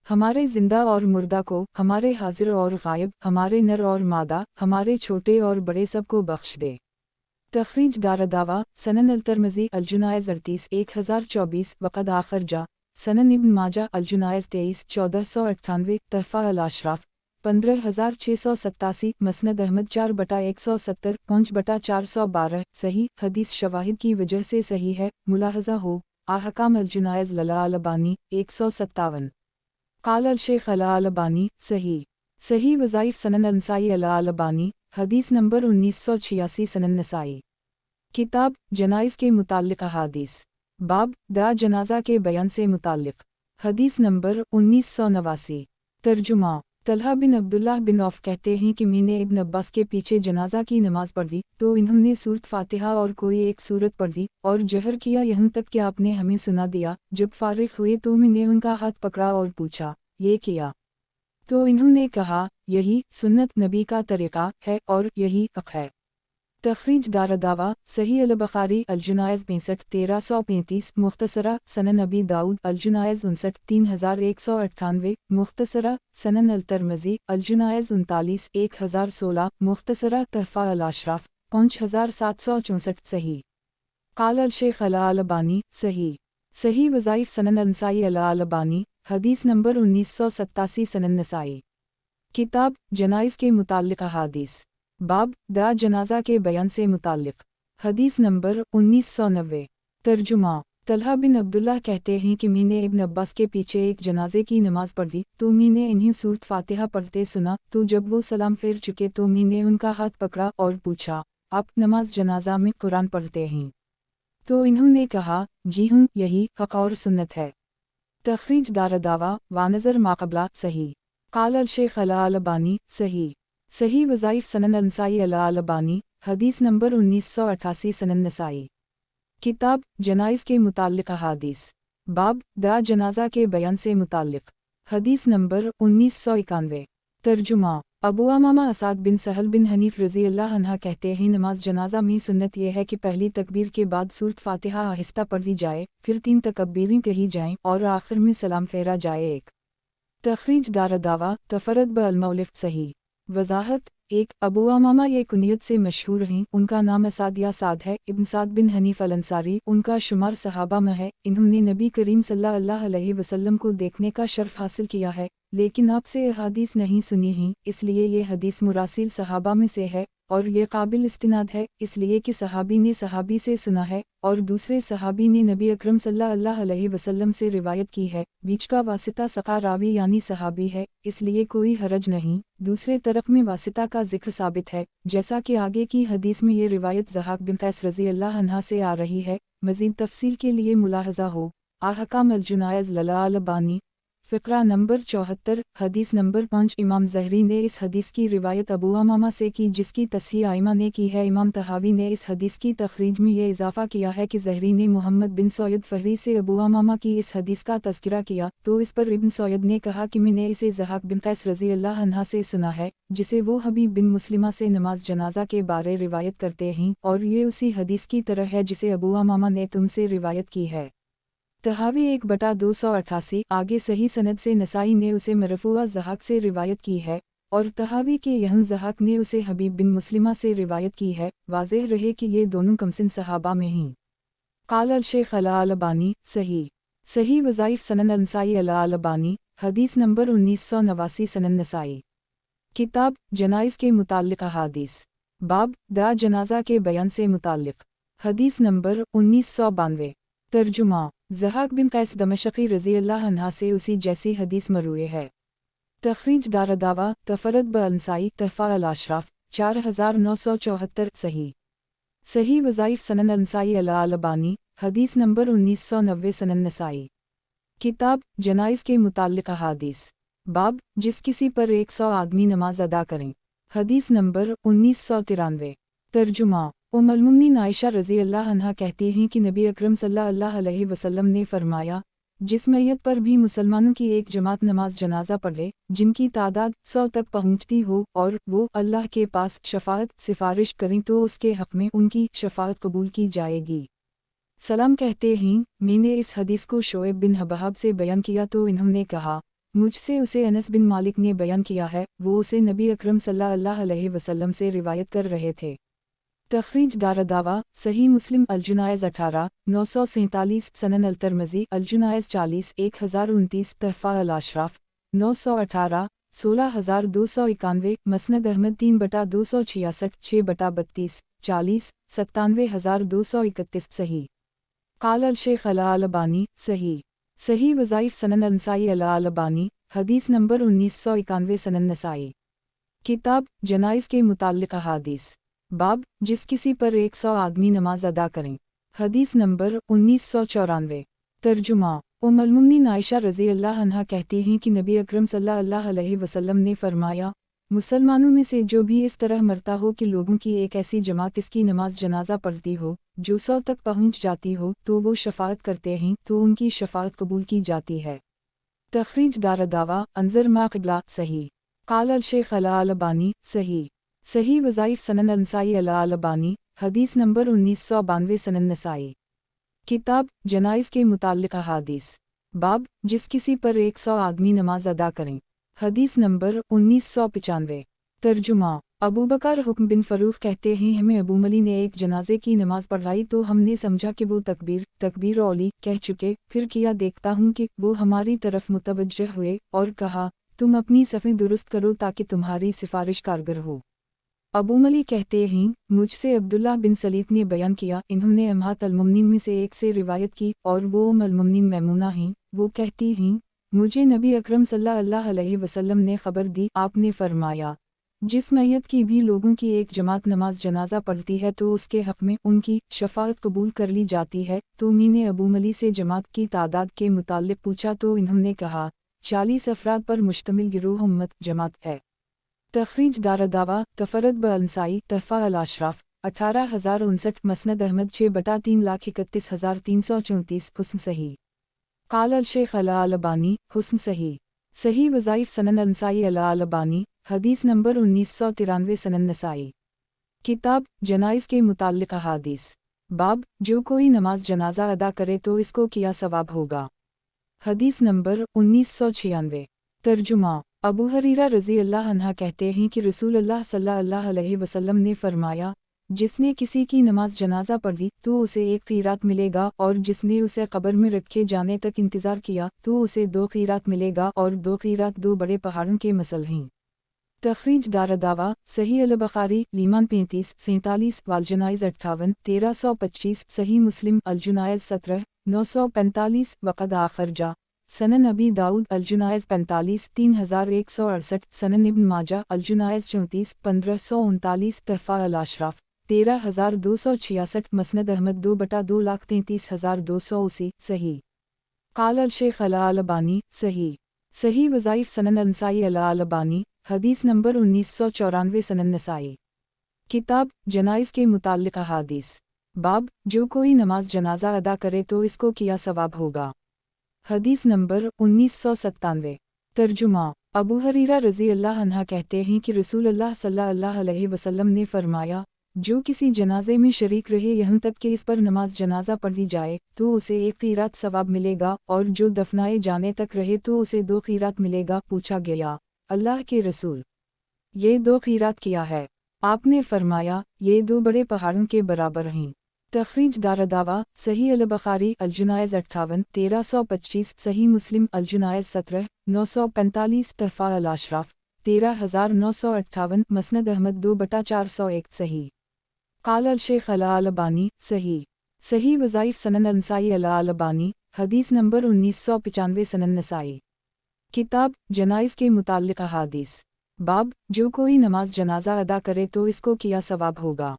S1: हमारे ज़िंदा और मुर्दा को, हमारे हाजिर और गायब, हमारे नर और मादा, हमारे छोटे और बड़े सब को बख्श दे। तखरीज दारदावा सनन अल-तिरमिज़ी अल-जुनायज़ 38 1024 वक़द आखरजा सनन इब्न माजा अल-जुनायज़ 23 1498 तहफ़ा अल-अशराफ 15687 मसनद अहमद 4/170 5/412 सही हदीस शवाहिद की वजह से सही है। मुलाहज़ा हो आहकाम अल-जुनायज़ लला अल-अल्बानी 157 क़ाल अल-शेख़ अला अल-अल्बानी सही वज़ाइफ़ सनन अल-नसाई अला अल-अल्बानी हदीस नंबर 1986 सनन नसाई किताब जनाइज़ के मुताल्लिक़ अहादीस बाब दा जनाज़ा के बयान से मुताल्लिक़ हदीस नंबर 1989 तर्जुमा तलहा बिन अब्दुल्लाह बिन औफ़ कहते हैं कि मैंने इब्न अब्बास के पीछे जनाजा की नमाज़ पढ़ी तो इन्होंने सूरत फ़ातिहा और कोई एक सूरत पढ़ी और जहर किया यहाँ तक कि आपने हमें सुना दिया। जब फ़ारिग़ हुए तो मैंने उनका हाथ पकड़ा और पूछा ये किया? तो इन्होंने कहा यही सुन्नत नबी का तरीक़ा है और यही हक़ है। तखरीज दारदावा सही अल-बुख़ारी अल-जुनायज़ 65 1335 मुख्तसरा सनन अबी दाऊद अल-जुनायज़ 59 3198 मुख्तसरा सनन अल-तिरमिज़ी अल-जुनायज़ 39 1016 मुख्तसरा तहफ़ा अल-अशराफ 5764 सही क़ाल अल-शेख़ अला अल-अल्बानी सही वज़ाइफ़ सनन अल-नसाई अला अल-अल्बानी हदीस नंबर 1987 सनन नसाई किताब जनाइज़ के मुताल्लिक़ अहादीस बाब दा जनाजा के बयान से मुताल्लिक़ हदीस नंबर 1990 तर्जुमा तलहा बिन अब्दुल्लाह कहते हैं कि मैंने इब्न अब्बास के पीछे एक जनाजे की नमाज़ पढ़ी तो मैंने इन्हीं सूरत फ़ातिहा पढ़ते सुना। तो जब वो सलाम फेर चुके तो मैंने उनका हाथ पकड़ा और पूछा आप नमाज जनाजा में कुरान पढ़ते हैं? तो इन्होंने कहा जी हूँ यही हक़ और सुन्नत है। तखरीज दारदावा वानज़र माक़बला सही क़ाल अल-शेख़ अला अल-अल्बानी सही वज़ाइफ़ सनन अल-नसाई अला अल-अल्बानी हदीस नंबर 1988 सनन नसाई किताब जनाइज़ के मुताल्लिक़ अहादीस बाब दा जनाजा के बयान से मुताल्लिक़ हदीस नंबर 1991 तर्जुमा अबू उमामा असाद बिन सहल बिन हनीफ़ रज़ी अल्लाह अन्हा कहते हैं नमाज जनाजा में सुन्नत यह है कि पहली तकबीर के बाद सूरत फ़ातिहा आहिस्ता पढ़ी जाए, फिर 3 तकबीरें कही जाएं और आखिर में सलाम फेरा जाए। एक तखरीज दारदावा तफ़रद ब अल-मौलिफ़ सही वज़ाहत 1 अबू उमामा ये कुनियत से मशहूर हैं। उनका नाम असाद या साद है। इब्न साद बिन हनीफ़ अल-अंसारी उनका शुमार सहाबा में है। इन्होंने नबी करीम सल्लल्लाहु अलैहि वसल्लम को देखने का शर्फ हासिल किया है, लेकिन आपसे हदीस नहीं सुनी ही, इसलिए ये हदीस मुरासिल सहाबा में से है और ये काबिल इस्तिनाद है, इसलिए कि सहाबी ने सहाबी से सुना है और दूसरे सहाबी ने नबी अकरम सल्लल्लाहु अलैहि वसल्लम से रिवायत की है। बीच का वासिता सक़ा रावी यानी सहाबी है, इसलिए कोई हरज नहीं। दूसरे तरफ में वासिता का जिक्र साबित है, जैसा कि आगे की हदीस में ये रिवायत ज़हाक बिन क़ैस रज़ी अल्लाह अन्हा से आ रही है। मज़ीद तफसील के लिए मुलाहज़ा हो आहकाम अल-जुनायज़ लला अल-अल्बानी फ़िक्रा नंबर 74 हदीस नंबर 5 इमाम ज़हरी ने इस हदीस की रिवायत अबू उमामा से की, जिसकी तस्हीह आइमा ने की है। इमाम तहावी ने इस हदीस की तखरीज में ये इजाफ़ा किया है कि ज़हरी ने मोहम्मद बिन सौयद फ़हरी से अबू उमामा की इस हदीस का तज़किरा किया, तो इस पर इब्न सौयद ने कहा कि मैंने इसे ज़हाक बिन क़ैस रज़ी अल्लाह अन्हा से सुना है, जिसे वो हबीब बिन मुस्लिमा से नमाज जनाजा के बारे रिवायत करते हैं, और ये उसी हदीस की तरह है जिसे अबू उमामा ने तुमसे रिवायत की है। तहावी 1/288 आगे सही सनद से नसाई ने उसे मरफूआ ज़हाक से रिवायत की है और तहावी के यहाँ ज़हाक ने उसे हबीब बिन मुस्लिमा से रिवायत की है। वाज़ेह रहे कि ये दोनों कमसिन सहाबा में हैं। क़ाल अल-शेख़ अला अल-अल्बानी सही वज़ाइफ़ सनन अल-नसाई अला अल-अल्बानी हदीस नंबर 1989 सनन नसाई किताब जनाइज़ के मुताल्लिक़ अहादीस बाब दा जनाजा के बयान से मुताल्लिक़ हदीस नंबर 1992 तर्जुमा ज़हाक बिन क़ैस दमश्क़ी रज़ी अल्लाह अन्हा से उसी जैसी हदीस मरूए है। तखरीज दारदावा तफ़रद ब अल-नसाई तहफ़ा अल-अशराफ 4974 सही वज़ाइफ़ सनन अल-नसाई अला अल-अल्बानी हदीस नंबर 1990 सनन नसाई किताब जनाइज़ के मुताल्लिक़ अहादीस बाब जिस किसी पर 100 आदमी नमाज अदा करें हदीस नंबर 1993 तर्जुमा उम्मुल मोमिनीन आयशा रज़ी अल्लाह अन्हा कहती हैं कि नबी अकरम सल्लल्लाहु अलैहि वसल्लम ने फरमाया, जिस मैयत पर भी मुसलमानों की एक जमात नमाज जनाजा पढ़े जिनकी तादाद 100 तक पहुँचती हो और वो अल्लाह के पास शफ़ाअत सिफारिश करें तो उसके हक़ में उनकी शफ़ाअत कबूल की जाएगी। सलाम कहते हैं मैंने इस हदीस को शोएब बिन हबहब से बयान किया तो इन्होंने कहा मुझसे उसे अनस बिन मालिक ने बयान किया है, वो उसे नबी अकरम सल्लल्लाहु अलैहि वसल्लम से रिवायत कर रहे थे। तखरीज दारदावा सही मुस्लिम अलजुनायज़ 18 947 सनन अलतरमज़ी अलजुनायज़ 40 1029 तहफ़ा अल-अशराफ 918 16291 मसनद अहमद 3/266 6/32 40 97231 सही क़ाल अल-शेख अल-अलबानी सही सही वज़ाइफ सनन अल-नसाई अल-अलबानी हदीस नंबर 1991 सनन नसाई किताब जनाइज़ के मुताल्लिक़ अहादीस बाब जिस किसी पर 100 आदमी नमाज अदा करें हदीस नंबर 1994 तर्जुमा उम्मुल मुमिनीन आयशा रज़ी अल्लाह अन्हा कहती हैं कि नबी अकरम सल्लल्लाहु अलैहि वसल्लम ने फरमाया, मुसलमानों में से जो भी इस तरह मरता हो कि लोगों की एक ऐसी जमात इसकी नमाज जनाजा पढ़ती हो जो 100 तक पहुँच जाती हो तो वो शफाअत करते हैं तो उनकी शफाअत कबूल की जाती है। तखरीज दारदावा अंजर मा क़िबला सही क़ाल अल-शेख अल-अलबानी सही सही वज़ाइफ सनन अल-नसाई अल-अलबानी हदीस नंबर 1992 सनन नसाई किताब जनाइज़ के मुताल्लिक़ अहादीस बाब जिस किसी पर 100 आदमी नमाज अदा करें हदीस नंबर 1995 तर्जुमा अबू बकर हुक्म बिन फ़रूख़ कहते हैं हमें अबू मली ने एक जनाजे की नमाज पढ़ाई तो हमने समझा कि वो तकबीर औली कह चुके, फिर किया देखता हूँ कि वो हमारी तरफ मुतवज्जह हुए और कहा तुम अपनी सफ़ें दुरुस्त करो ताकि तुम्हारी सिफारिश कारगर हो। अबू मली कहते हैं मुझसे अब्दुल्ला बिन सलीत ने बयान किया इन्होंने अम्हात अल-मुमिनीन में से एक से रिवायत की और वो अल-मुमिनीन मैमूना हैं, वो कहती हैं मुझे नबी अकरम सल्लल्लाहु अलैहि वसल्लम ने खबर दी आपने फरमाया जिस मैयत की भी लोगों की एक जमात नमाज जनाजा पढ़ती है तो उसके हक़ में उनकी शफाअत कबूल कर ली जाती है। तो मैंने अबू मली से जमात की तादाद के मुताल्लिक़ पूछा तो इन्होंने कहा 40 अफराद पर मुश्तमिल गिरोह उम्मत जमात है। तखरीज दारदावा तफरद ब-अल-नसाई तहफ़ा अल-अशराफ 18059 मसनद अहमद 6/331,334 हुस्न सही क़ाल अल-शेख अल-अलबानी हुस्न सही सही वज़ाइफ सनन अल-नसाई अल-अलबानी हदीस नंबर 1993 सनन नसाई किताब जनाइज़ के मुताल्लिक़ अहादीस बाब जो कोई नमाज जनाजा अदा करे तो इसको किया सवाब होगा हदीस नंबर 1996 तर्जुमा अबू हरीरा रज़ी अल्लाह अन्हा कहते हैं कि रसूल अल्लाह सल्लल्लाहु अलैहि वसल्लम ने फरमाया जिसने किसी की नमाज जनाजा पढ़ी तो उसे एक क़ीरात मिलेगा और जिसने उसे कब्र में रखे जाने तक इंतज़ार किया तो उसे 2 क़ीरात मिलेगा और 2 क़ीरात 2 बड़े पहाड़ों के मसल हैं। तखरीज दारदावा सही अल-बुखारी लीमान 35 47 वाल-जनाइज़ 58 1325 सही मुस्लिम अल-जुनायज़ 17 945 वक़द आखरजा सनन अबी दाऊद अल-जुनायज़ 45 3168 सनन इब्न माजा अल-जुनायज़ 34 1539 तहफ़ा अल-अशराफ 13266 मसनद अहमद 2/233,280 सही क़ाल अल-शेख अल-अलबानी सही सही वज़ाइफ सनन अल-नसाई अल-अलबानी हदीस नंबर 1994 सनन नसाई किताब जनाइज़ के मुताल्लिक़ अहादीस बाब जो कोई नमाज जनाजा अदा करे तो इसको किया सवाब होगा हदीस नंबर 1997 तर्जुमा अबू हरीरा रज़ी अल्लाह अन्हा कहते हैं कि रसूल अल्लाह सल्लल्लाहु अलैहि वसल्लम ने फरमाया जो किसी जनाजे में शरीक रहे यहाँ तक कि इस पर नमाज जनाजा पढ़ी जाए तो उसे 1 क़ीरात सवाब मिलेगा और जो दफनाए जाने तक रहे तो उसे 2 क़ीरात मिलेगा। पूछा गया अल्लाह के रसूल ये 2 क़ीरात क्या है? आपने फरमाया ये 2 बड़े पहाड़ों के बराबर हैं। तखरीज दारदावा सही अल-बुखारी अल-जुनायज़ 58 1325 सही मुस्लिम अल-जुनायज़ 17 945 तहफ़ा अल-अशराफ 13958 मसनद अहमद 2/401 सही क़ाल अल-शेख अल-अलबानी सही सही वज़ाइफ सनन अल-नसाई अल-अलबानी हदीस नंबर 1995 सनन नसाई किताब जनाइज़ के मुताल्लिक़ अहादीस बाब जो कोई नमाज जनाजा अदा करे तो इसको किया सवाब होगा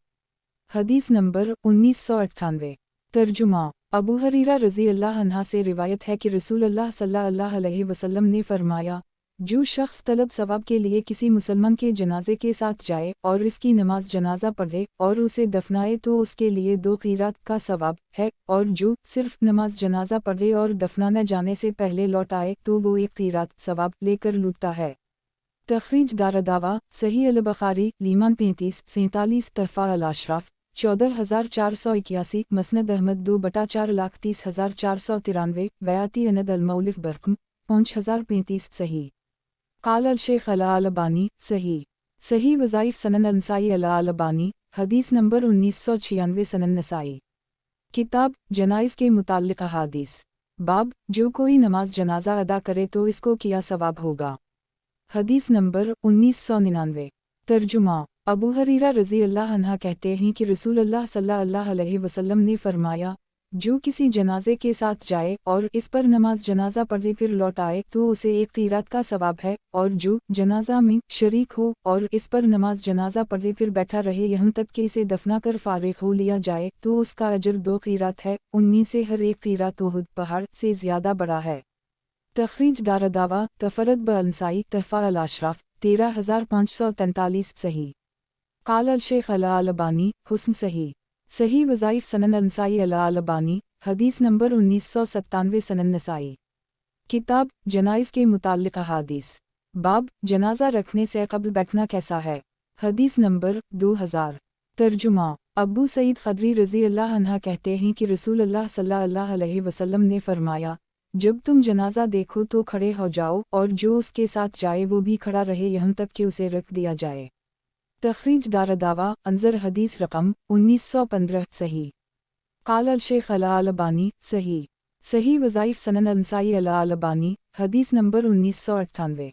S1: हदीस नंबर 1998 तर्जुमा अबू हरीरा रज़ी अल्लाह अन्हा से रिवायत है कि रसूल अल्लाह सल्लल्लाहु अलैहि वसल्लम ने फरमाया जो शख्स तलब सवाब के लिए किसी मुसलमान के जनाजे के साथ जाए और इसकी नमाज जनाजा पढ़े और उसे दफनाए तो उसके लिए 2 क़ीरात का सवाब है और जो सिर्फ नमाज जनाजा पढ़े और दफनाने जाने से पहले लौट आए तो वो 1 क़ीरात सवाब लेकर लौटता है। तखरीज दारदावा सही अल-बुखारी लीमान 35 47 तहफ़ा अल-अशराफ 14481 मसनद अहमद 2/4,30,493 वयाती अनद अल-मौलिफ बरकम 5035 सही क़ाल अल-शेख अल-अलबानी सही सही वज़ाइफ सनन अल-नसाई अल-अलबानी حدیث نمبر 1996 سنن نسائی۔ کتاب جنائز کے متعلق احادیث۔ باب جو کوئی نماز جنازہ ادا کرے تو اس کو کیا ثواب ہوگا۔ حدیث نمبر 1999۔ ترجمہ۔ ابو ہریرہ رضی اللہ عنہ کہتے ہیں کہ رسول اللہ صلی اللہ علیہ وسلم نے فرمایا، جو کسی جنازے کے ساتھ جائے اور اس پر نماز جنازہ پڑھے پھر لوٹ آئے تو اسے ایک قیرات کا ثواب ہے، اور جو جنازہ میں شریک ہو اور اس پر نماز جنازہ پڑھے پھر بیٹھا رہے یہاں تک کہ اسے دفنا کر فارغ ہو لیا جائے تو اس کا اجر 2 قیرات ہے، ان میں سے ہر ایک قیرات احد پہاڑ سے زیادہ بڑا ہے۔ تخریج دارالدعوہ تفرد بالنسائی تحفہ الاشراف 13543 صحیح۔ قال الشیخ الالبانی حسن صحیح۔ صحیح وظائف سنن النسائی الالبانی حدیث نمبر 1997 سنن نسائی۔ کتاب جنائز کے متعلق احادیث۔ باب جنازہ رکھنے سے قبل بیٹھنا کیسا ہے۔ حدیث نمبر 2000۔ ترجمہ۔ ابو سعید خدری رضی اللہ عنہ کہتے ہیں کہ رسول اللہ صلی اللہ علیہ وسلم نے فرمایا، جب تم جنازہ دیکھو تو کھڑے ہو جاؤ اور جو اس کے ساتھ جائے وہ بھی کھڑا رہے یہاں تک کہ اسے رکھ دیا جائے۔ تخریج دارالدعوہ انظر حدیث رقم 1915 صحیح۔ قال الشیخ الالبانی صحیح۔ صحیح وظائف سنن النسائی الالبانی حدیث نمبر 1998۔